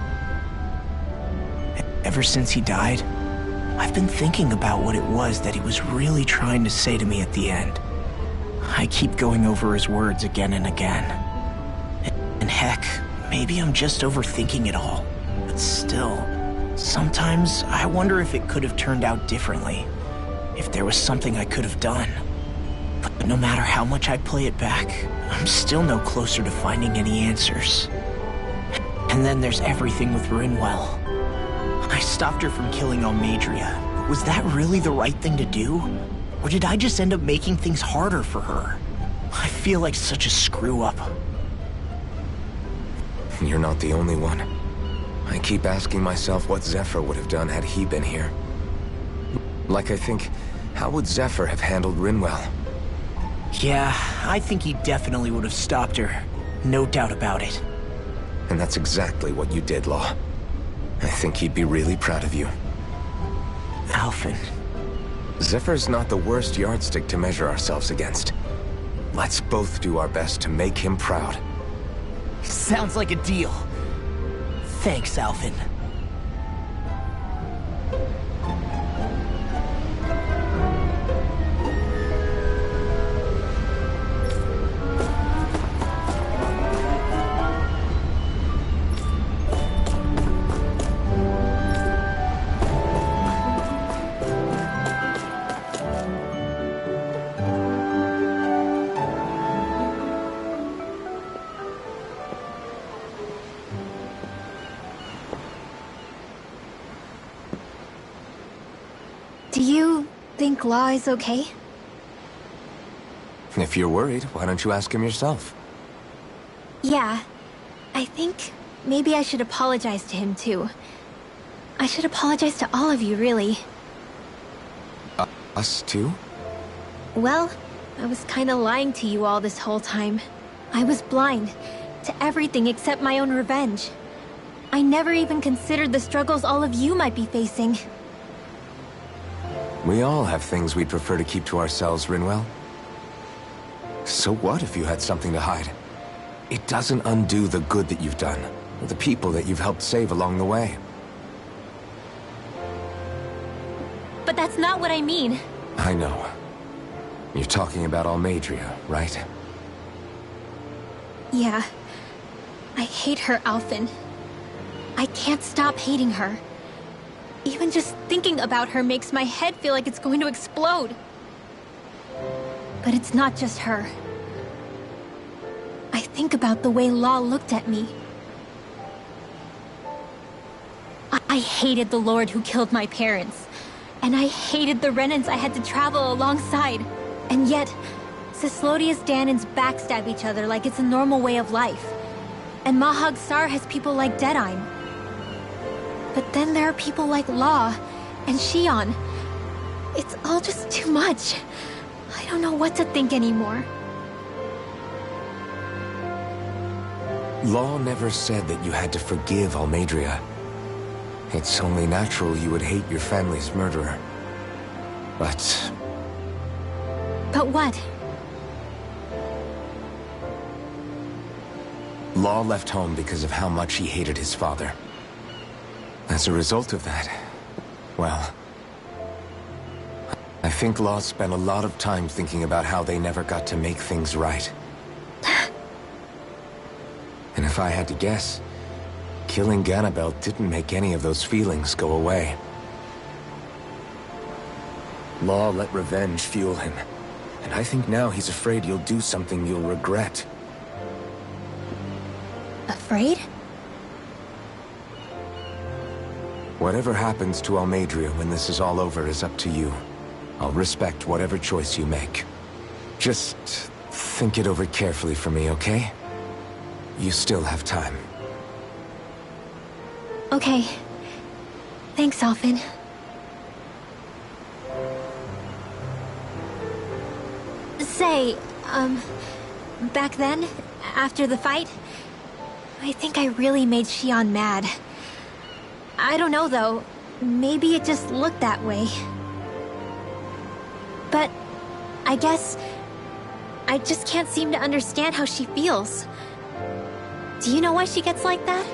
Ever since he died, I've been thinking about what it was that he was really trying to say to me at the end. I keep going over his words again and again. And heck, maybe I'm just overthinking it all. But still, sometimes I wonder if it could have turned out differently. If there was something I could have done. But no matter how much I play it back, I'm still no closer to finding any answers. And then there's everything with Rinwell. I stopped her from killing Almadria. Was that really the right thing to do? Or did I just end up making things harder for her? I feel like such a screw-up. You're not the only one. I keep asking myself what Zephyr would have done had he been here. Like I think, how would Zephyr have handled Rinwell? Yeah, I think he definitely would have stopped her. No doubt about it. And that's exactly what you did, Law. I think he'd be really proud of you. Alphen. Zephyr's not the worst yardstick to measure ourselves against. Let's both do our best to make him proud. Sounds like a deal. Thanks, Alphen. Do you think Law is okay? If you're worried, why don't you ask him yourself? Yeah. I think maybe I should apologize to him too. I should apologize to all of you, really. Us too? Well, I was kinda lying to you all this whole time. I was blind to everything except my own revenge. I never even considered the struggles all of you might be facing. We all have things we'd prefer to keep to ourselves, Rinwell. So what if you had something to hide? It doesn't undo the good that you've done, or the people that you've helped save along the way. But that's not what I mean. I know. You're talking about Almadria, right? Yeah. I hate her, Alphen. I can't stop hating her. Even just thinking about her makes my head feel like it's going to explode. But it's not just her. I think about the way Law looked at me. I hated the Lord who killed my parents. And I hated the Renans I had to travel alongside. And yet, Cislodia's Danans backstab each other like it's a normal way of life. And Mahag Sar has people like Deadime. But then there are people like Law and Shion. It's all just too much. I don't know what to think anymore. Law never said that you had to forgive Almadria. It's only natural you would hate your family's murderer. But what? Law left home because of how much he hated his father. As a result of that, well, I think Law spent a lot of time thinking about how they never got to make things right. And if I had to guess, killing Ganabel didn't make any of those feelings go away. Law let revenge fuel him, and I think now he's afraid you'll do something you'll regret. Afraid? Whatever happens to Almadria when this is all over is up to you. I'll respect whatever choice you make. Just think it over carefully for me, okay? You still have time. Okay. Thanks, Alphen. Say, back then, after the fight, I think I really made Shion mad. I don't know, though. Maybe it just looked that way. But I guess I just can't seem to understand how she feels. Do you know why she gets like that?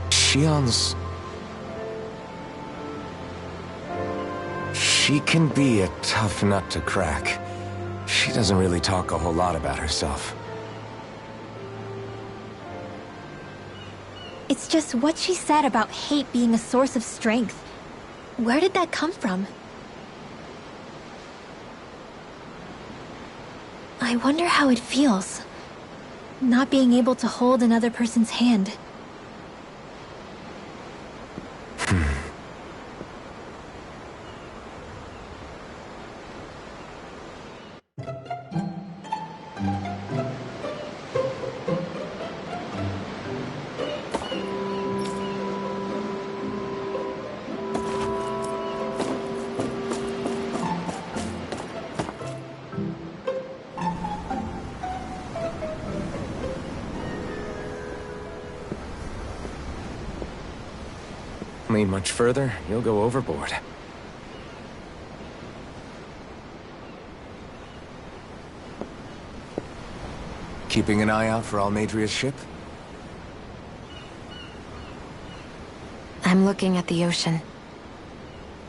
Shion's... She can be a tough nut to crack. She doesn't really talk a whole lot about herself. It's just what she said about hate being a source of strength. Where did that come from? I wonder how it feels, not being able to hold another person's hand. Lean much further, you'll go overboard. Keeping an eye out for Almadria's ship? I'm looking at the ocean.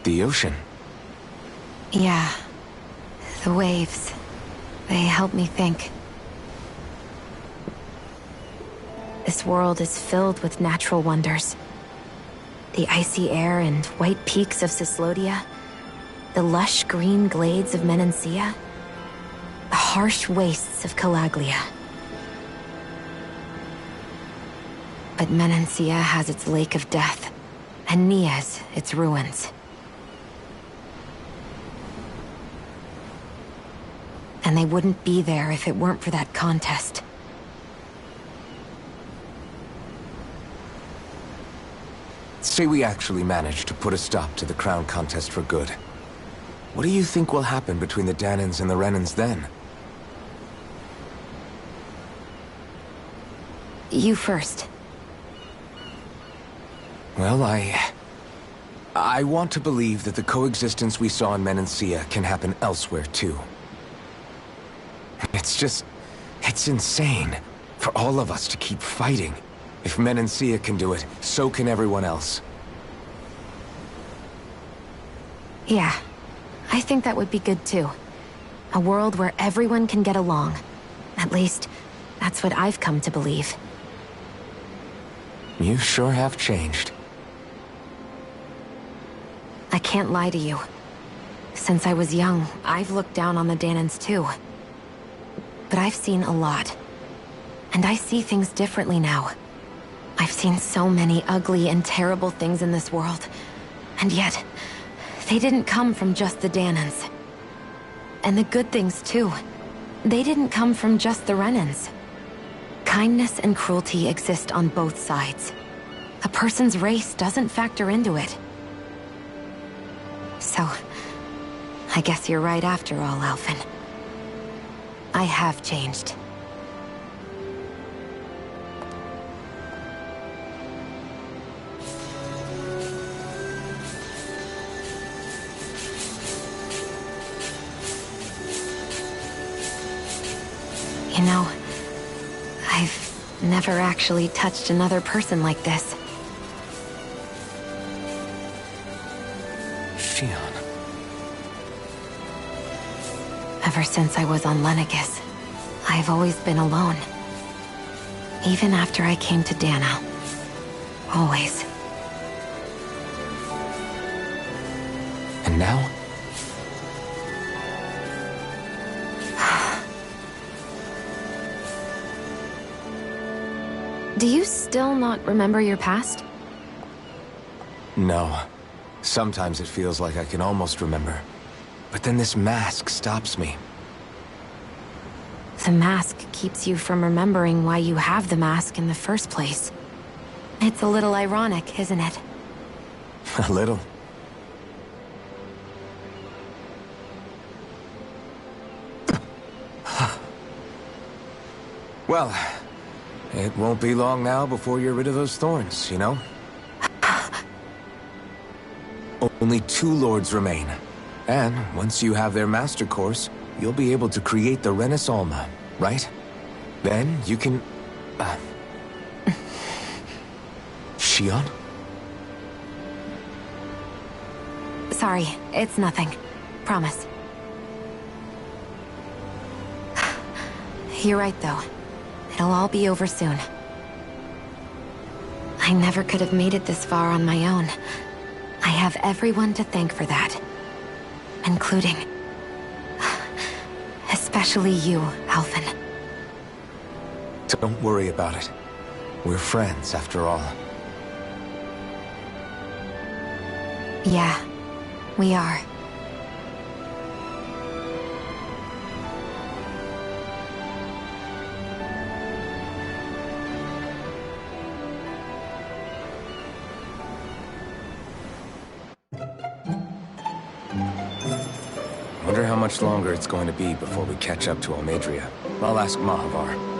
The ocean? Yeah. The waves. They help me think. This world is filled with natural wonders. The icy air and white peaks of Cyslodia, the lush green glades of Menancia, the harsh wastes of Calaglia. But Menancia has its Lake of Death, and Nias its ruins. And they wouldn't be there if it weren't for that contest. Say we actually manage to put a stop to the crown contest for good. What do you think will happen between the Danans and the Renans then? You first. Well, I want to believe that the coexistence we saw in Menancia can happen elsewhere, too. It's insane for all of us to keep fighting. If Menancia can do it, so can everyone else. Yeah, I think that would be good too. A world where everyone can get along. At least, that's what I've come to believe. You sure have changed. I can't lie to you. Since I was young, I've looked down on the Danans too. But I've seen a lot. And I see things differently now. I've seen so many ugly and terrible things in this world. And yet, they didn't come from just the Danans. And the good things too. They didn't come from just the Renans. Kindness and cruelty exist on both sides. A person's race doesn't factor into it. So, I guess you're right after all, Alphen. I have changed. You know, I've never actually touched another person like this. Shion. Ever since I was on Lenegis, I've always been alone. Even after I came to Dana. Always. And now? Do you still not remember your past? No. Sometimes it feels like I can almost remember. But then this mask stops me. The mask keeps you from remembering why you have the mask in the first place. It's a little ironic, isn't it? A little. Well, it won't be long now before you're rid of those thorns, you know? Only 2 lords remain. And once you have their master course, you'll be able to create the Renis Alma, right? Then you can... Shion? Sorry, it's nothing. Promise. You're right, though. It'll all be over soon. I never could have made it this far on my own. I have everyone to thank for that. Including... especially you, Alphen. Don't worry about it. We're friends, after all. Yeah, we are. Wonder how much longer it's going to be before we catch up to Almadria. I'll ask Mahavar.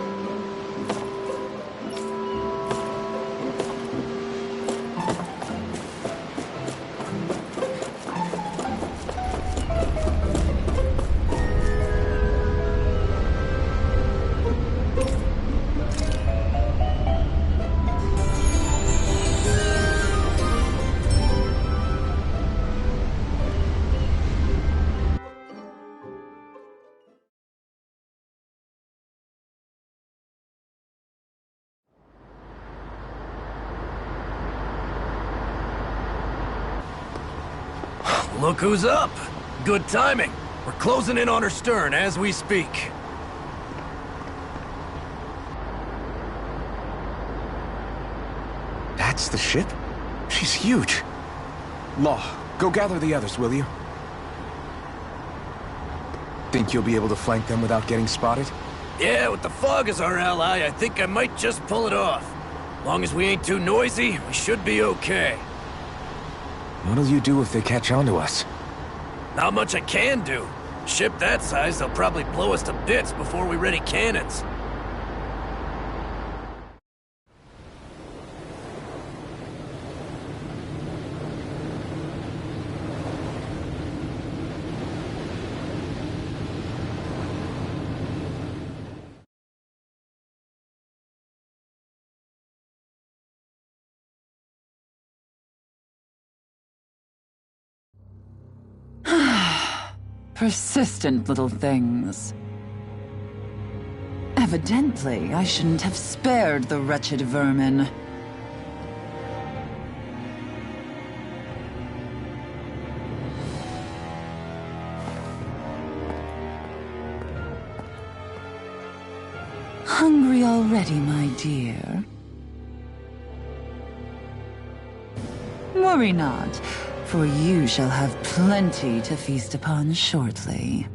Look who's up! Good timing. We're closing in on her stern as we speak. That's the ship? She's huge. Law, go gather the others, will you? Think you'll be able to flank them without getting spotted? Yeah, with the fog as our ally, I think I might just pull it off. Long as we ain't too noisy, we should be okay. What'll you do if they catch on to us? Not much I can do. A ship that size, they'll probably blow us to bits before we ready cannons. Persistent little things. Evidently, I shouldn't have spared the wretched vermin. Hungry already, my dear? Worry not, for you shall have plenty to feast upon shortly.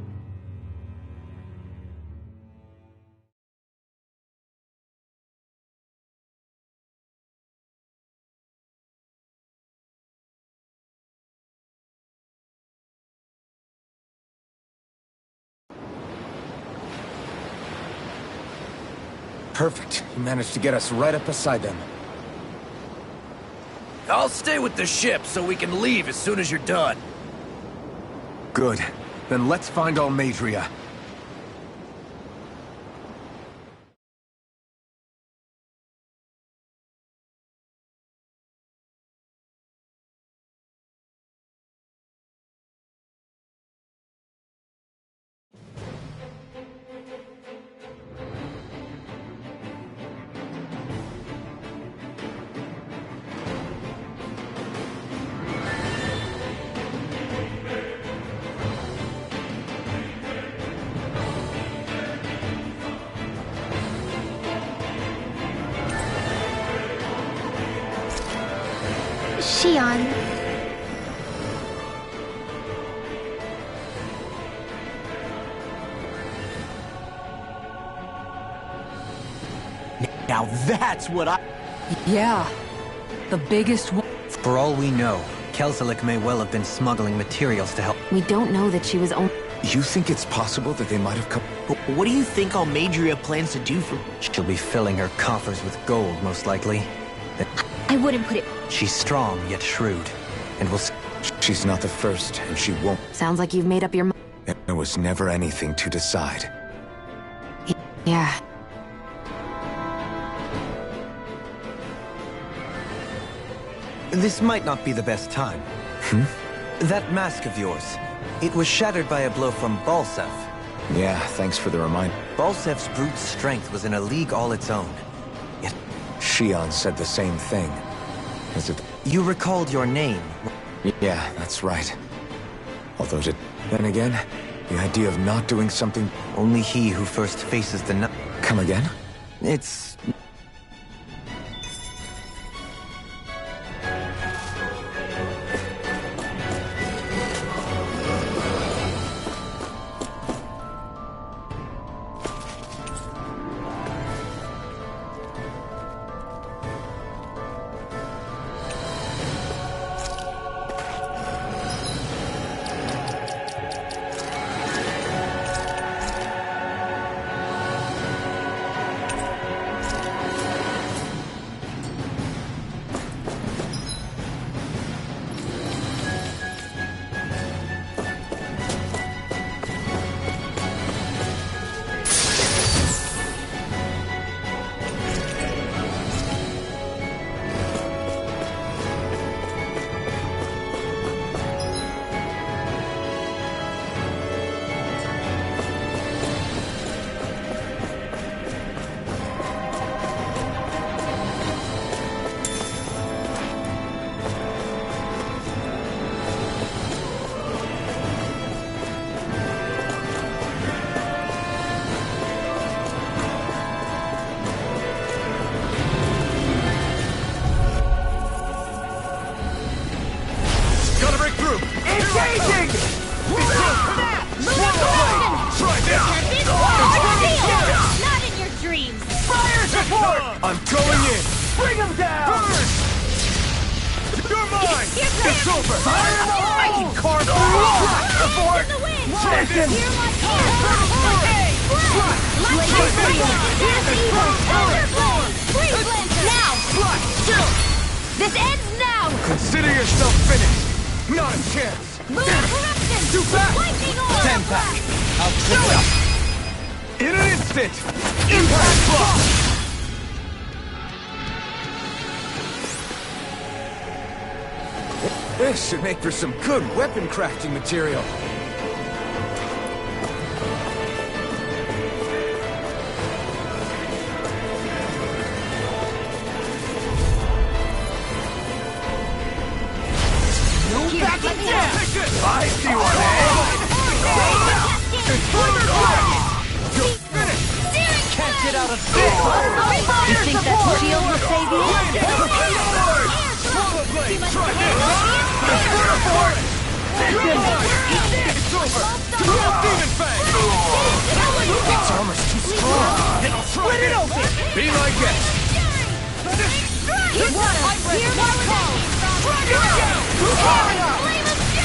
Perfect. You managed to get us right up beside them. I'll stay with the ship so we can leave as soon as you're done. Good. Then let's find Almadria. Xion. Now that's what I... Yeah. The biggest one. For all we know, Kelzelik may well have been smuggling materials to help. We don't know that she was only... You think it's possible that they might have come... What do you think Almadria plans to do for... She'll be filling her coffers with gold, most likely. I wouldn't put it... She's strong, yet shrewd. And will... She's not the first, and she won't. Sounds like you've made up your mind. There was never anything to decide. Yeah. This might not be the best time. That mask of yours, it was shattered by a blow from Balsev. Yeah, thanks for the reminder. Balsev's brute strength was in a league all its own. Yet... Xion said the same thing. Is it... You recalled your name. Yeah, that's right. Although then again, the idea of not doing something... Only he who first faces the... Come again? It's... I'm going in! Bring him down! You're mine! It's over! Fire in the hole! I can carve through In the wind! Hear my This ends now! Consider yourself finished! Not a chance! Move corruption! Too fast! Lightning orb! Stand back! I'll kill it! In an instant! Impact block! This should make for some good weapon crafting material. Take him down! I see one, Can't get out of this! You think that shield will save you? Swallow blade! Try this! It's over! Demon Fang! Its armor's too strong. Then I'll try Split it this. open! Be my guest! Here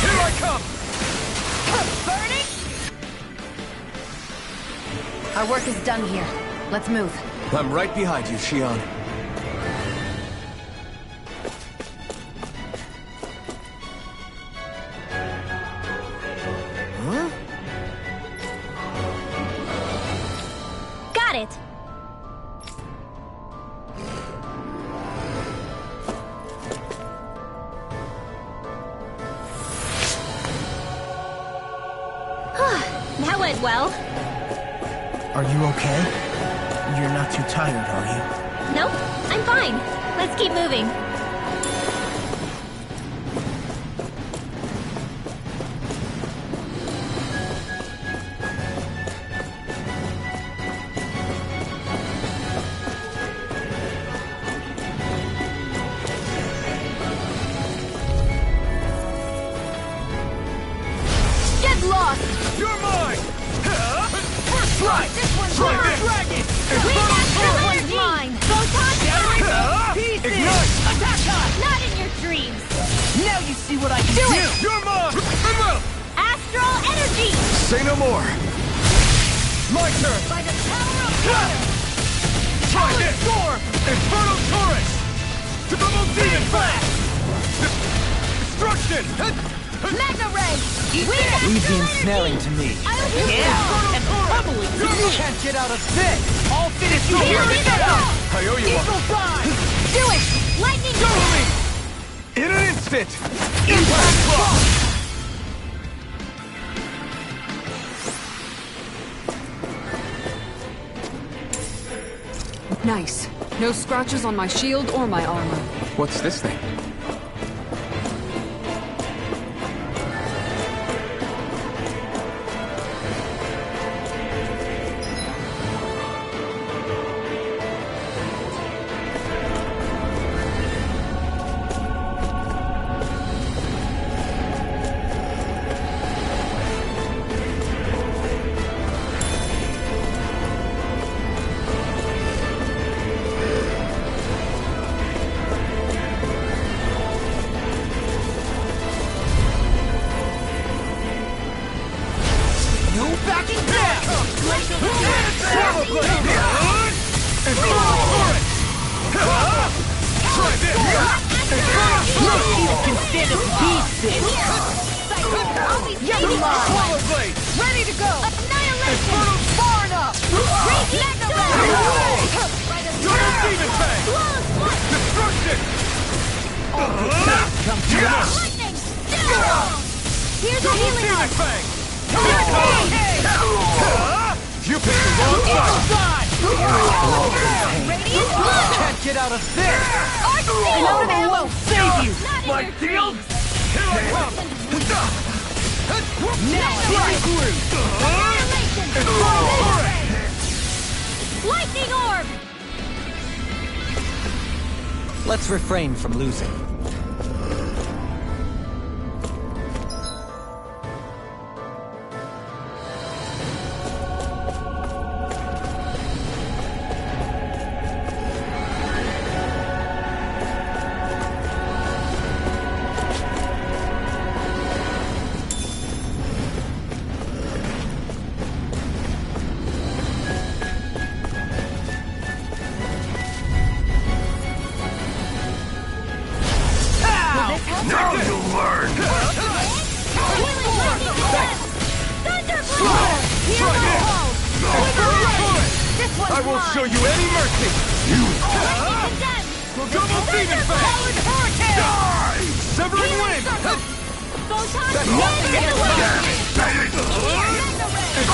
Here I come! Our work is done here. Let's move. I'm right behind you, Shion. Got it! That went well. Are you okay? You're not too tired, are you? Nope, I'm fine. Let's keep moving. Get lost! You're mine! First strike! This one's Try yours! this. Dragon! We got This true one's energy! mine! Photon time! Pieces! Ignite! Attack time! Not in your dreams! Now you see what I can do! You're mine! Well, Astral energy! Say no more. my turn! By the power of water! Try this! Storm! Infernal Torrent! Double Demon Fang! Destruction! Magna Ray! Leave the ensnaring to me. Yeah! And bubbling! You can't get out of this! I'll finish you here and now! I owe you one. Eagle Dive! Do it! Lightning bolt! In an instant! Impact Block! Nice. No scratches on my shield or my armor. What's this thing? No backing down! Swallow Blade! Infernal Torrent! Try this! No shield can stand a beat this! Yellow line! Swallow Blade! Ready to go! Infernal Far enough! Double Demon Fang! Destruction! Come to us! Here's a Double healing Demon arm! Fang! You picked the wrong side! Radiant blood! Can't get out of this! Arc seal! Another won't save you! Not in My your deal? dreams! Here I come! Now I'm through! Annihilation! Infernal Torrent! Lightning orb! Let's refrain from losing. Now you learn! I will show you any mercy! Double Demon Fang! Die! Severing Wind! That's nothing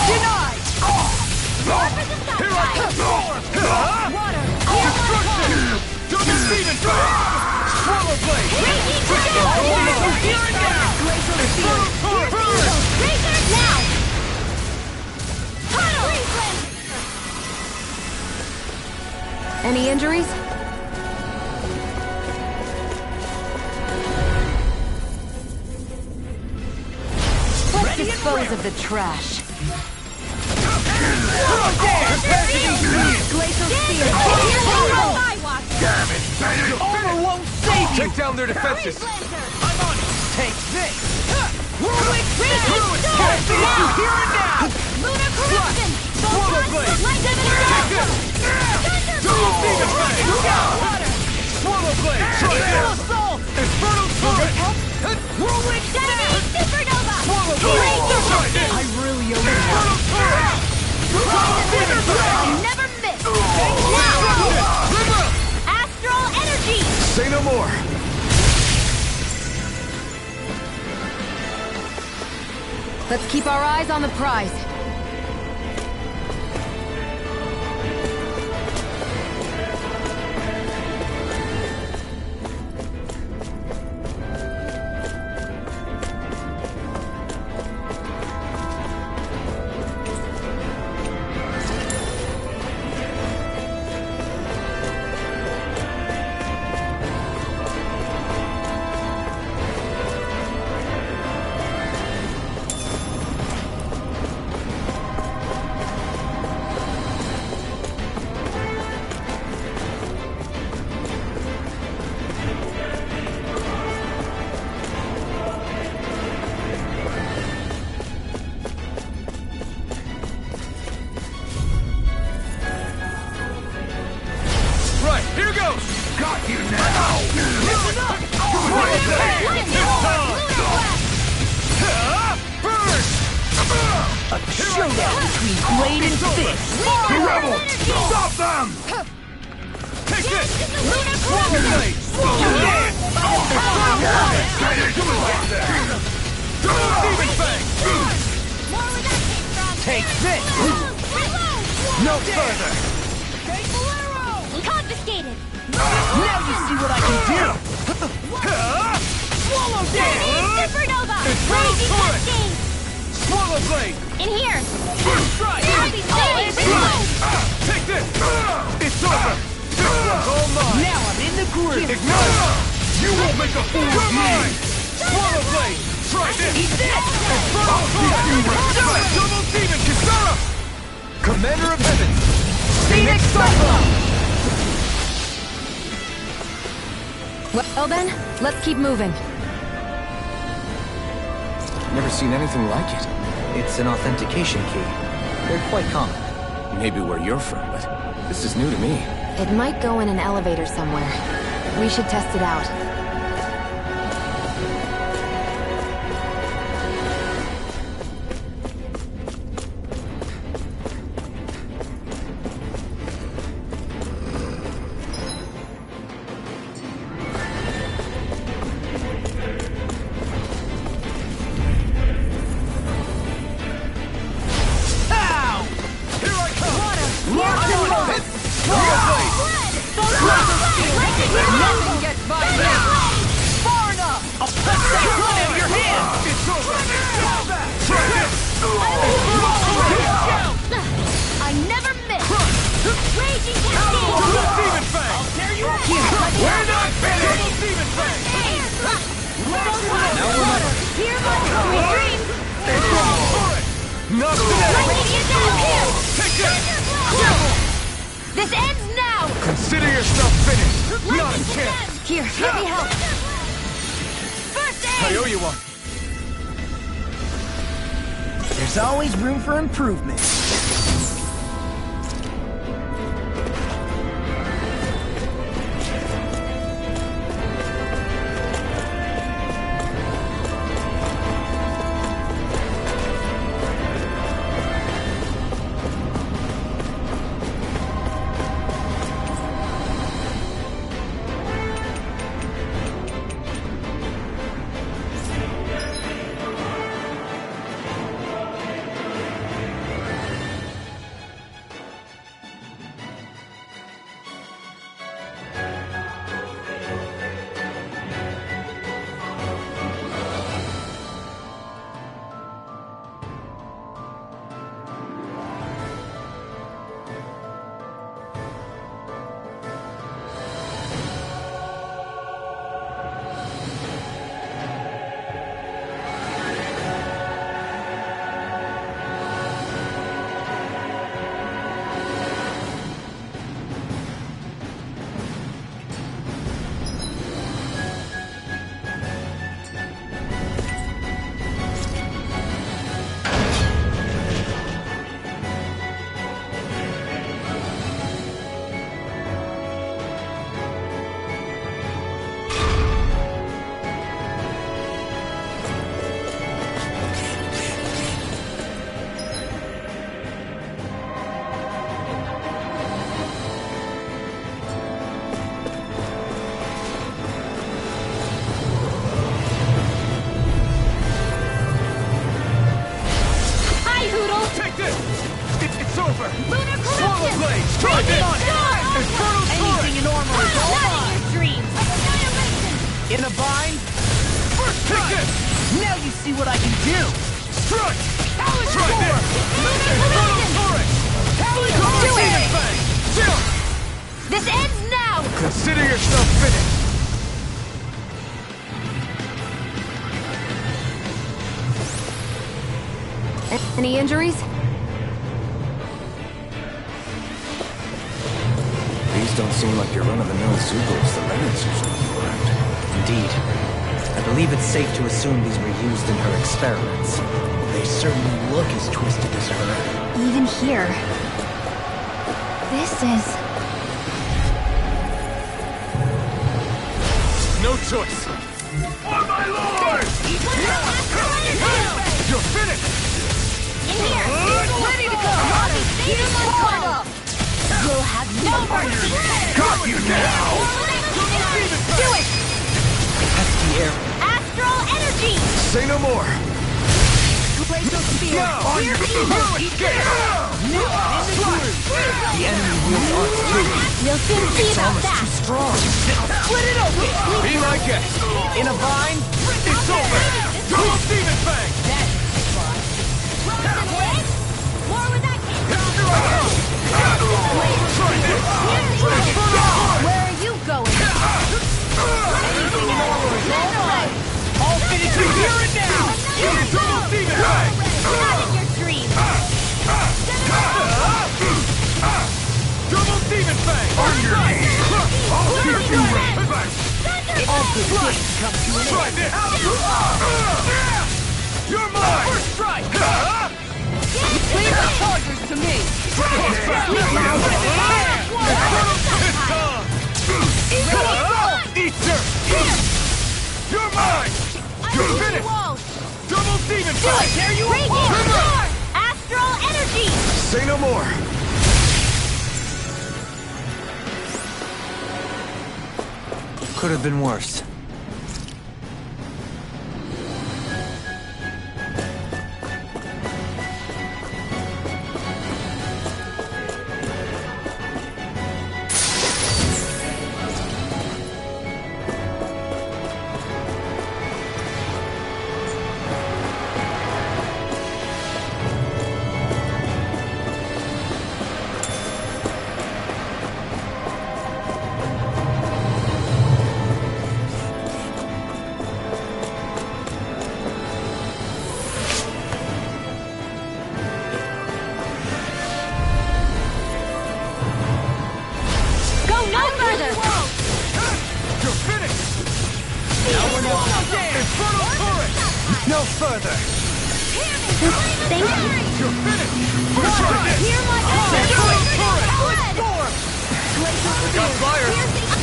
Denied! Here I come! Destruction! Double Demon Fang! Swallow Blade! Here and now! Razor now! Any injuries? Let's dispose of the trash. Glacial Spear! Damn it! Armor won't save you! Take down their defenses! I'm on it! Take this! Whirlwind Radiant Storm! Now! Here and now! Lunar Corruption! Swallow Blade! Light Double Demon Blade! Swallow Blade! Triple Assault! Infernal Torrent! Whirlwind Snap! Supernova! Swallow Blade! I really owe you one. Double Demon Blade! I never miss! Now! Astral Energy! Say no more! Let's keep our eyes on the prize. Blade and fist! The rebels! Stop them! Take this! Swallow Blade! Demon Fang! Take this! No further! Confiscated! Now you see what I can do! Swallow Blade! Supernova! Infernal Raging Torrent! Cascade! Swallow Blade! In here! First strike! Take this! It's over! This one's all mine! Now I'm in the groove! Ignite! You won't make a fool of me! Swallow Blade! Try this! Eat this! Infernal Torrent! Double Demon Kisara! Commander of Heaven! Phoenix Cyclone! Well then, let's keep moving. Never seen anything like it. It's an authentication key. They're quite common. Maybe where you're from, but this is new to me. It might go in an elevator somewhere. We should test it out. This ends now! Consider yourself finished! Not a chance! Here, let me help. First I aid! owe you one. There's always room for improvement. Front! Try this! Infernal Torrent! Do it! Jump! This ends now! Consider yourself finished. Any injuries? These don't seem like your run-of-the-mill Zugos the Reynolds usually leave around. Indeed. I believe it's safe to assume these were used in her experiments. They certainly look as twisted as her. Even here. This is... No choice. For my lord! You're finished! In here! Ready to go! Here's my call! You'll have no mercy! Got you now! Do it! Pesky air. Astral energy! Say no more. Glacial spear! Here's evil! The enemy wields arts too. We'll soon see about Almost that! too strong. Split it open! Be my guest. In a vine? It's over! Double Demon Fang! More with that came from! Try this! Where are you going? All finish you here and now! Double Demon Fang! Not in your dreams! Double Demon Fang! On your knees! I'll keep you right! All good things come to an end! Try this! You're mine! First strike! Leave the chargers to me! Eat dirt! You're mine! You're finished! Double Demon Fang! There you Radiant Astral energy! Say no more. Could have been worse. No further! Thank you. You're finished! Hear my call! Got fire.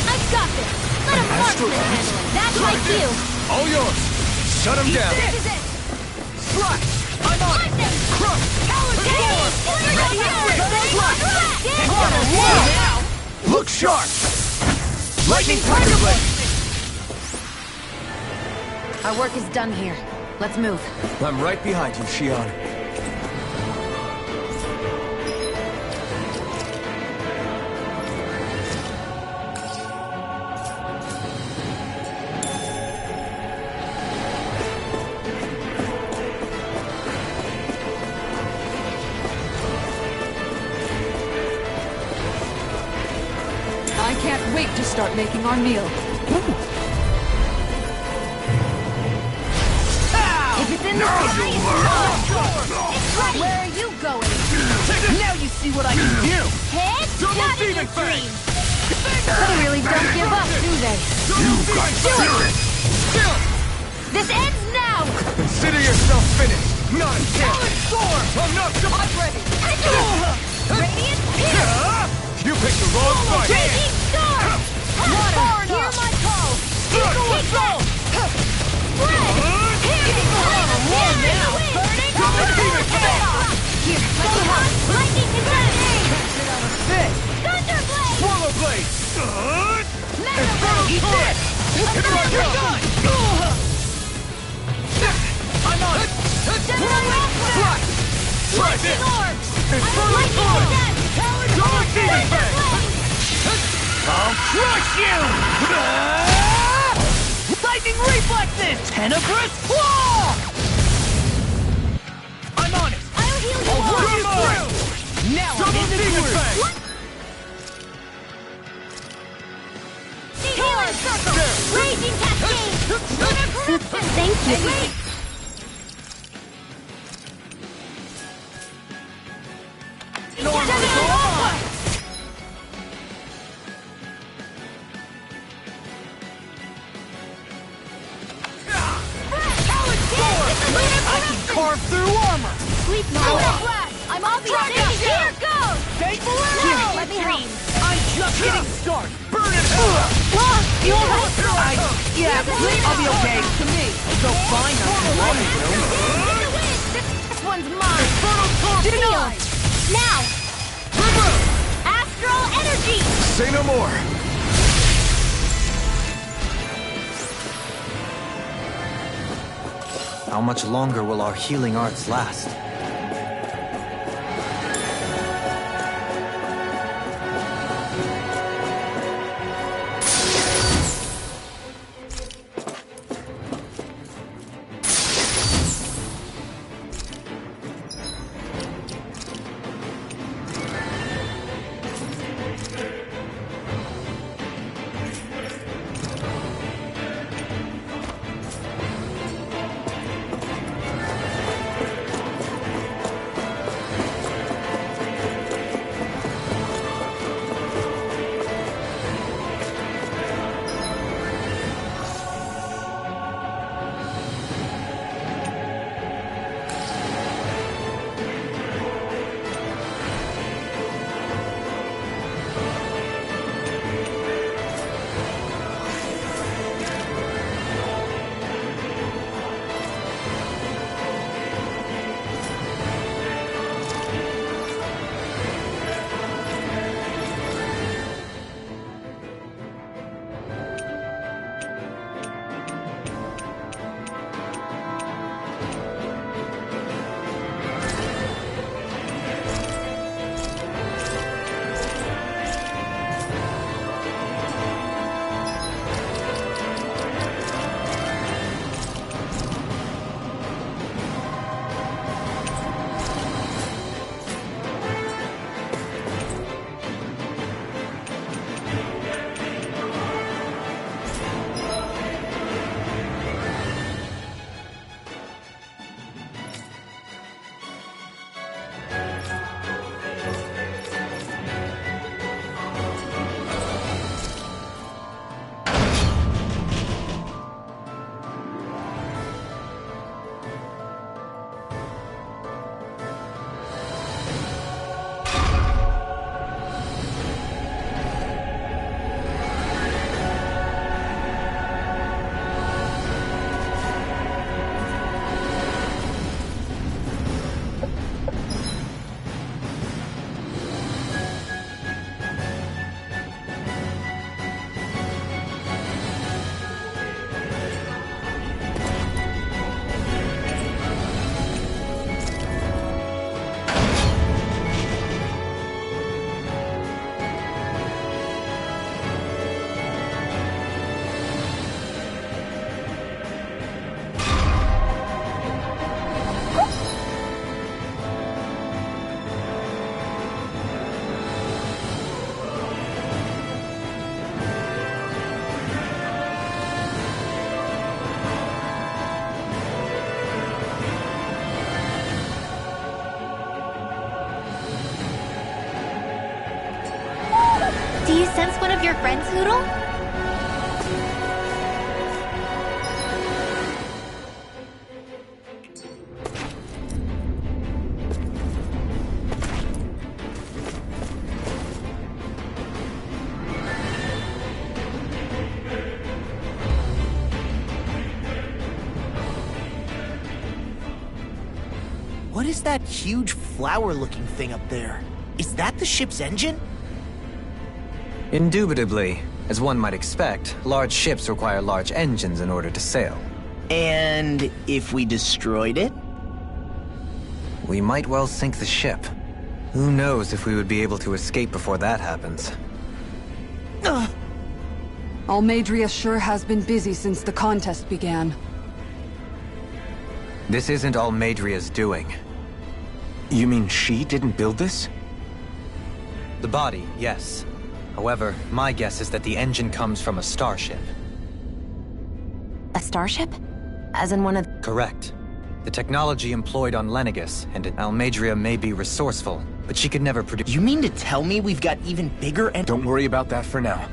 I've got this! Let him marksman handle it! That's my cue! All yours. Shut him down. This is it! Slash! I'm on it! Crush! Look sharp. Lightning Thunderblade. Our work is done here. Let's move. I'm right behind you, Shion. I can't wait to start making our meal. If it's in the sky, it's ready! Where are you going? Now you see what I can do! Head? Double Not in Demon your Fang! dreams! They really don't give up, do they? You got spirit! This ends now! Consider yourself finished. Not a chance. Storm! I'm not I'm ready! Radiant Pierce! You picked the wrong fight. Raging Storm! Water, hear my call! Eagle Assault! Spread! Now! Burning! Double Demon Fang! Here, let me help! Lightning Contaminate! Sit! Thunderblade! Swallow Blade! Mega Eat this! You're done! I'm on it! Slash! Try this! Infernal Torrent! Double Demon Fang! I'll crush you! Lightning Reflexes! Tenebrous Claw! Healer circle! Raging cascade! Lunar corruption! Thank you. I can carve through armor! Sleep now! I'm all behind you! Here goes! Take No! Let me help! I'm just getting started! Burn it up! You alright? Yeah, I'll be okay. To me, so fine not to This one's mine! Infernal torpedo! Denied! Now! Astral energy! Say no more. How much longer will our healing arts last? Do you sense one of your friends, Hoodle? What is that huge flower-looking thing up there? Is that the ship's engine? Indubitably. As one might expect, large ships require large engines in order to sail. And if we destroyed it? We might well sink the ship. Who knows if we would be able to escape before that happens. Almadria sure has been busy since the contest began. This isn't Almadria's doing. You mean she didn't build this? The body, yes. However, my guess is that the engine comes from a starship. A starship? As in one of... Correct. The technology employed on Lenegus and Almadria may be resourceful, but she could never produce... You mean to tell me we've got even bigger and... Don't worry about that for now.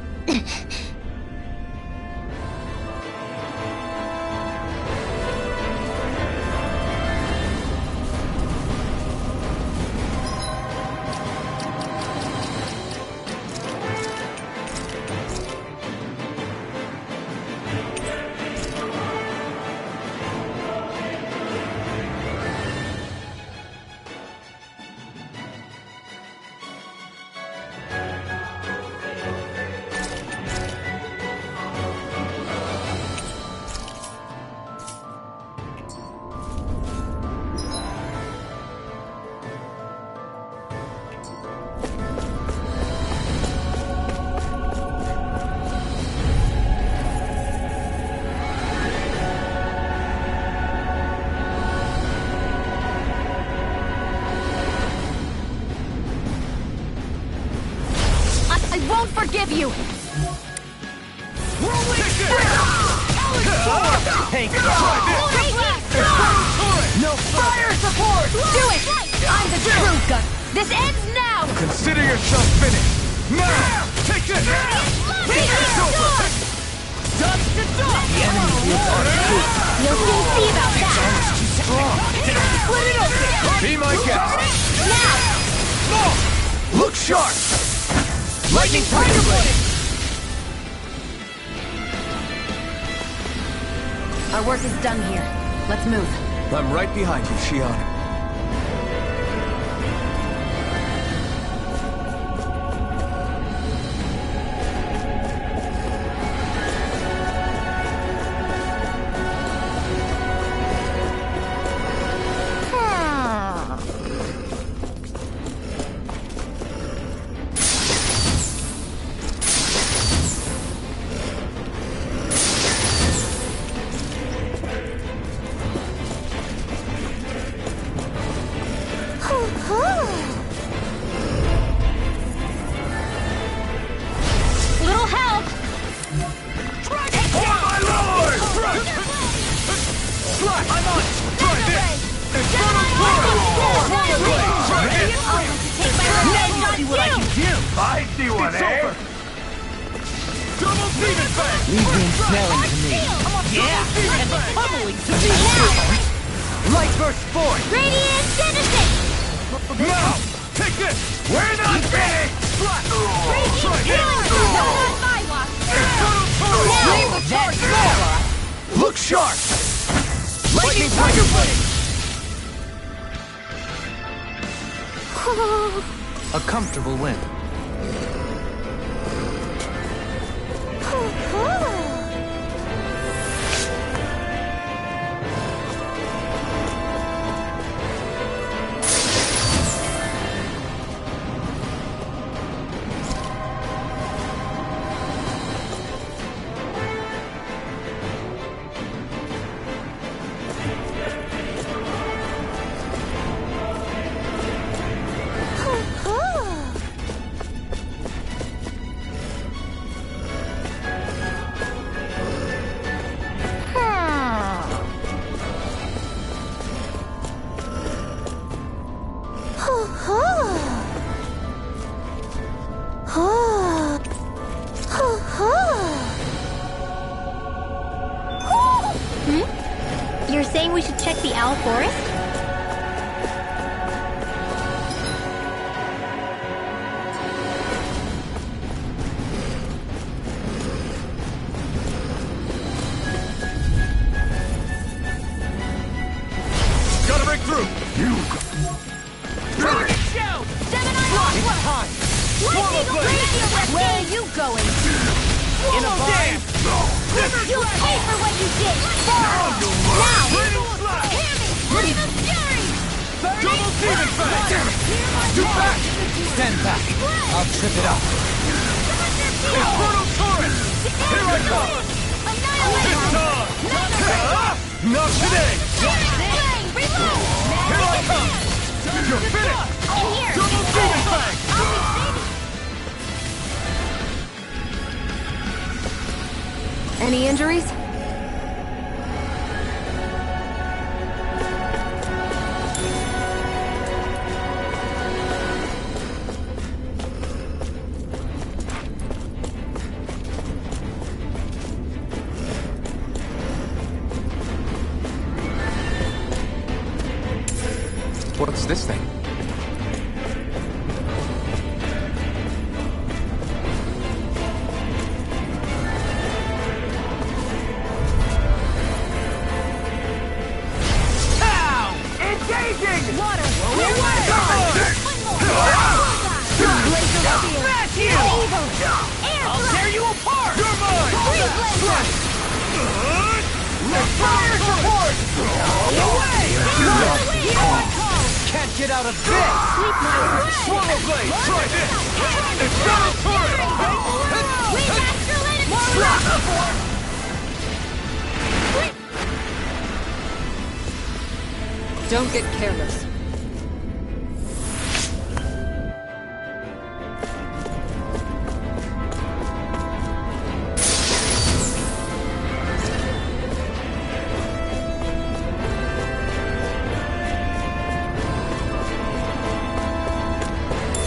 Forgive you! No fire support! Do it! I'm the true gun! This ends now! Consider yourself finished! Now! Take this! Dust to dust! The enemy is our food! You'll soon see about that! Split it open! Be my guest! Now! Look sharp! Lightning Tiger Blade! Our work is done here. Let's move. I'm right behind you, Shion. Little help! I'm on! Try this! I see one, eh? Double Demon Fang! Leave them smelling to me. Yeah! And the pummeling to me! Light Burst Force! Radiant Genesis! Now! Take this! We're not finished! Radiant Healing! Not on my watch! Now! Look sharp! Lightning Tiger Blade! A comfortable win. You're saying we should check the Owl Forest? Gotta break through! You! It's time! Where are you going? In a bind! You'll pay for what you did! Now! Primal Fury! Double Demon Fang! Damn it! Do back! Stand back. I'll trip it up. Infernal Torrent! Here I come! This time! Not today! Here I come! You're finished! Double Demon Fang! Any injuries? What's this thing? Engaging! Water! Smash you! I'll tear you apart! You're mine! Fire support! Away! Can't get out of this! Swallow blade! Try this! Infernal turret! Don't get careless.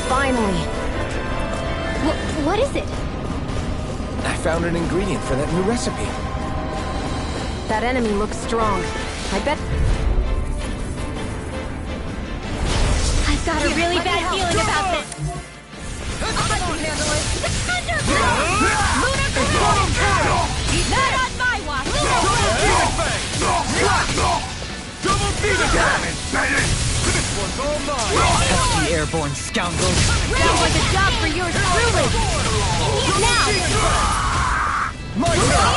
Finally. What is it? I found an ingredient for that new recipe. That enemy looks strong. I bet... I've got a really bad feeling about this. I can handle it! Not on my watch! Double demon damage! This one's all mine! Pesky airborne scoundrels. Sounds like a job for yours truly! Now!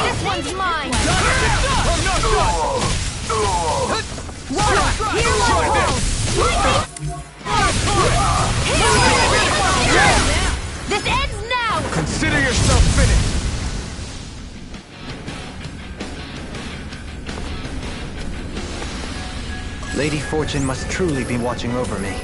This one's mine! I'm not done! Water! Here one falls! This ends now! Consider yourself finished! Lady Fortune must truly be watching over me.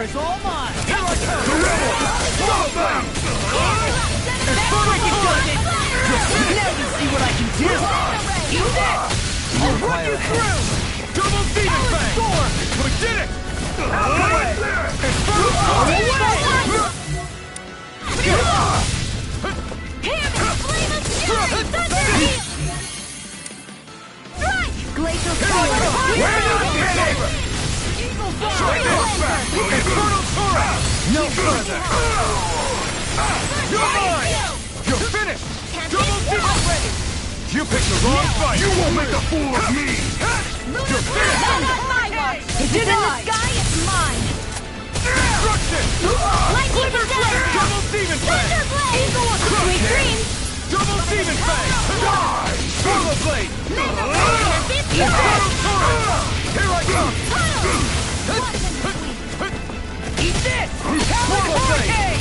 It's all mine! Here I come! Now you see what I can do! Use it! I'll run you through! Double demon fang! We did it! Out of the way! Glacial Infernal turret! No further! You're mine! You're finished! Double demon ready! You picked the wrong fight! You won't make a fool of me! You're finished! Not on my watch! If it's in the sky, it's mine! Destruction! Lightning Blade! Double demon fang! Thunderblade! Sweet dreams! Double demon fang! Die! Swallow blade! This Infernal turret! Here I come! Eat this! Swallow blade!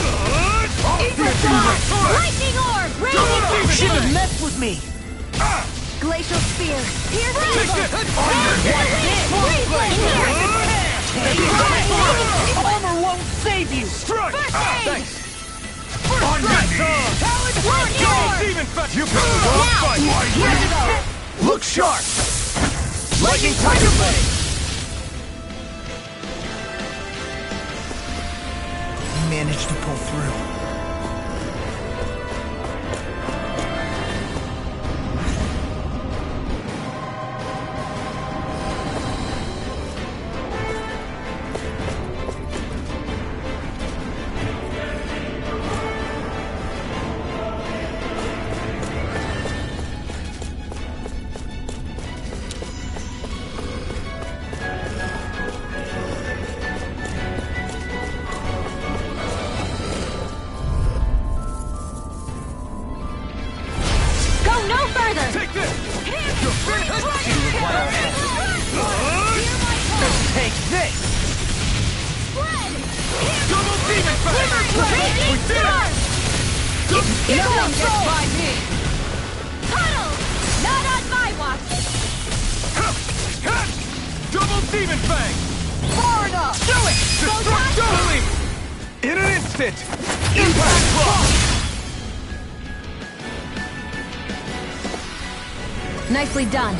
Lightning orb! Raging! Should have messed with me! Glacial spear! Here, Take this! On your head! Armor won't save you! Strike! Thanks! On your knees! Double demon fang! You picked the wrong fight! Look sharp! Lightning tiger blade! Managed to pull through. Nothing gets by me! Puddle! Not on my watch! Double Demon Fang! Far enough! Do it! Destructibly! In an instant! Impact Claw! Nicely done.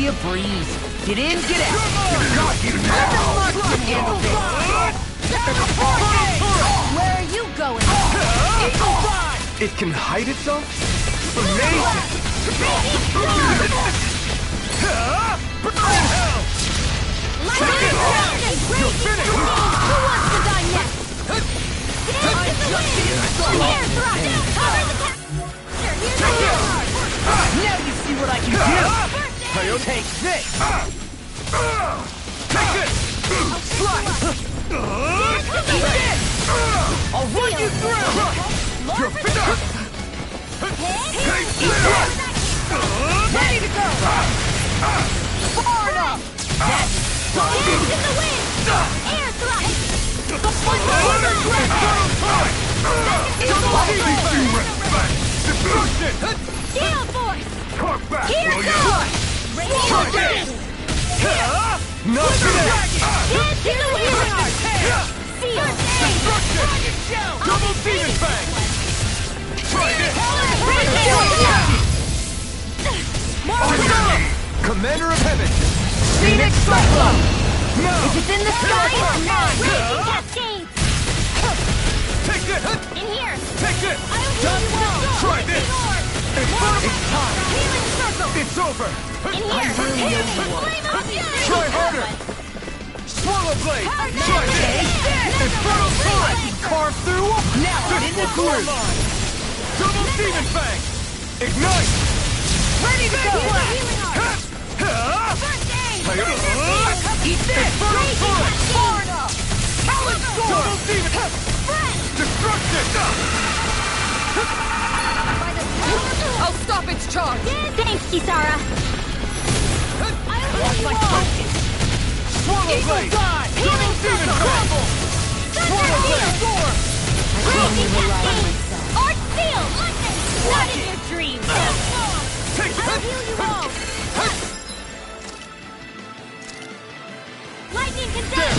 be a breeze. Get in, get out. Nothing much can handle this. Where are you going? It can hide itself? Amazing! You're finished! Who wants to die next? Air thrust! Cover the Now you see what I can do! Take this! Take this! Slice! Eat this! I'll run you through! You're finished! Ready to go! Far enough! That's Hands in the wind! Air thrust! Gale force! Here it comes! Radiant blade! Not today! Hands in the wind! Seal! Double demon fang! Try this! Commander of Heaven! Phoenix Cyclone! No! If it's in the sky, it's mine! Raging cascades! Take this! In here! Take this! Done well! Try this! It's time! Healing circle! It's over! In here! Flame of fury! Try harder! Swallow blade! Try this! Infernal sword! Carve through! Now I'm in the groove! Double demon fang! Ignite! Ready to go! First aid! Eat this! Infernal sword! Far enough! Talon Storm! Double demon! Destruction! I'll stop its charge! Thanks, Kisara. Lost my focus! Swallow Eagle blade! dive! Double demon fang! Swallow blade! Storm! Raging cascades! Art seal! Not in your dreams! Take I'll this! heal you all! Lightning condemn!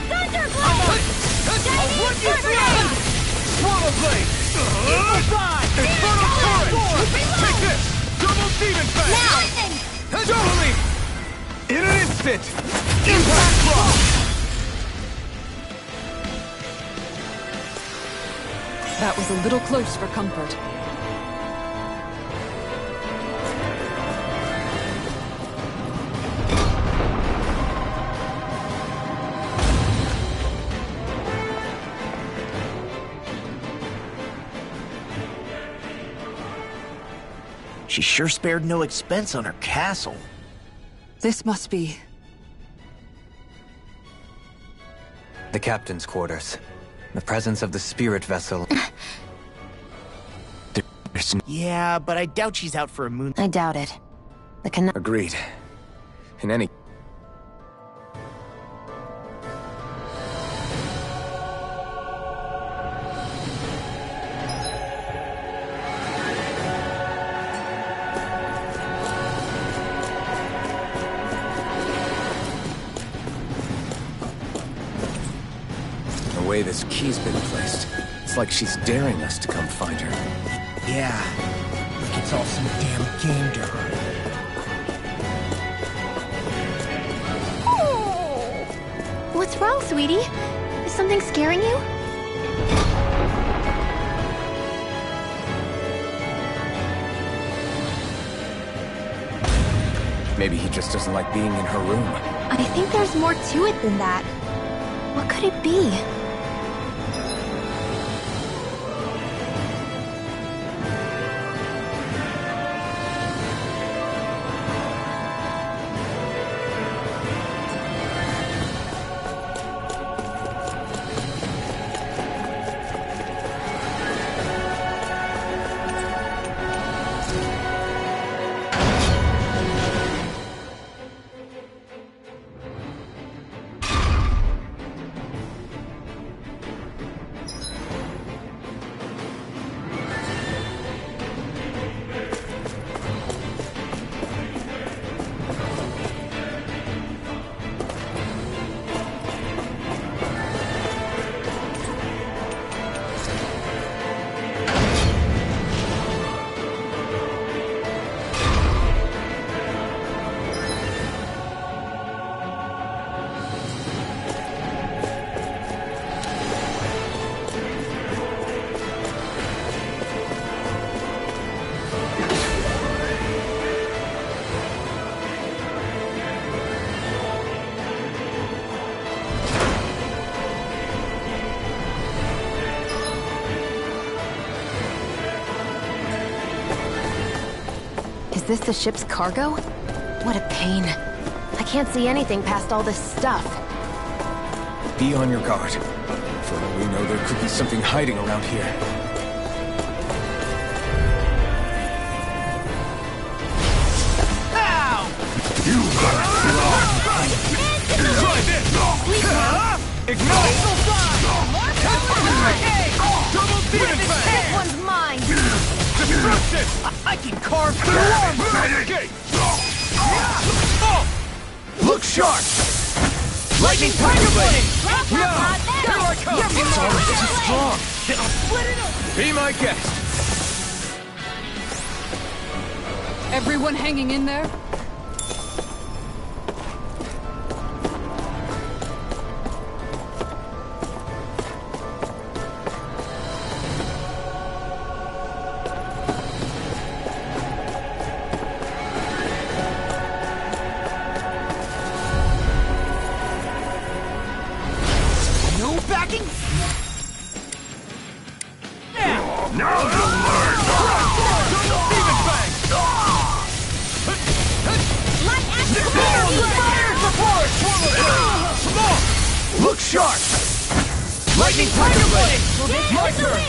Thunderblade! Shining Surfer! Swallow blade! Eagle dive! Infernal torrent! Take this! Double demon fang! Lightning! Totally! In an instant! Impact block! That was a little close for comfort. She sure spared no expense on her castle. This must be... The captain's quarters. The presence of the spirit vessel. Yeah, but I doubt she's out for a moon. I doubt it. The Canal. Agreed. In any... The way this key's been placed, it's like she's daring us to come find her. Yeah, like it's all some damn game to her. What's wrong, sweetie? Is something scaring you? Maybe he just doesn't like being in her room. I think there's more to it than that. What could it be? this the ship's cargo? What a pain. I can't see anything past all this stuff. Be on your guard. For all we know, there could be something hiding around here. You try this! Ignite! Double demon fang! This one's mine! Destruction! I can carve through armor! Escape! Look sharp! Lightning Tiger Blade! Here I come! It's almost too strong. Split it up! Be my guest. Everyone hanging in there? No backing? Now you'll learn! Double demon fang! Light action! Look sharp! Lightning Tiger Blade! My turn!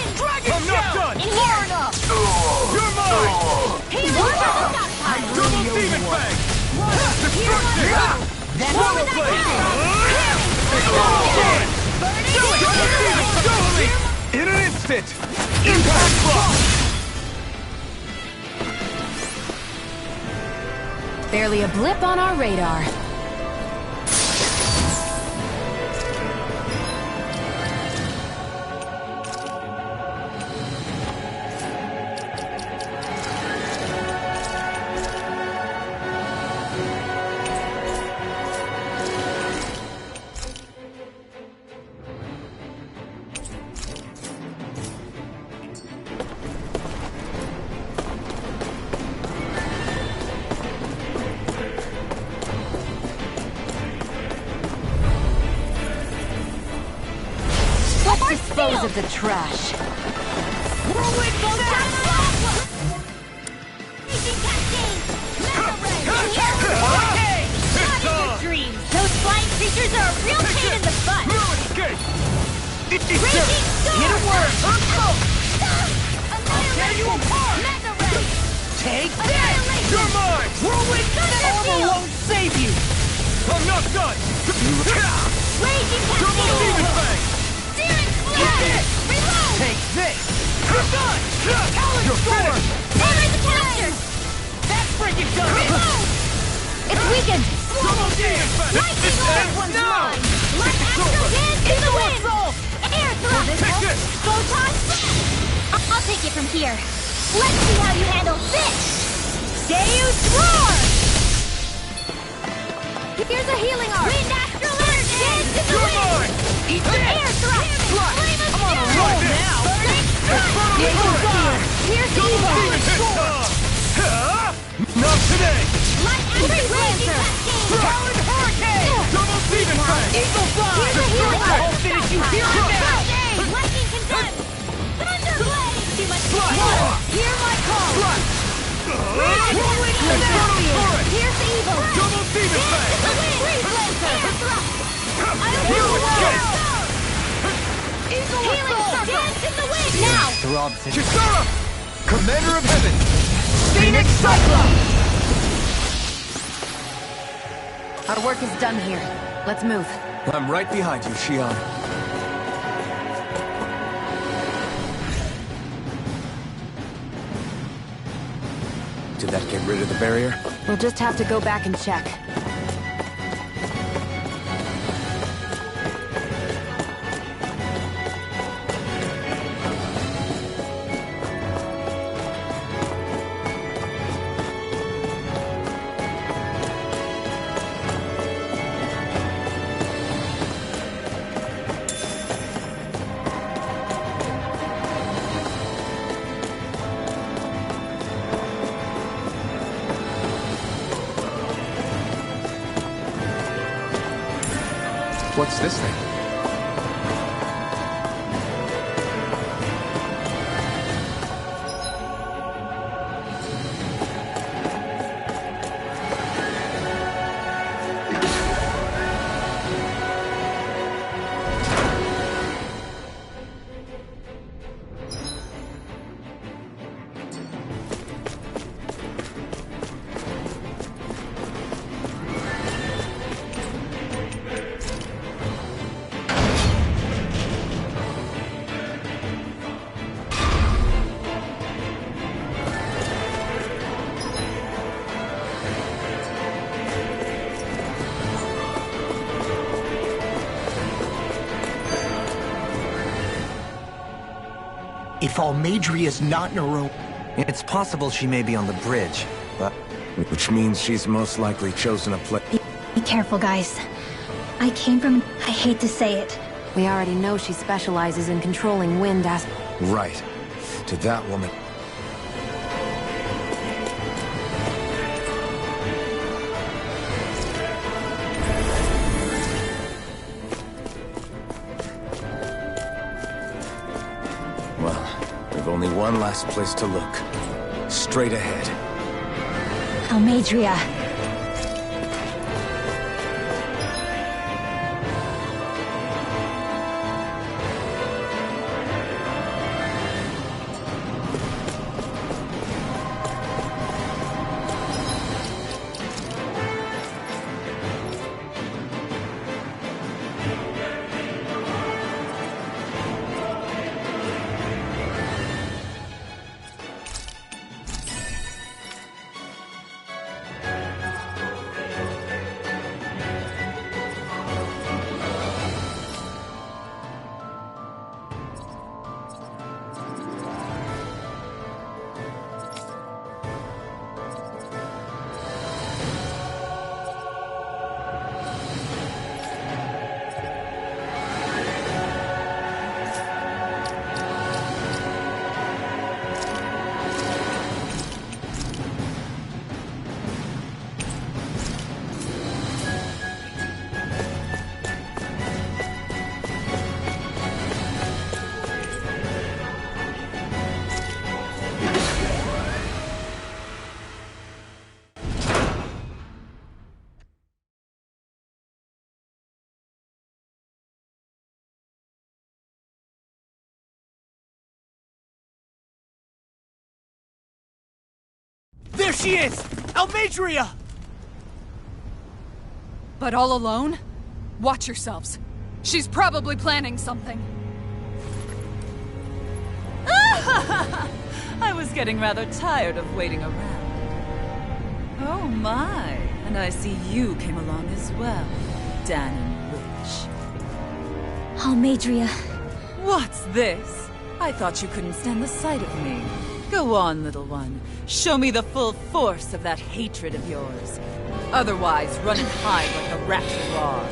I'm not done! You're mine! Double demon fang! Destruction! Swallow blade! In an instant. Impact block! Barely a blip on our radar. Dispose of the trash. Whirlwind dreams. Those flying creatures are a real pain in the butt. No escape! Raging storm. Hit a word! Tear you apart. Mega ray. Take that! You're mine! Whirlwind Armor won't save you! I'm not done! Raging Double demon fang! Searing blast. Reload. Take this! You're done! You're finished! Fire the capture. That's freaking done! Reload. It's weakened. Double demon fang! Lightning orb one's mine. Let Astro dance to the wind. Air thrust. Take this! Photon blast. I'll take it from here. Let's see how you handle this. Deus roar. Here's a healing arc. Wind astral dance to the You're wind. mine! Eat this! Air thrust. Flame of I'm on a fury. roll now! Eagle's Eye. Here's Double evil. demon hit! Not today! Light astral blazer. Talon hurricane! Double demon fang! Eagle's Eye! Here's a healing arc. I'll finish you here and now! Lightning condemned. Thunderblade. Too much Fly. Hear my call. Whirlwind Torrent! Here's evil. Double demon fang! Freeze blazer. Air thrust. You escape! Healing circle. Dance in the wind. Now. Throbs in Kisara! Commander of Heaven! Phoenix Cyclops! Our work is done here. Let's move. I'm right behind you, Shion. Did that get rid of the barrier? We'll just have to go back and check. What's this thing? If Almadria's not in her own... It's possible she may be on the bridge, but... Which means she's most likely chosen a place. Be careful, guys. I came from... I hate to say it. We already know she specializes in controlling wind as... Right. To that woman. Well, we've only one last place to look. Straight ahead. Almadria. There she is! Almadria! But all alone? Watch yourselves. She's probably planning something. I was getting rather tired of waiting around. Oh my, and I see you came along as well, Dan Witch. Almadria. What's this? I thought you couldn't stand the sight of me. Go on, little one. Show me the full force of that hatred of yours. Otherwise, run and hide like a rat you are.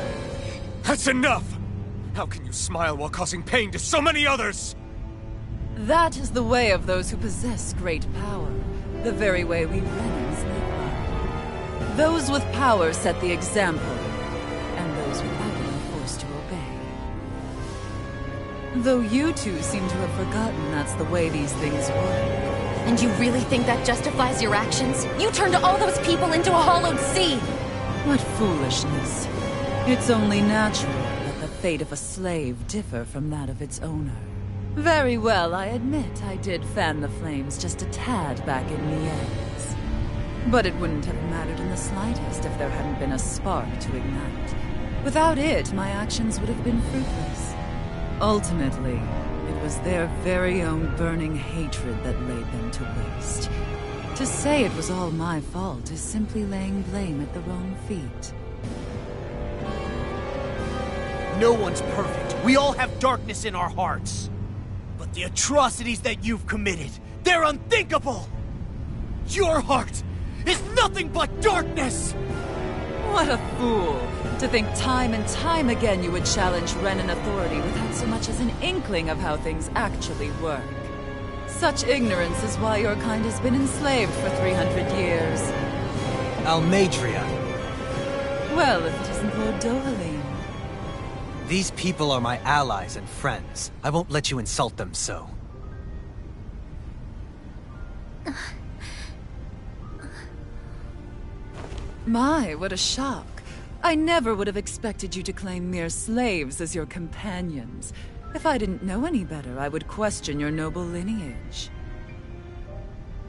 That's enough! How can you smile while causing pain to so many others? That is the way of those who possess great power. The very way we Renans live by. Those with power set the example, and those without it are forced to obey. Though you two seem to have forgotten that's the way these things work. And you really think that justifies your actions? You turned all those people into a hollowed sea! What foolishness. It's only natural that the fate of a slave differ from that of its owner. Very well, I admit I did fan the flames just a tad back in Niez. But it wouldn't have mattered in the slightest if there hadn't been a spark to ignite. Without it, my actions would have been fruitless. Ultimately, it was their very own burning hatred that laid them to waste. To say it was all my fault is simply laying blame at the wrong feet. No one's perfect. We all have darkness in our hearts. But the atrocities that you've committed, they're unthinkable! Your heart is nothing but darkness! What a fool! To think time and time again you would challenge Renan authority without so much as an inkling of how things actually work. Such ignorance is why your kind has been enslaved for 300 years. Almadria. Well, if it isn't Lord Dohalim. These people are my allies and friends. I won't let you insult them so. My, what a shock. I never would have expected you to claim mere slaves as your companions. If I didn't know any better, I would question your noble lineage.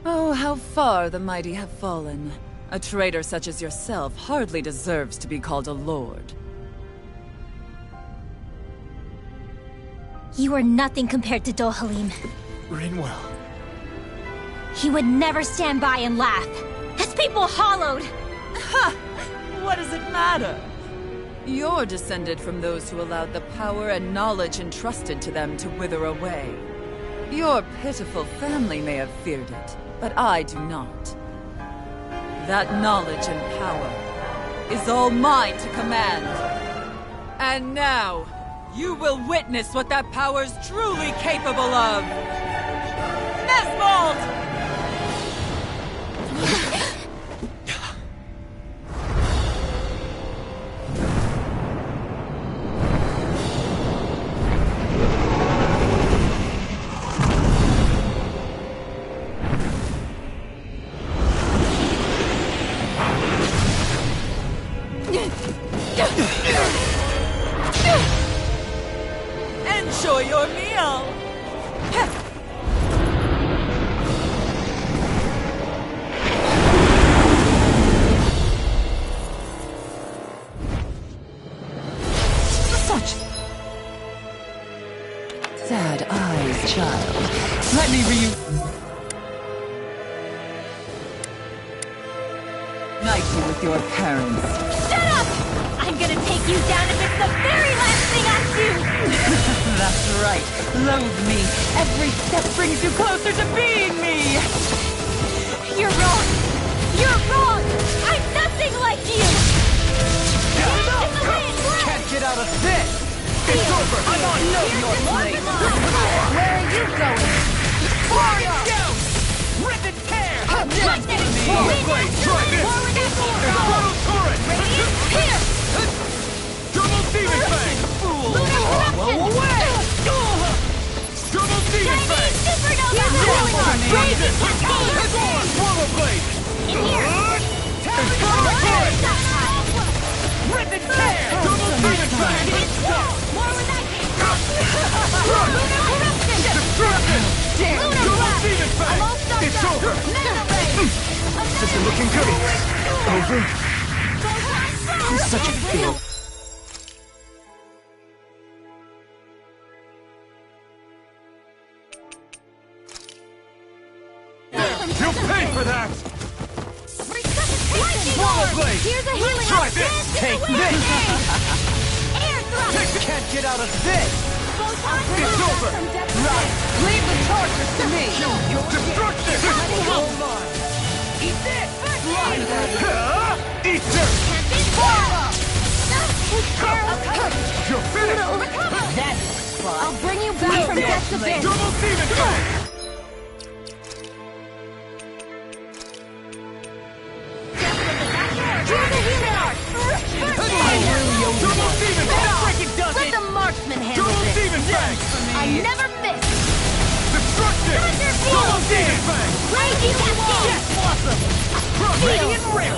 Oh, how far the mighty have fallen. A traitor such as yourself hardly deserves to be called a lord. You are nothing compared to Dohalim. Rinwell. He would never stand by and laugh. His people hollowed! Ha! What does it matter? You're descended from those who allowed the power and knowledge entrusted to them to wither away. Your pitiful family may have feared it, but I do not. That knowledge and power is all mine to command. And now, you will witness what that power's truly capable of. Nesmold! Enjoy your meal! Such sad eyes, child. Let me reunite you with your parents. Shut up! I'm gonna take you down if it's the very last thing I do! That's right. Loathe me. Every step brings you closer to being me! You're wrong! You're wrong! I'm nothing like you! Can't get out of this! It's over! I'm on your place! Where are you going? Warrior! Rip and tear! Lightning! Blade, try this! Forward and forward! Infernal turret! Here! Double demon fang! Fool! Blow away! Double demon fang! Supernova! Crazy cascade! Swallow blade! In here! Infernal turret! Rip and tear! Double demon fang! More with that Lunar eruption! Destruction! Lunar Double blast! demon fang! I'm all stuck It's up. over! Mega ray! This isn't looking good! Over? I'm such a fool! You'll pay for that! Swallow blade! Here's a healing Try arm. this! Dance in Take the wind. this! Air thrust! Can't get out of this! It's over! Right. Leave the tortures to me! Destruction! Hold on! Eat this! Eat this! You're finished! That's fun. I'll bring you back from death's abyss. Double demon fang! Here's a healing arm. First aid. Double demon fang! Let the marksman handle Double this. demon fang! I never miss. Destruction! Double demon fang! Raging cascade. Radiant rip!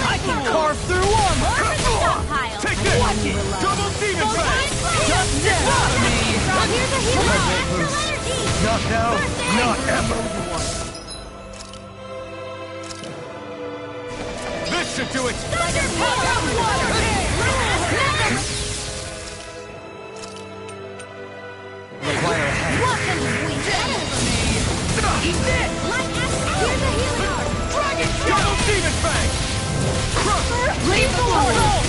I can carve through armor! Stockpile. Take this! Double demon fang! Just dead out of me! Here's a healing arm. Astral energy. Not now, not ever! This should do it! Thunder power of water. Require a head. What can we do? Eat this! Here's a healing arm. Dragon Double demon fang! Crush! Leave the portal!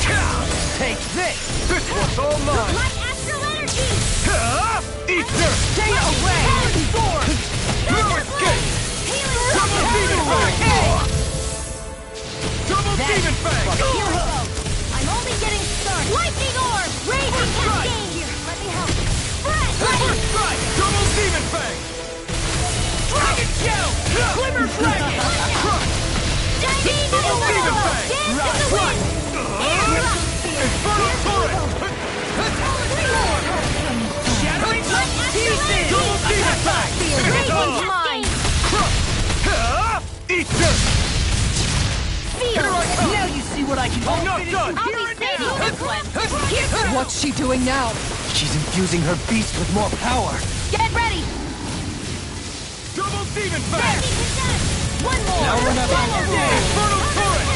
Take this! This one's all mine! Light astral energy. Eat this! Stay away! No escape! Double demon fang! Double demon fang! I'm only getting started. Lightning orb. Raging cascade. Here, let me help. Spread. First strike! Double demon fang! Dragon shell! Glimmer dragon! Crush! Double demon fang! Dance in the wind. Infernal turret! Shattering pieces! Double demon fang! Raging mine. Eat this! Feel. Now you see what I can do! I'm not done! I'll be safe. What's she doing now? She's infusing her beast with more power. Get ready. Double demon fang! One more. Now we're not on Infernal turret!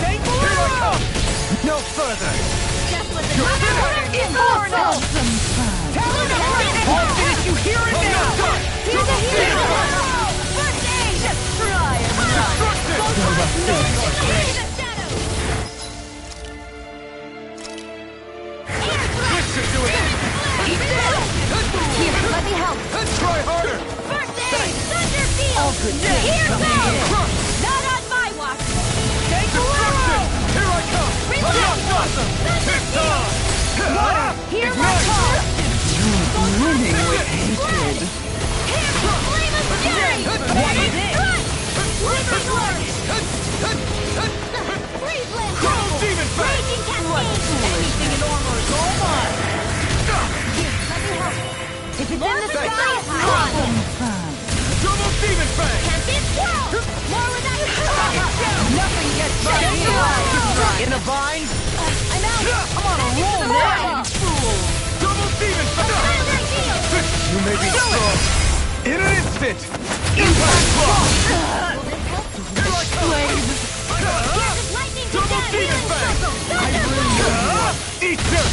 Here I come! No further. Just what the You're finished! Immortal! I'll finish you here and now! Double demon fang! First aid. Just try it. Destruction! This should do it! Here, let me help. Try harder! Good Here thing coming goes! in. Not on my watch! Destruction! Here I come! Relax! Hear my call! Brimming with hatred. Flame of fury! What is it? Living Lord! Freeze Land! Double demon fang! Raging Cascade! Anything in armor is all mine. If it's in the sky, it's on! Double demon fang! Can't be swirled! More without Nothing gets by me alive. In a bind? I'm out! I'm on a roll now. Double demon fang! Fire shield! You may be strong in an instant! Impact block! Here I come! Here's his lightning to Double death! demon fang! Thunderbolt! Eat this!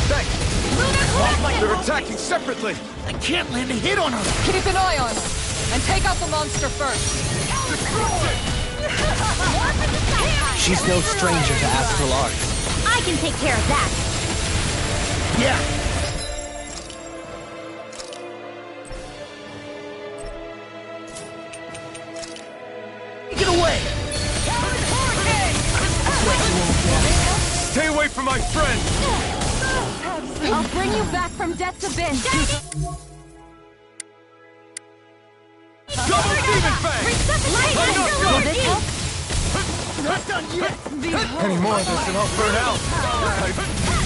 Thanks! Lunar collection! They're attacking separately! I can't land a hit on her. Keep an eye on her. And take out the monster first. She's no stranger to astral arts. I can take care of that. Yeah. Take it away. Stay away from my friend! I'll bring you back from death's abyss. Double demon fang! Light I'm not after done. light! Not done yet. Any more of this and I'll burn out!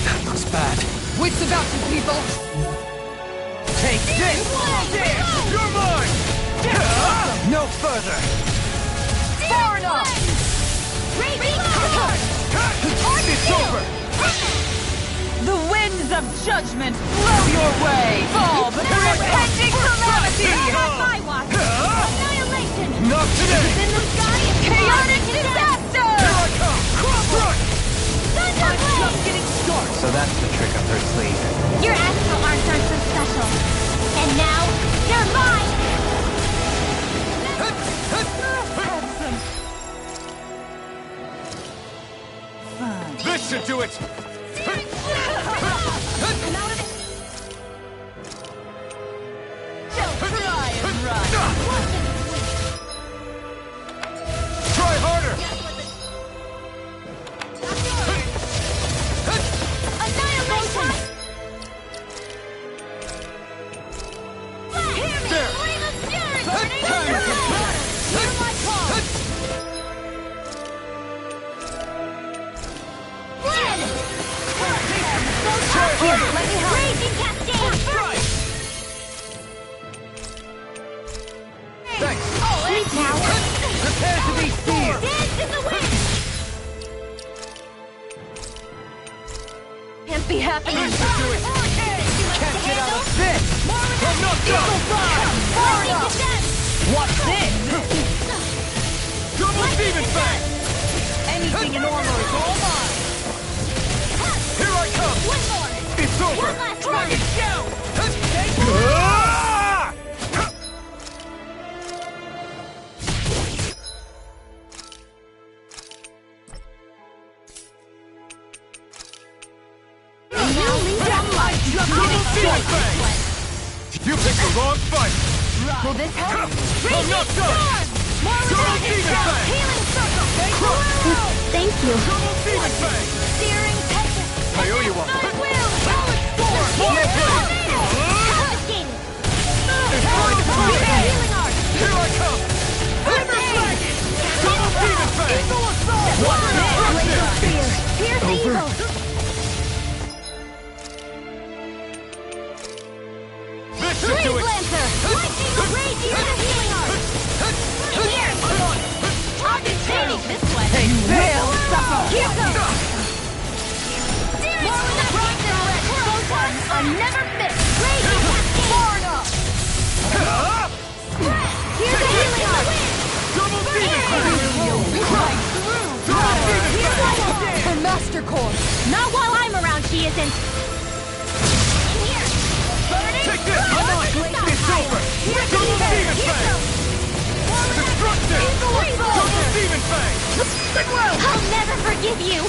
That looks bad. Wits about you, people. Take this! You're mine! No further! Far enough. Raging Cascade! It's over! The winds of judgment blow your way. Fall before impending calamity. Not on my watch! Annihilation! Not today! In the sky, it's Chaotic Here disaster. I come! Crush! Thunderblade! Getting started. So that's the trick up her sleeve. Your astral arts aren't so special. And now, they're mine! This should do it! Try harder! Annihilation! There! Flame of fury! Hear my call! Red! Try harder! Raging Cascade! Thanks! Sleep now! Prepare to be seared! Dance in the wind! Can't be happening. Can't get out of this! I'm not done! Far enough. What's this? Double demon fang! Anything in armor is all mine. Here I come! One more! It's over! One last Dragon shout! You picked the wrong fight! Will this help? I'm not done! Double demon fang! Healing circle! Thank you. Double demon fang! Searing tempest! I owe you one! I will! More blade! Devastating! It's going to prove it! Healing art! Here I come! Thunder flash! Double demon fang! What Destruction! fear! Pierce evil! This should do Freeze it! Lancer! Lightning raging with a healing art! Here! I'll be taking this way! They will suffer. Here goes! Searing photons are never missed! Raging cascade! Far enough. Here's a healing art! Double demon fang! Right through. Double demon fang! Her master core. Not while I'm around, she isn't. In here! Burning! Take this! It's over! Double demon fang! Destruction! Double demon fang! I'll never forgive you.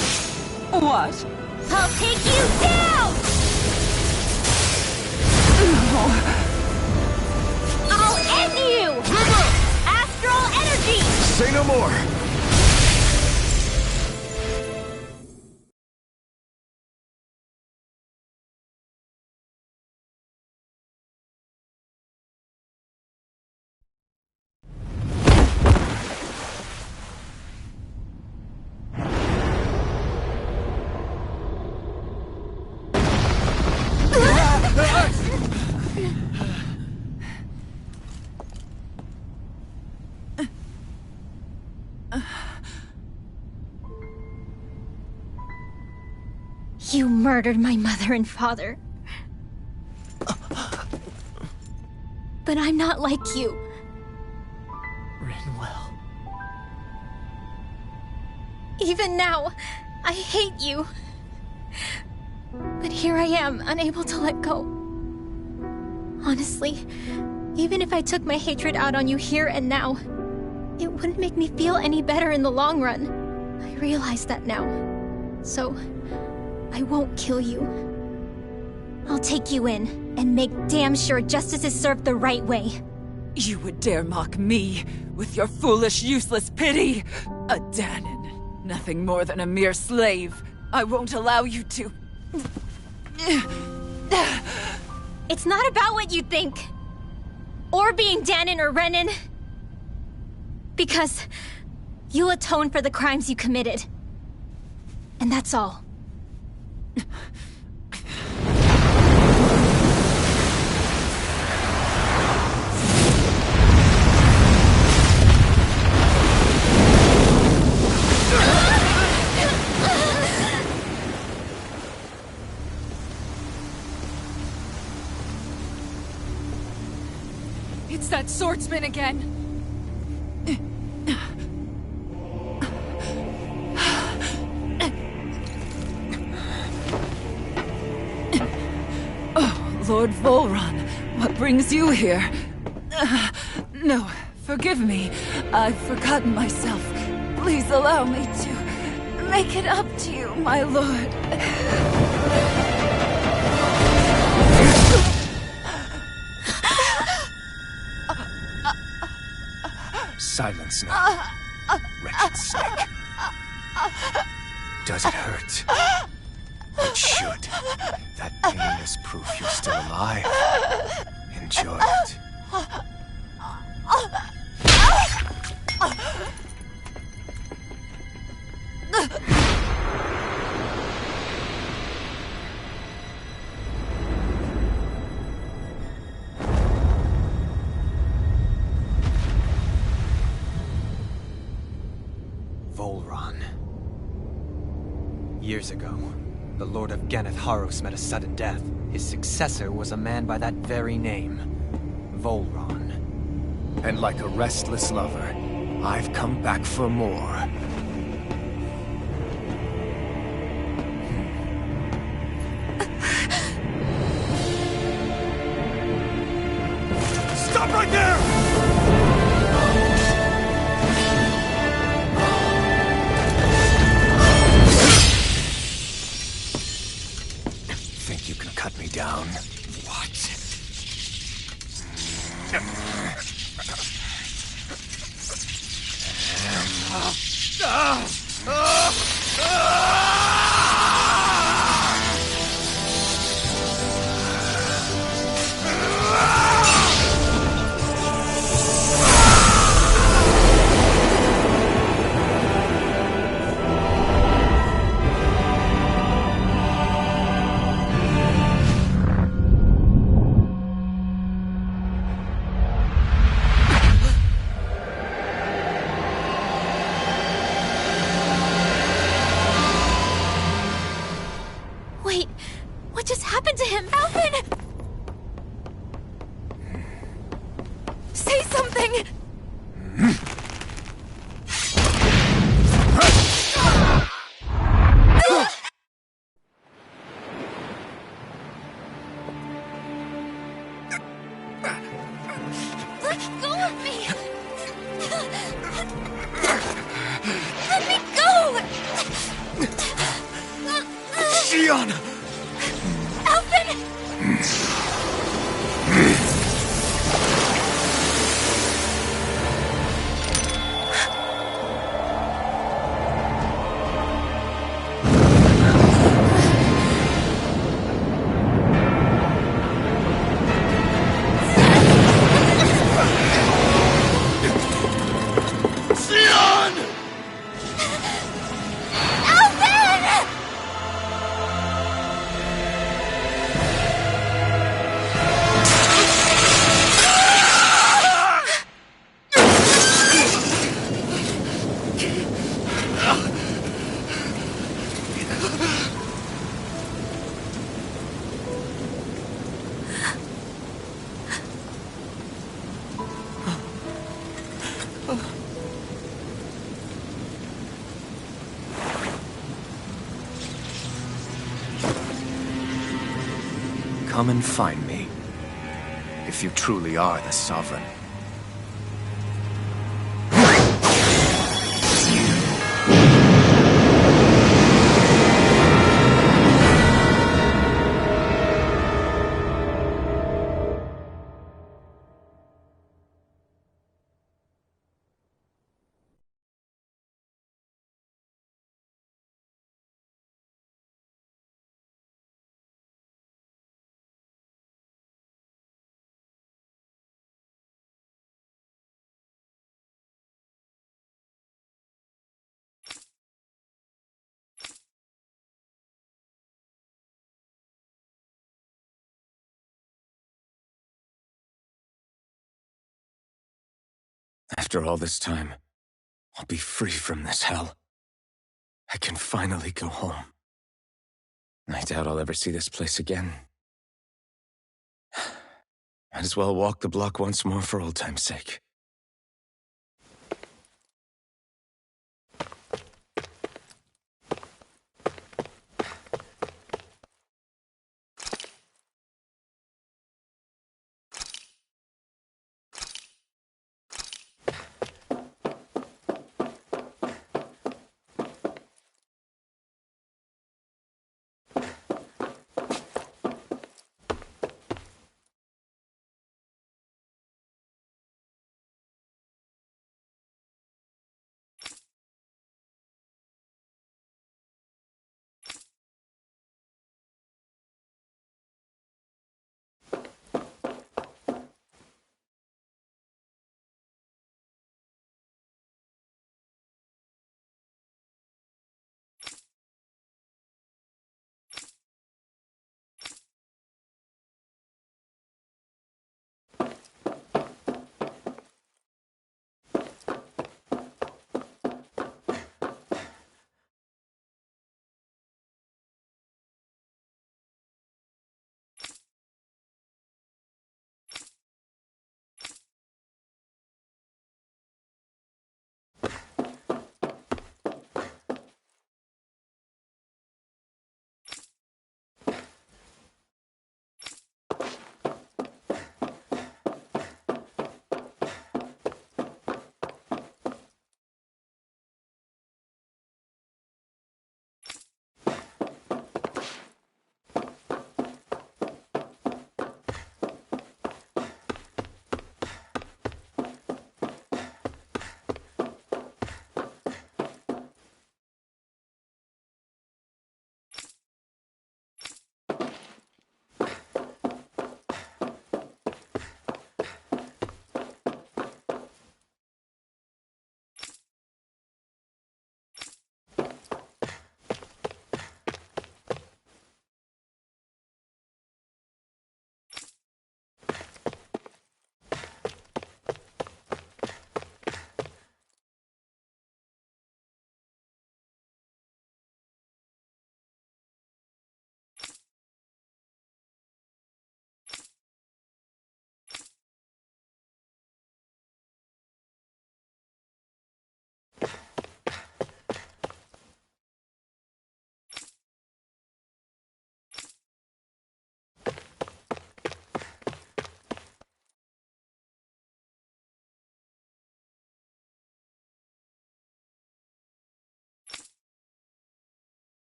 What? I'll take you down. I'll end you. murdered my mother and father. But I'm not like you. Rinwell. Even now, I hate you. But here I am, unable to let go. Honestly, even if I took my hatred out on you here and now, it wouldn't make me feel any better in the long run. I realize that now. So, I won't kill you. I'll take you in, and make damn sure justice is served the right way. You would dare mock me with your foolish, useless pity? A Danon, nothing more than a mere slave. I won't allow you to... It's not about what you think. Or being Danon or Renan. Because you'll atone for the crimes you committed. And that's all. It's that swordsman again! Oh, Lord Volron, what brings you here? No, forgive me. I've forgotten myself. Please allow me to make it up to you, my lord. Silence now, wretched snake. Does it hurt? It should. That pain is proof you're still alive. Enjoy it. Volron. Years ago, the Lord of Ganeth Haros met a sudden death. His successor was a man by that very name, Volron. And like a restless lover, I've come back for more. Stop right there! Think you can cut me down? What? Wait, what just happened to him? Alvin! Say something! Let go of me! Let me go! Shion! Alvin! Shion! Alvin! Come and find me, if you truly are the Sovereign. After all this time, I'll be free from this hell. I can finally go home. I doubt I'll ever see this place again. Might as well walk the block once more for old time's sake.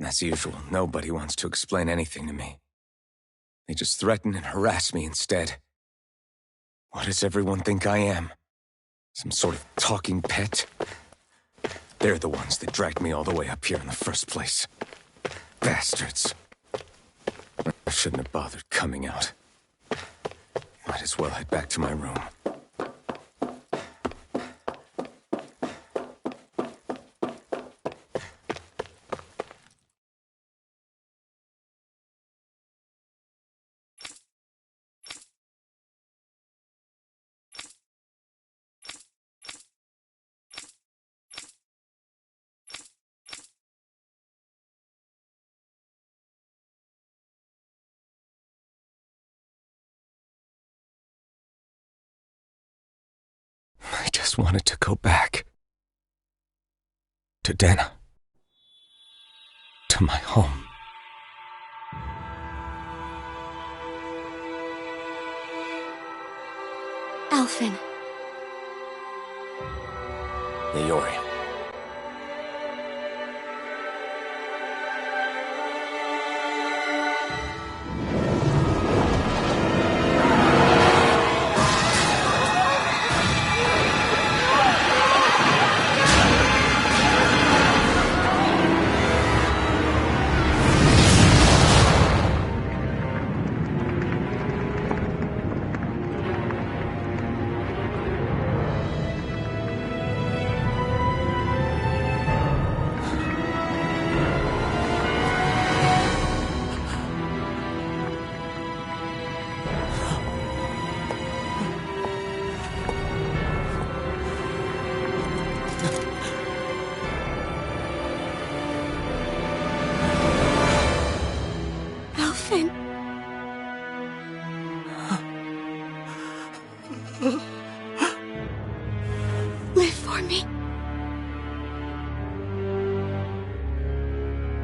As usual, nobody wants to explain anything to me. They just threaten and harass me instead. What does everyone think I am? Some sort of talking pet? They're the ones that dragged me all the way up here in the first place. Bastards. I shouldn't have bothered coming out. Might as well head back to my room. just wanted to go back. To Dana. To my home. Alphen. Iori. Alphen. Live for me.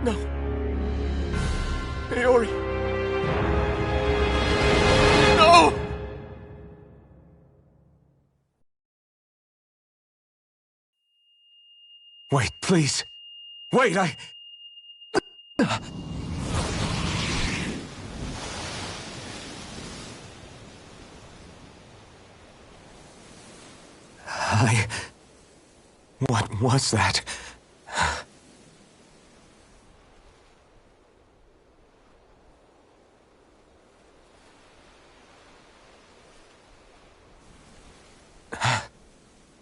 No. Iori. No! Wait, please. Wait, What was that?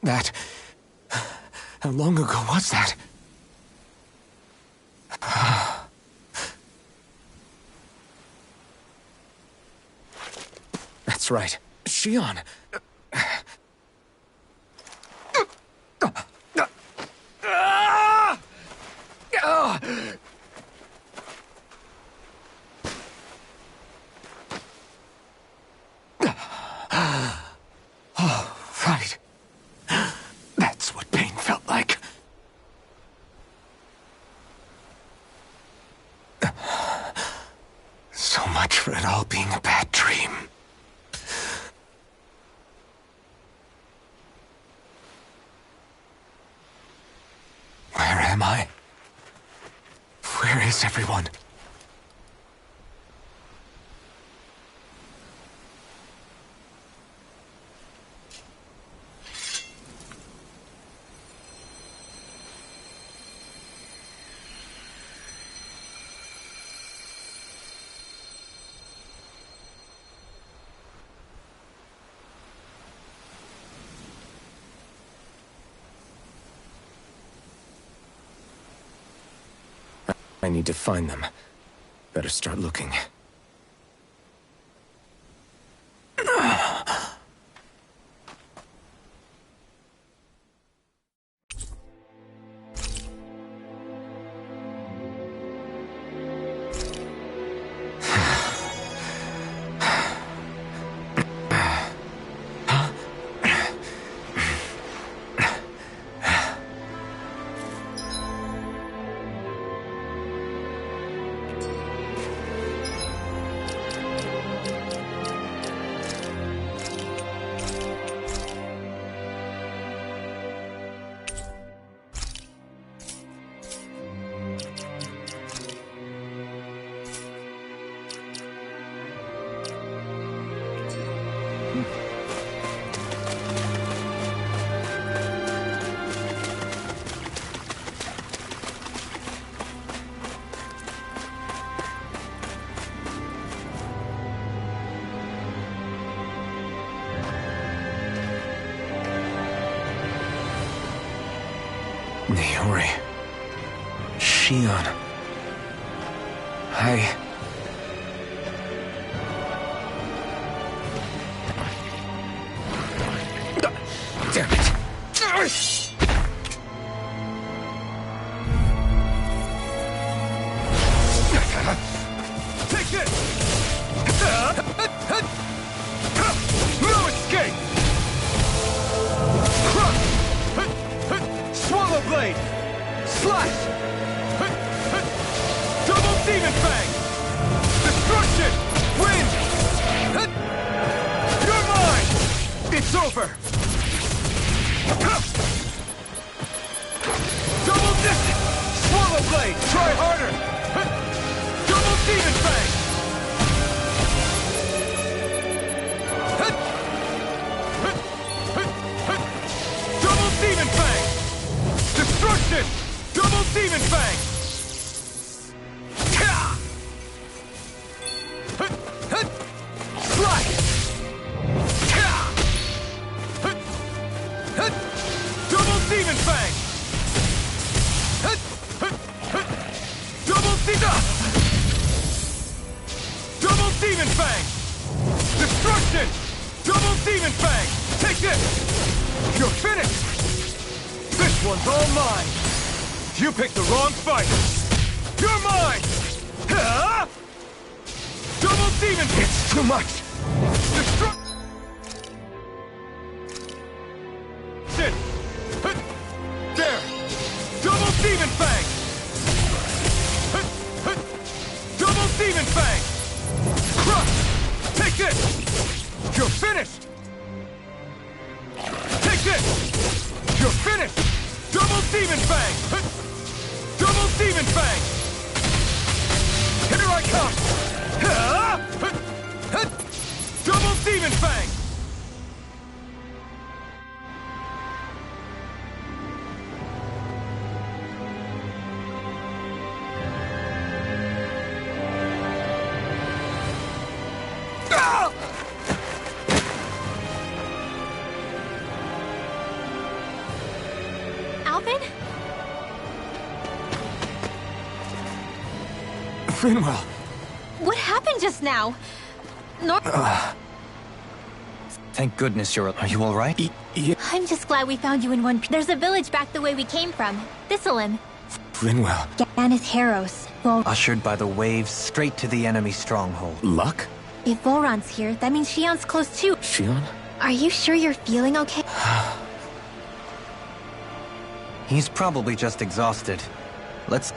That... How long ago was that? That's right. Shion. Oh, right. That's what pain felt like. So much for it all being a bad dream. Where am I? Where is everyone? I need to find them. Better start looking. Iori. Shion. Damn it. Take this! No escape! Crush! Sin! Double Demon Fang! Take this! You're finished! This one's all mine! You picked the wrong fight! You're mine! Huh? Double Demon! It's too much! Destroy... Sin! There! Double Demon Fang! Double Demon Fang! Crush! Take this! You're finished! Take this! You're finished! Double Demon Fang! Double Demon Fang! Here I come! Double Demon Fang! Alvin? Finwell! What happened just now? Thank goodness you're... Are you all right? Yeah. I'm just glad we found you in one piece. There's a village back the way we came from. Thistlein. Finwell. Ganis Heros. Ushered by the waves straight to the enemy stronghold. Luck? If Voron's here, that means Shion's close too. Shion? Are you sure you're feeling okay? He's probably just exhausted. Let's...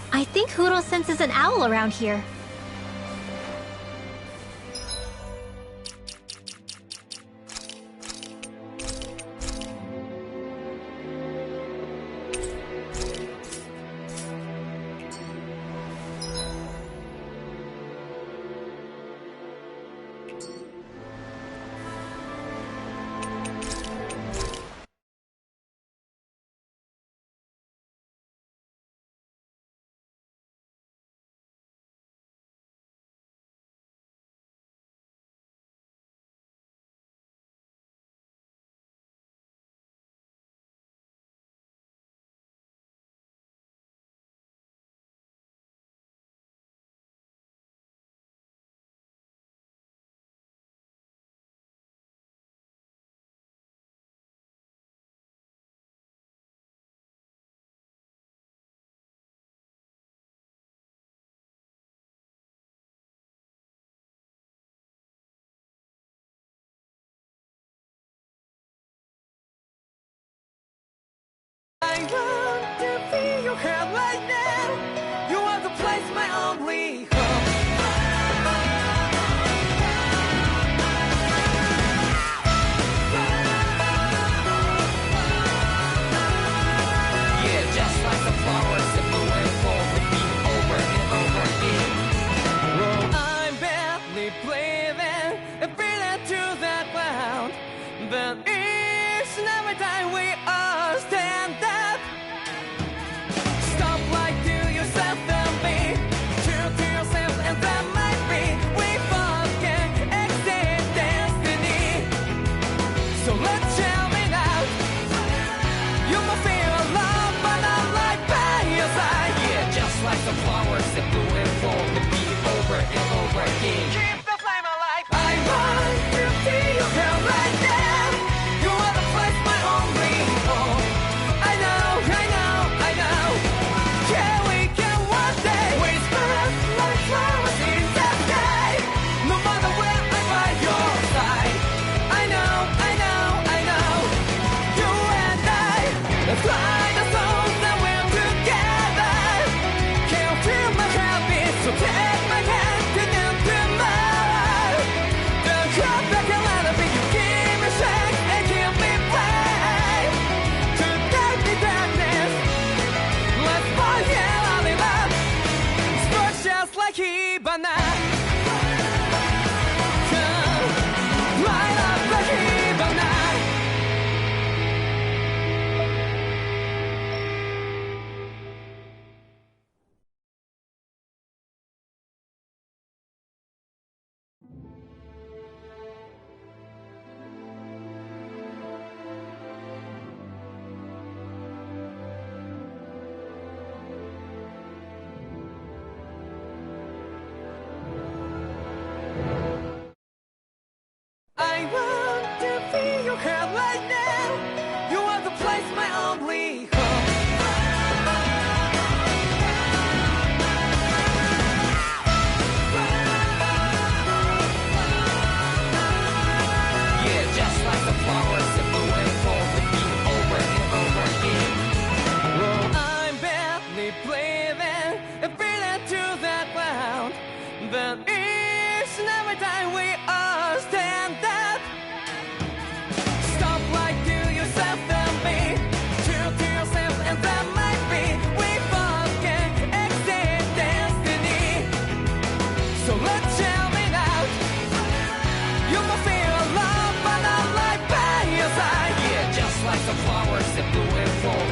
I think Hoodle senses an owl around here. I want to feel your hand right now. You want to place my only hope. Yeah, just like the flowers that bloom and fall, repeat over and over again. I'm badly breathing and breathing to that ground, but it's never time we all stand up. Stop like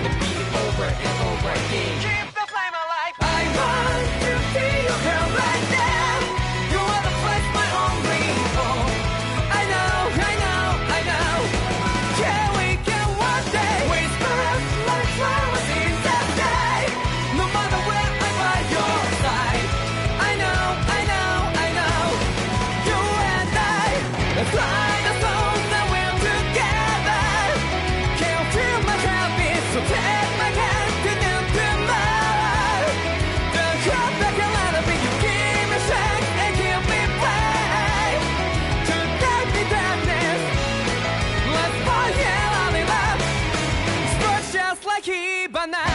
the beat over and over again. Keep the flame alive. I want to see you here right now. You are the place my only home. I know, I know, I know. Can we get one day? Whisper us like flowers in the sky. No matter where I'm by your side. I know, I know, I know. You and I, let's fly the soul that we're together. Can you feel my heartbeat? So take my hand to them tomorrow. The crowd that can let it be. You give me strength and give me faith. To take me darkness. Let's fall yeah, all in love. Sparks just like Hibana.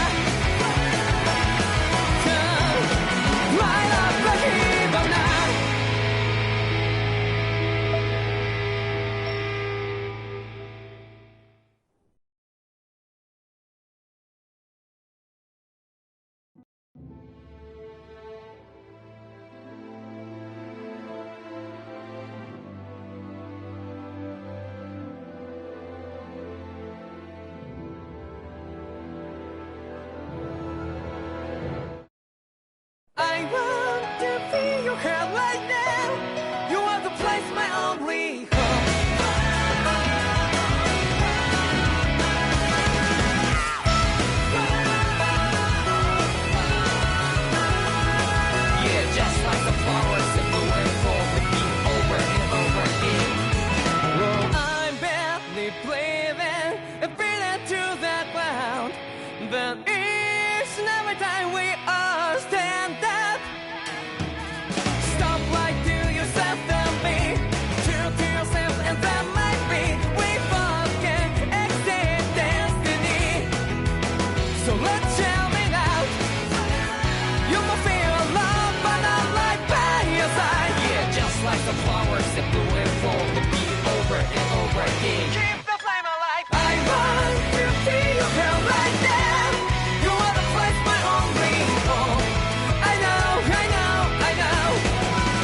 Light up like Hibana. I want to feel your hair right now. You are the place my only home. Yeah, just like the flowers that bloom and fall with me over and over again. Well, I'm badly breathing and feeling to the ground. But each and every time we all stand up, stop like to yourself and me, true to yourself, and that might be we both can exceed destiny. So let's shout it out. You might feel alone, but I'm right by your side. Yeah, just like the flowers that bloom and fall, the beat over and over again. Keep the flame alive. I want to see you here right now. You are the place my only home. I know, I know, I know.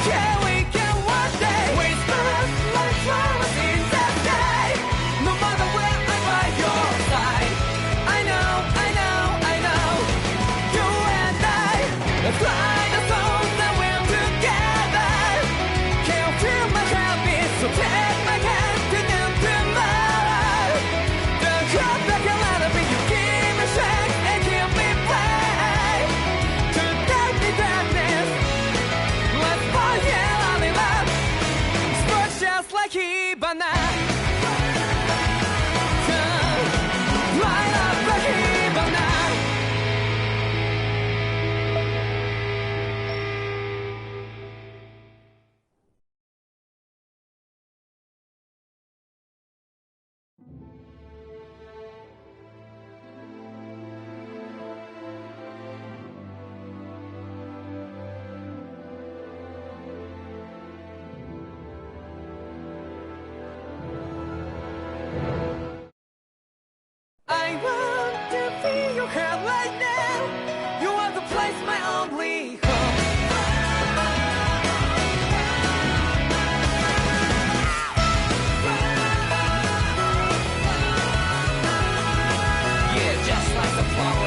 Can we get one day? Whisper us like flowers in the sky. No matter where I'm by your side. I know, I know, I know. You and I, let's fly the soul that we're together. Can you feel my heartbeat? So take my hand to them tomorrow. The crowd that can let it be. You give me strength and give me faith. To take me darkness. Let's fall yeah, all in love. Sparks just like Hibana. Light up like Hibana. I want to feel your hair right now. You are the place my only home. Yeah, just like the flowers